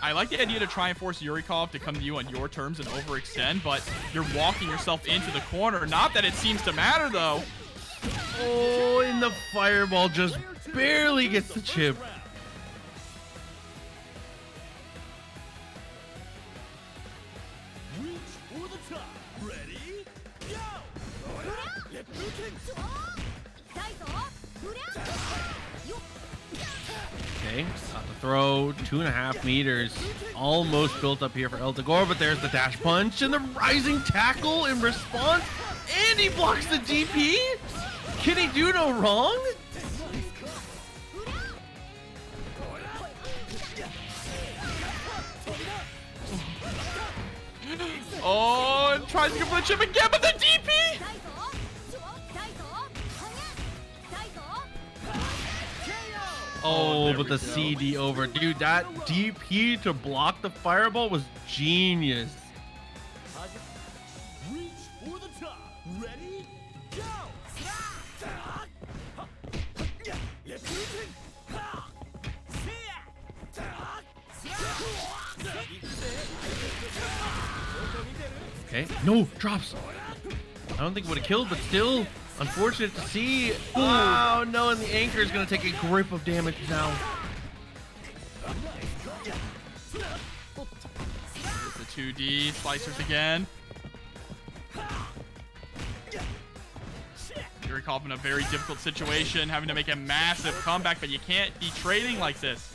I like the idea to try and force Yurikov to come to you on your terms and overextend, but you're walking yourself into the corner. Not that it seems to matter, though. Oh, and the fireball just barely gets the chip. Reach for the top. Ready? Okay, got the throw, 2.5 meters. Almost built up here for Dogor, but there's the dash punch and the rising tackle in response. And he blocks the DP? Can he do no wrong? Oh, and tries to go for the chip again, but the DP! Oh, there but we the go. CD over. Dude, that DP to block the fireball was genius. Reach for the top. Ready? Go! Okay, no, drops. I don't think it would have killed, but still unfortunate to see. Oh, no, and the anchor is going to take a grip of damage now. There's the 2D slicers again. Yurikov in a very difficult situation, having to make a massive comeback, but you can't be trading like this.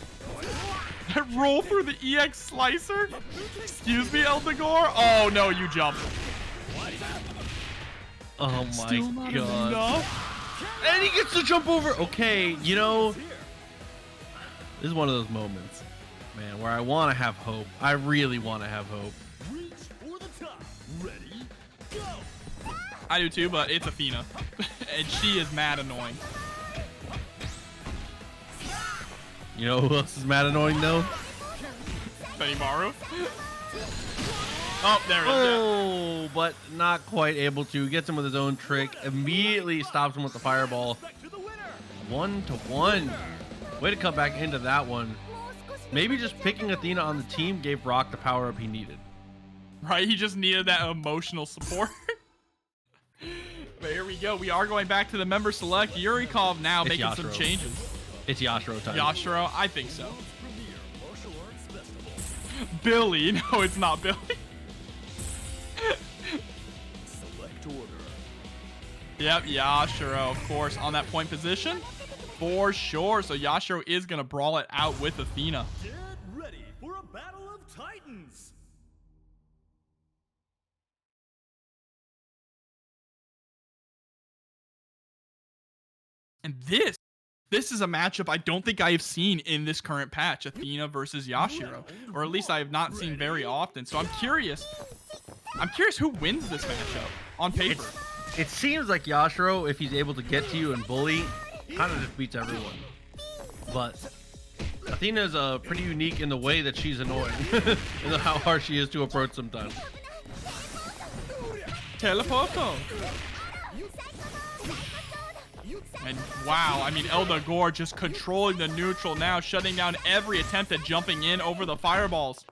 That roll through the EX slicer? Excuse me, Dogor? Oh no, you jumped. Oh my Still not god. enough. And he gets to jump over. Okay, you know, this is one of those moments, man, where I want to have hope. I really want to have hope. Reach for the I do too, but it's Athena. And she is mad annoying. You know who else is mad annoying though? Benimaru. Oh, there it is. Oh, but not quite able to. Gets him with his own trick. Immediately stops him with the fireball. 1-1. Way to come back into that one. Maybe just picking Athena on the team gave Rock the power up he needed. Right, he just needed that emotional support. But here we go. We are going back to the member select. Yurikov now It's making Yashiro. some changes. It's Yashiro time. Yashiro, I think so. Billy. No, it's not Billy. Select order. Yep, Yashiro, of course, on that point position. For sure. So Yashiro is going to brawl it out with Athena. Get ready for a battle of titans. And this is a matchup I don't think I have seen in this current patch, Athena versus Yashiro, or at least I have not seen very often. So I'm curious who wins this matchup on paper. It seems like Yashiro, if he's able to get to you and bully, kind of just beats everyone. But Athena is pretty unique in the way that she's annoying and how hard she is to approach sometimes. Teleporto. And wow, I mean, Dogor just controlling the neutral now, shutting down every attempt at jumping in over the fireballs.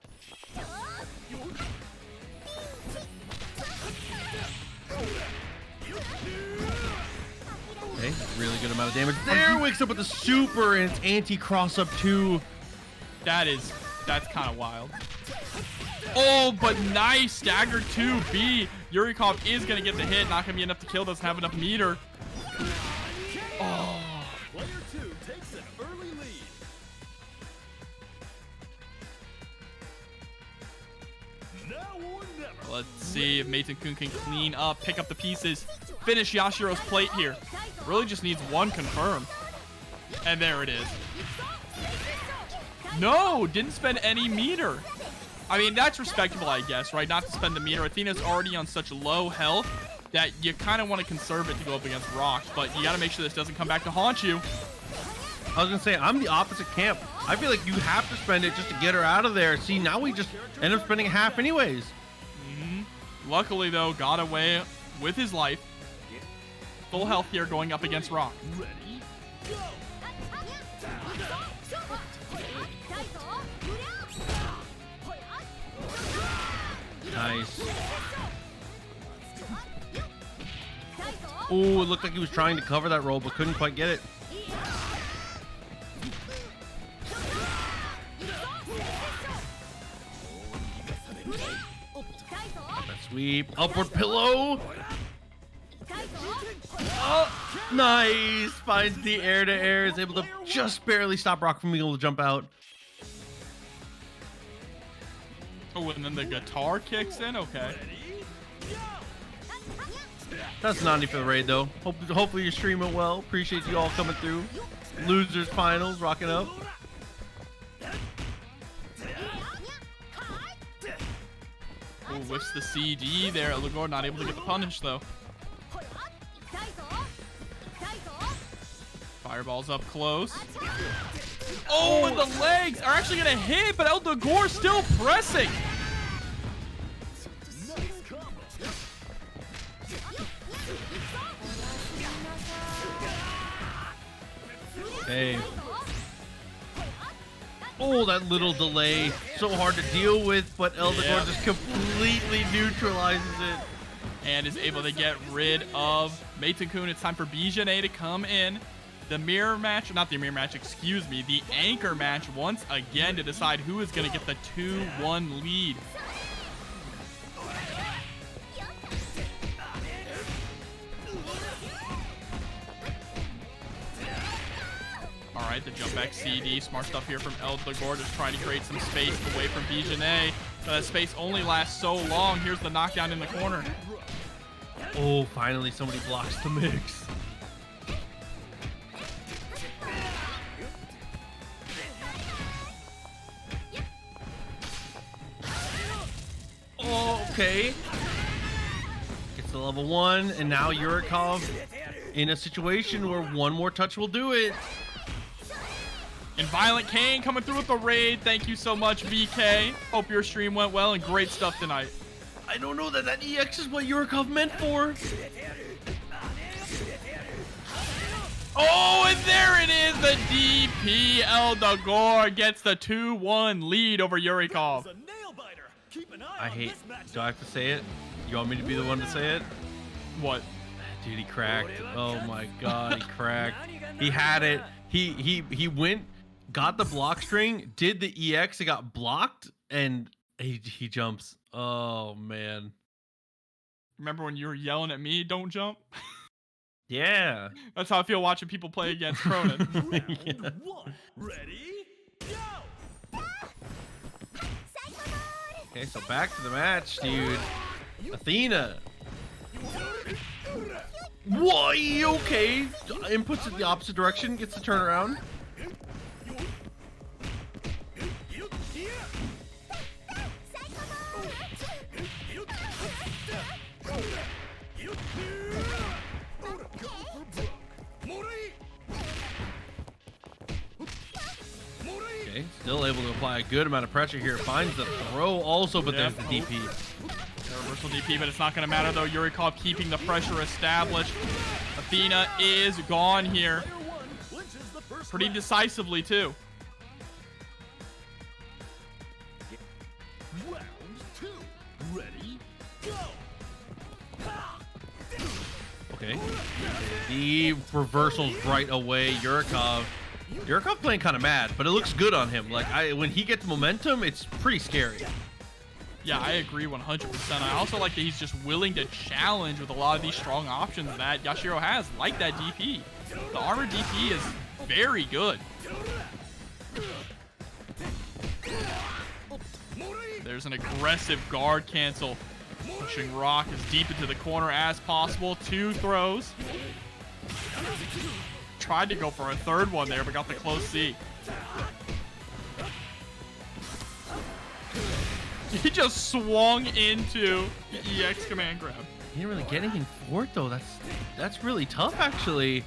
Okay, really good amount of damage. There, wakes up with the super and it's anti-cross up too. That's kind of wild. Oh, but nice stagger 2B. Yurikov is going to get the hit. Not going to be enough to kill. Doesn't have enough meter. Oh. Player 2 takes an early lead. Now or never. Let's see if Meitenkun can clean up, pick up the pieces, finish Yashiro's plate here. Really just needs one confirm. And there it is. No, didn't spend any meter. I mean, that's respectable, I guess, right? Not to spend the meter. Athena's already on such low health that you kind of want to conserve it to go up against rocks, but you got to make sure this doesn't come back to haunt you. I was gonna say, I'm the opposite camp. I feel like you have to spend it just to get her out of there. See, now we just end up spending half anyways. Luckily, though, got away with his life. Full health here going up against rock. Ready, go. Nice. Oh, it looked like he was trying to cover that roll, but couldn't quite get it. That sweep. Upward pillow. Oh, nice. Finds the air-to-air. Is able to just barely stop Rock from being able to jump out. Oh, and then the guitar kicks in? Okay. That's Nani for the raid, though. Hopefully you're streaming well. Appreciate you all coming through. Losers finals, rocking up. Oh, whiffs the CD there. Dogor not able to get the punish, though. Fireballs up close. Oh, and the legs are actually going to hit, but Dogor still pressing. Hey. Oh, that little delay. So hard to deal with, but Dogor just completely neutralizes it. And is able to get rid of Meitenkun. It's time for B.Jenet to come in. The mirror match, not the mirror match, excuse me, the anchor match once again to decide who is going to get the 2-1 lead. All right, the jump back CD, smart stuff here from Dogor, just trying to create some space away from B.Jenet. But that space only lasts so long. Here's the knockdown in the corner. Oh, finally somebody blocks the mix. Oh, okay. Gets the level 1, and now Yurikov in a situation where one more touch will do it. And ViolentKain coming through with the raid. Thank you so much, VK. Hope your stream went well and great stuff tonight. I don't know that EX is what Yurikov meant for. Oh, and there it is. The DP Dogor gets the 2-1 lead over Yurikov. I hate. Do I have to say it? You want me to be the one to say it? What? Dude, he cracked. Oh my god, he cracked. He had it. He went, got the block string, did the EX, it got blocked, and he jumps. Oh man. Remember when you were yelling at me, don't jump? Yeah. That's how I feel watching people play against Krohnen. Yeah. Ready? Go! Okay, so back to the match, dude. Athena. Why? Okay. Inputs in the opposite direction, gets the turnaround. Okay, still able to apply a good amount of pressure here. Finds the throw also, but there's the DP. Reversal DP, but it's not going to matter though. Yurikov keeping the pressure established. Athena is gone here. Pretty decisively too. Round 2. Ready? Go! Okay. The reversals right away. Yurikov playing kind of mad, but it looks good on him. Like when he gets momentum, it's pretty scary. Yeah, I agree 100%. I also like that he's just willing to challenge with a lot of these strong options that Yashiro has, like that DP. The armor DP is very good. There's an aggressive guard cancel. Pushing Rock as deep into the corner as possible. 2 throws. Tried to go for a third one there, but got the close C. He just swung into the EX command grab. He didn't really get anything for it though. That's really tough actually.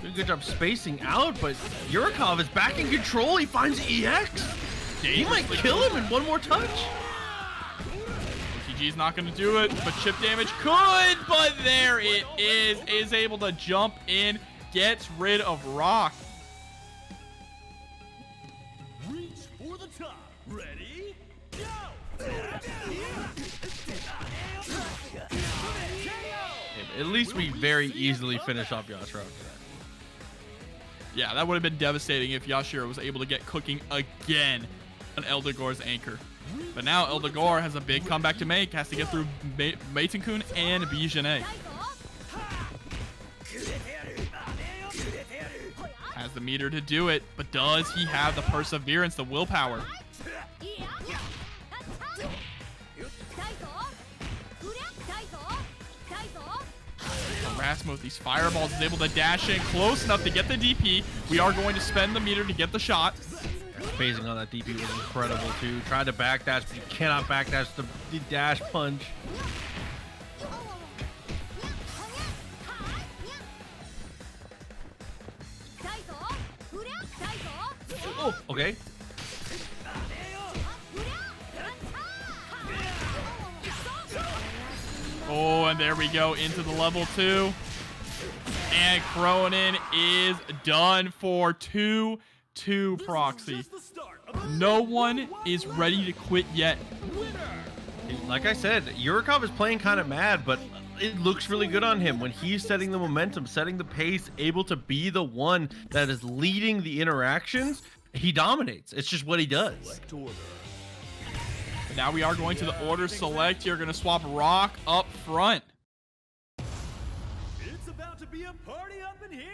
Did a good job spacing out, but Yurikov is back in control. He finds EX. He might kill him in one more touch. OTG's not going to do it, but chip damage could. But there it is able to jump in, gets rid of Rock. Reach for the top. Ready? Go! At least we very easily finish off Yashiro. Yeah, that would have been devastating if Yashiro was able to get cooking again on Dogor's anchor. But now Dogor has a big comeback to make. Has to get through Meitenkun and B.Jenet. Has the meter to do it, but does he have the perseverance, the willpower? Harassment with these fireballs is able to dash in close enough to get the DP. We are going to spend the meter to get the shot. Phasing on that DP was incredible too. Tried to backdash, but you cannot backdash the dash punch. Oh, okay. Oh, and there we go into the level 2. And Krohnen is done for 2-2 proxy. No one is ready to quit yet. Like I said, Yurikov is playing kind of mad, but it looks really good on him when he's setting the momentum, setting the pace, able to be the one that is leading the interactions. He dominates. It's just what he does. Now we are going to the order select. You're going to swap Rock up front. It's about to be a party up in here.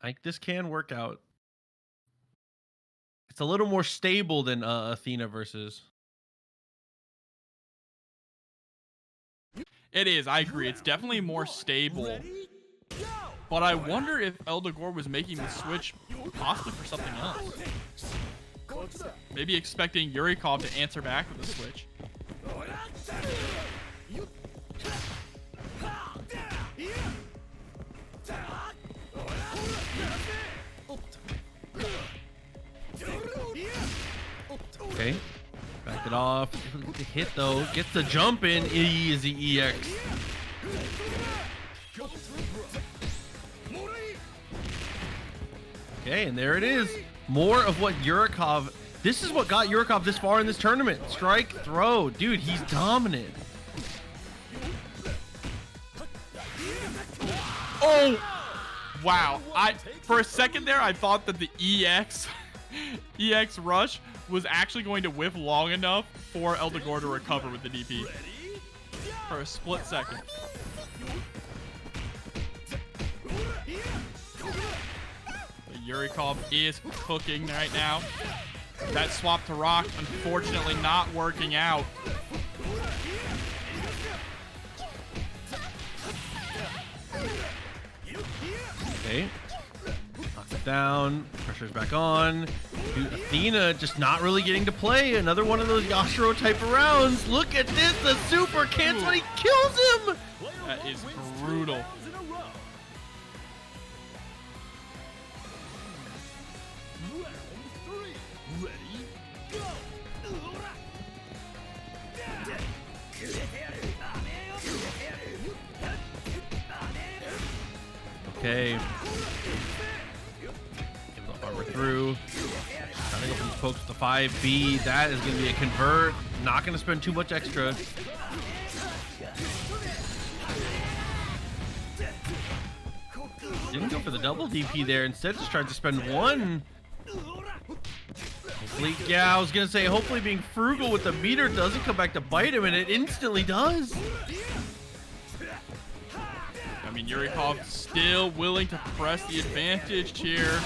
Like this can work out. It's a little more stable than Athena versus. It is. I agree. It's definitely more stable. But I wonder if Dogor was making the switch possibly for something else. Maybe expecting Yurikov to answer back with a switch. Okay. Back it off. The hit though. Gets the jump in. Easy EX. Okay, and there it is. More of what Yurikov. This is what got Yurikov this far in this tournament. Strike, throw. Dude, he's dominant. Oh! Wow. For a second there, I thought that the EX rush was actually going to whiff long enough for Dogor to recover with the DP. For a split second. But Yurikov is cooking right now. That swap to rock, unfortunately not working out. Okay. Knocks it down. Pressure's back on. Dude, Athena just not really getting to play. Another one of those Yashiro type of rounds. Look at this. The super cancel. He kills him. That is brutal. Okay. Able to armor through. Trying to go from pokes to 5B. That is going to be a convert. Not going to spend too much extra. Didn't go for the double DP there. Instead, just tried to spend one. Hopefully, yeah, I was going to say, hopefully being frugal with the meter doesn't come back to bite him, and it instantly does. I mean, Yurikov still willing to press the advantage here.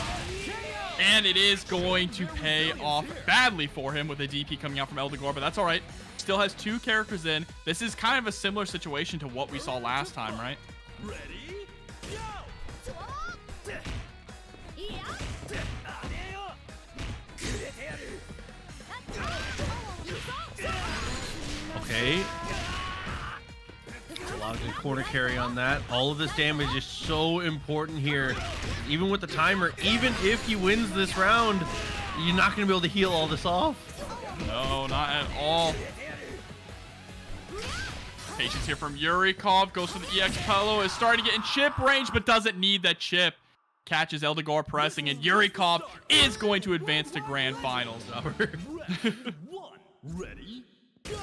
And it is going to pay off badly for him with a DP coming out from Dogor, but that's all right. Still has two characters in. This is kind of a similar situation to what we saw last time, right? Ready? Go! Okay. A lot of good corner carry on that. All of this damage is so important here. Even with the timer, even if he wins this round, you're not going to be able to heal all this off. No, not at all. Patience here from Yurikov. Goes for the EX Pelo. Is starting to get in chip range, but doesn't need that chip. Catches Dogor pressing, and Yurikov is going to advance to grand finals. One, ready, go!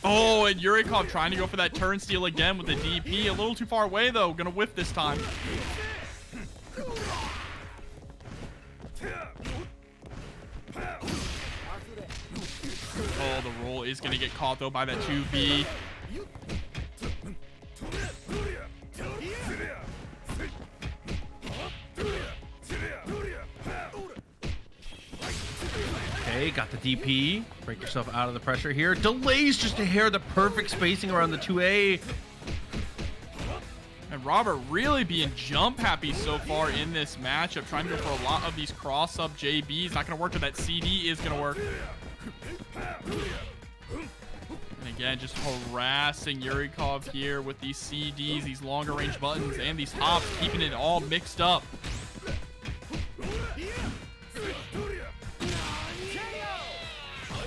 Oh, and Yurikov trying to go for that turn steal again with the DP. A little too far away, though. Gonna whiff this time. Oh, the roll is gonna get caught, though, by that 2B. Okay, got the DP. Break yourself out of the pressure here. Delays just a hair, the perfect spacing around the 2A. And Robert really being jump happy so far in this matchup, trying to go for a lot of these cross-up JBs. Not going to work, but that CD is going to work. And again, just harassing Yurikov here with these CDs, these longer range buttons, and these hops, keeping it all mixed up.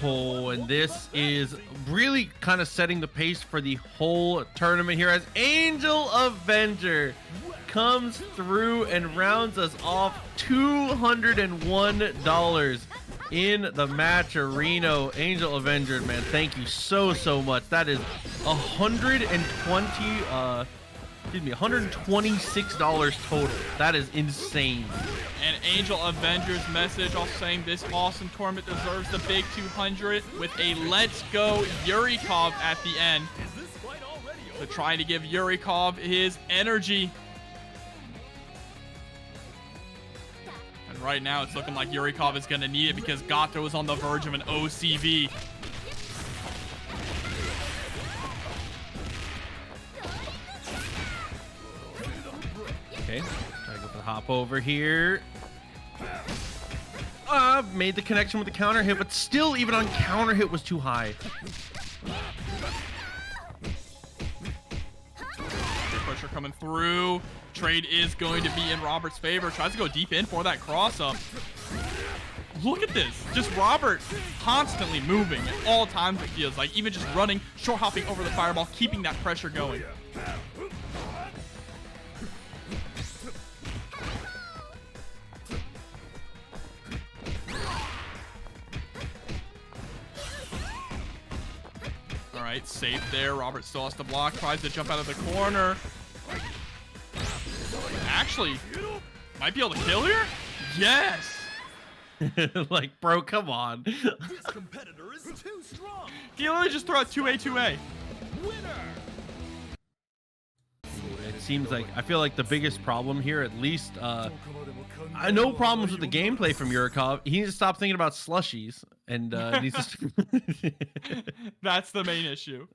Oh, and this is really kind of setting the pace for the whole tournament here as Angel Avenger comes through and rounds us off $201 in the match. RINO, Angel Avenger, man, thank you so much. That is $126 total. That is insane. And Angel Avenger's message, all saying this awesome tournament deserves the big 200 with a let's go Yurikov at the end. So trying to give Yurikov his energy. And right now it's looking like Yurikov is going to need it because Gato is on the verge of an OCV. Okay, try to go for the hop over here. Made the connection with the counter hit, but still, even on counter hit was too high. Pressure coming through. Trade is going to be in Robert's favor. Tries to go deep in for that cross up. Look at this. Just Robert constantly moving at all times, it feels like. Even just running, short hopping over the fireball, keeping that pressure going. All right, safe there. Robert still has to block. Tries to jump out of the corner. Actually, might be able to kill here? Yes! Like, bro, come on. This competitor is too strong. He literally just threw out 2A. Winner. It seems like, I feel like the biggest problem here, at least, no problems with the gameplay from Yurikov. He needs to stop thinking about slushies, and needs to... That's the main issue.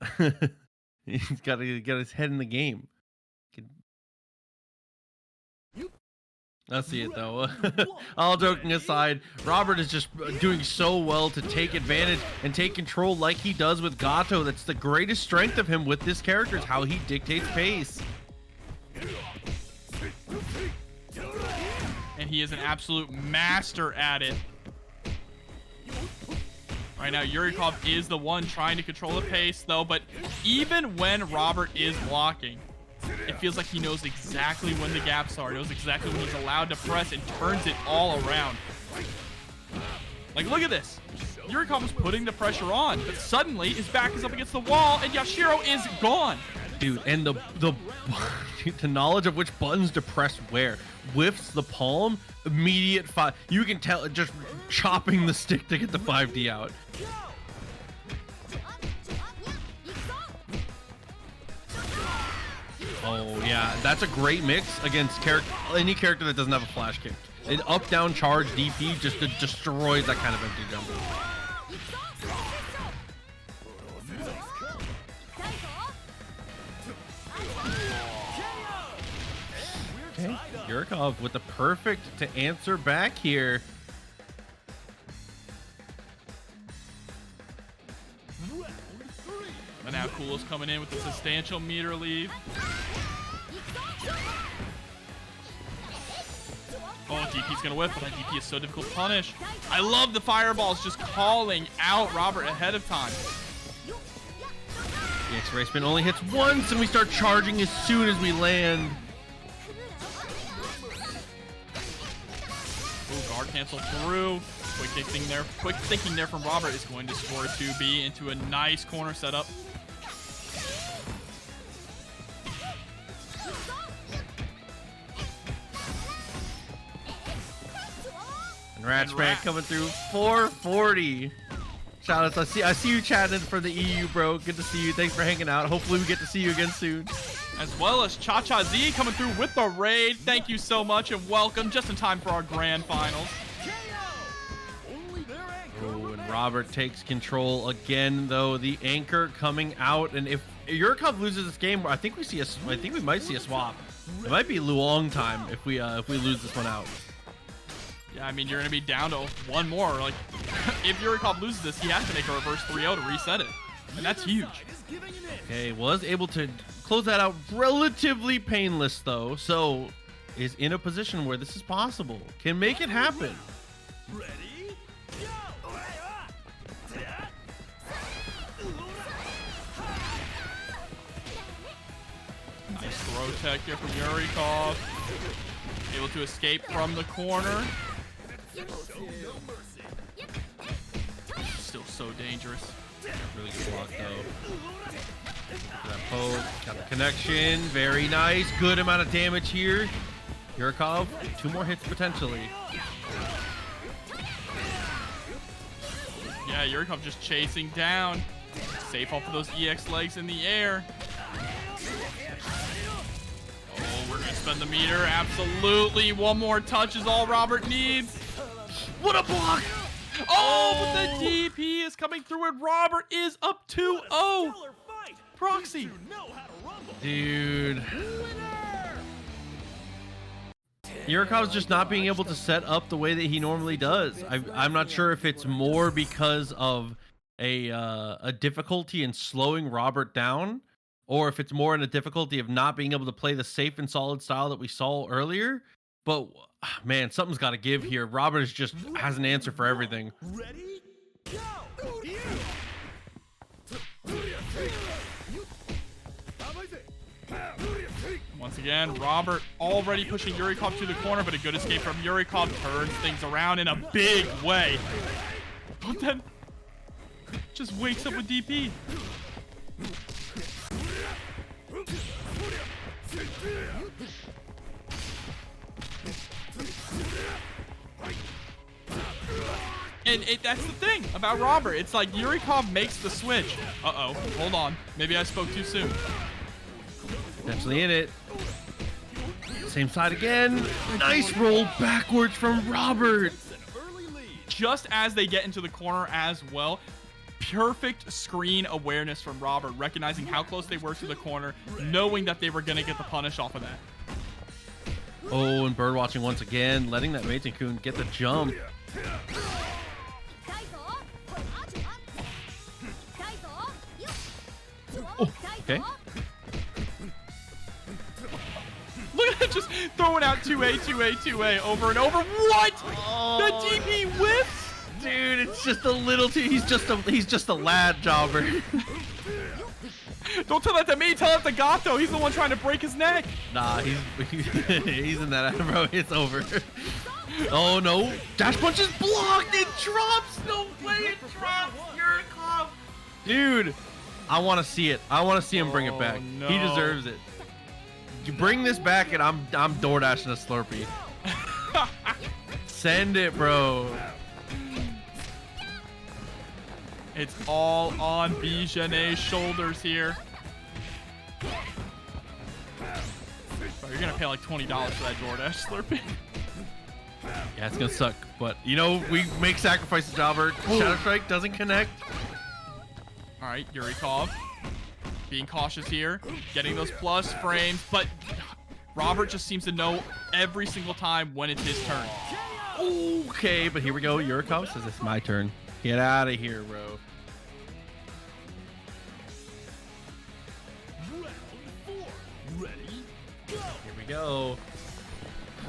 He's got to get his head in the game. I see it though. All joking aside, Robert is just doing so well to take advantage and take control like he does with Gato. That's the greatest strength of him with this character, is how he dictates pace. And he is an absolute master at it. Right now, Yurikov is the one trying to control the pace though, but even when Robert is blocking, it feels like he knows exactly when the gaps are, knows exactly when he's allowed to press, and turns it all around. Like, look at this. Yurikov is putting the pressure on, but suddenly his back is up against the wall, and Yashiro is gone. Dude, and the knowledge of which buttons to press where. Whiffs the palm, immediate five. You can tell, just chopping the stick to get the 5D out. Oh yeah, that's a great mix against any character that doesn't have a flash kick. An up-down charge DP just destroys that kind of empty jump. Okay, Yurikov with the perfect to answer back here. And now Kula's coming in with a substantial meter lead. Oh, DP's gonna whip, but that DP is so difficult to punish. I love the fireballs just calling out Robert ahead of time. The X-ray spin only hits once, and we start charging as soon as we land. Ooh, guard cancel through. Quick thinking there from Robert is going to score 2B into a nice corner setup. And Ratchback coming through 440. Shout out, I see you chatting for the EU, bro. Good to see you. Thanks for hanging out. Hopefully we get to see you again soon. As well as PARRAZZZ coming through with the raid. Thank you so much and welcome, just in time for our grand finals. Oh, and Robert takes control again, though. The anchor coming out, and if Yurikov loses this game, I think we might see a swap. It might be a long time if we lose this one out. Yeah, I mean, you're going to be down to one more. Like, if Yurikov loses this, he has to make a reverse 3-0 to reset it. And that's huge. Okay, was able to close that out relatively painless, though. So, is in a position where this is possible. Can make it happen. Ready? Go! Nice throw tech here from Yurikov. Able to escape from the corner. Still so dangerous. Really good block, though. That poke, got the connection. Very nice. Good amount of damage here. Yurikov, 2 more hits potentially. Yeah, Yurikov just chasing down. Safe off of those EX legs in the air. Oh, we're gonna spend the meter. Absolutely. One more touch is all Robert needs. What a block! Oh, but the DP is coming through and Robert is up 2-0. Proxy. Dude. Yurikov's just not being able to set up the way that he normally does. I'm not sure if it's more because of a difficulty in slowing Robert down, or if it's more in a difficulty of not being able to play the safe and solid style that we saw earlier. But man, something's got to give here. Robert just has an answer for everything. Ready? Go! Once again, Robert already pushing Yurikov to the corner, but a good escape from Yurikov turns things around in a big way. But then just wakes up with DP. And that's the thing about Robert. It's like Yurikov makes the switch. Uh-oh, hold on. Maybe I spoke too soon. Potentially in it. Same side again. Nice roll backwards from Robert. Just as they get into the corner as well. Perfect screen awareness from Robert, recognizing how close they were to the corner, knowing that they were going to get the punish off of that. Oh, and bird watching once again, letting that Meitenkun get the jump. Oh, okay. Look at it, just throwing out 2A, 2A, 2A over and over. What? Oh, The DP whips? dude, it's just a little too. He's just a lad jobber. Don't tell that to me. Tell it to Gato. He's the one trying to break his neck. Nah, he's in that, bro. It's over. Oh no! Dash punch is blocked. It drops. No way! It drops. Yurikov. Dude, I want to see it. I want to see him bring it back. No. He deserves it. You bring this back, and I'm DoorDashing a Slurpee. Send it, bro. It's all on B.Jenet's shoulders here. Bro, you're gonna pay like $20 for that DoorDash Slurpee. Yeah, it's gonna suck, but you know we make sacrifices, jobber. Shadow Strike doesn't connect. All right, Yurikov being cautious here, getting those plus frames, but Robert just seems to know every single time when it's his turn. Okay, but here we go. Yurikov says it's my turn. Get out of here, bro. Here we go.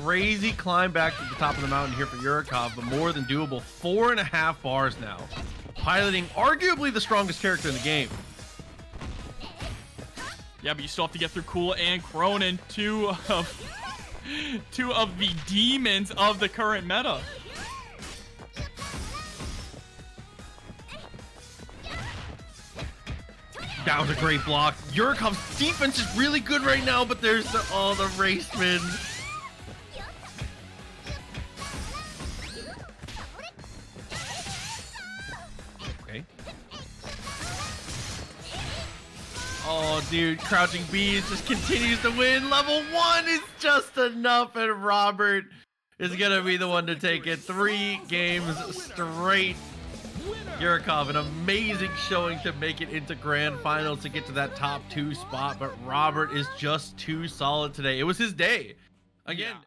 Crazy climb back to the top of the mountain here for Yurikov, but more than doable. 4.5 bars now. Piloting arguably the strongest character in the game. Yeah, but you still have to get through Kula and Krohnen, two of the demons of the current meta. That was a great block. Yurikov's defense is really good right now, but there's the raceman. Okay. Oh, dude, Crouching Bees just continues to win. Level 1 is just enough, and Robert is gonna be the one to take it. 3 games straight. Yurikov, an amazing showing to make it into grand finals to get to that top 2 spot, but Robert is just too solid today. It was his day. Again. Yeah.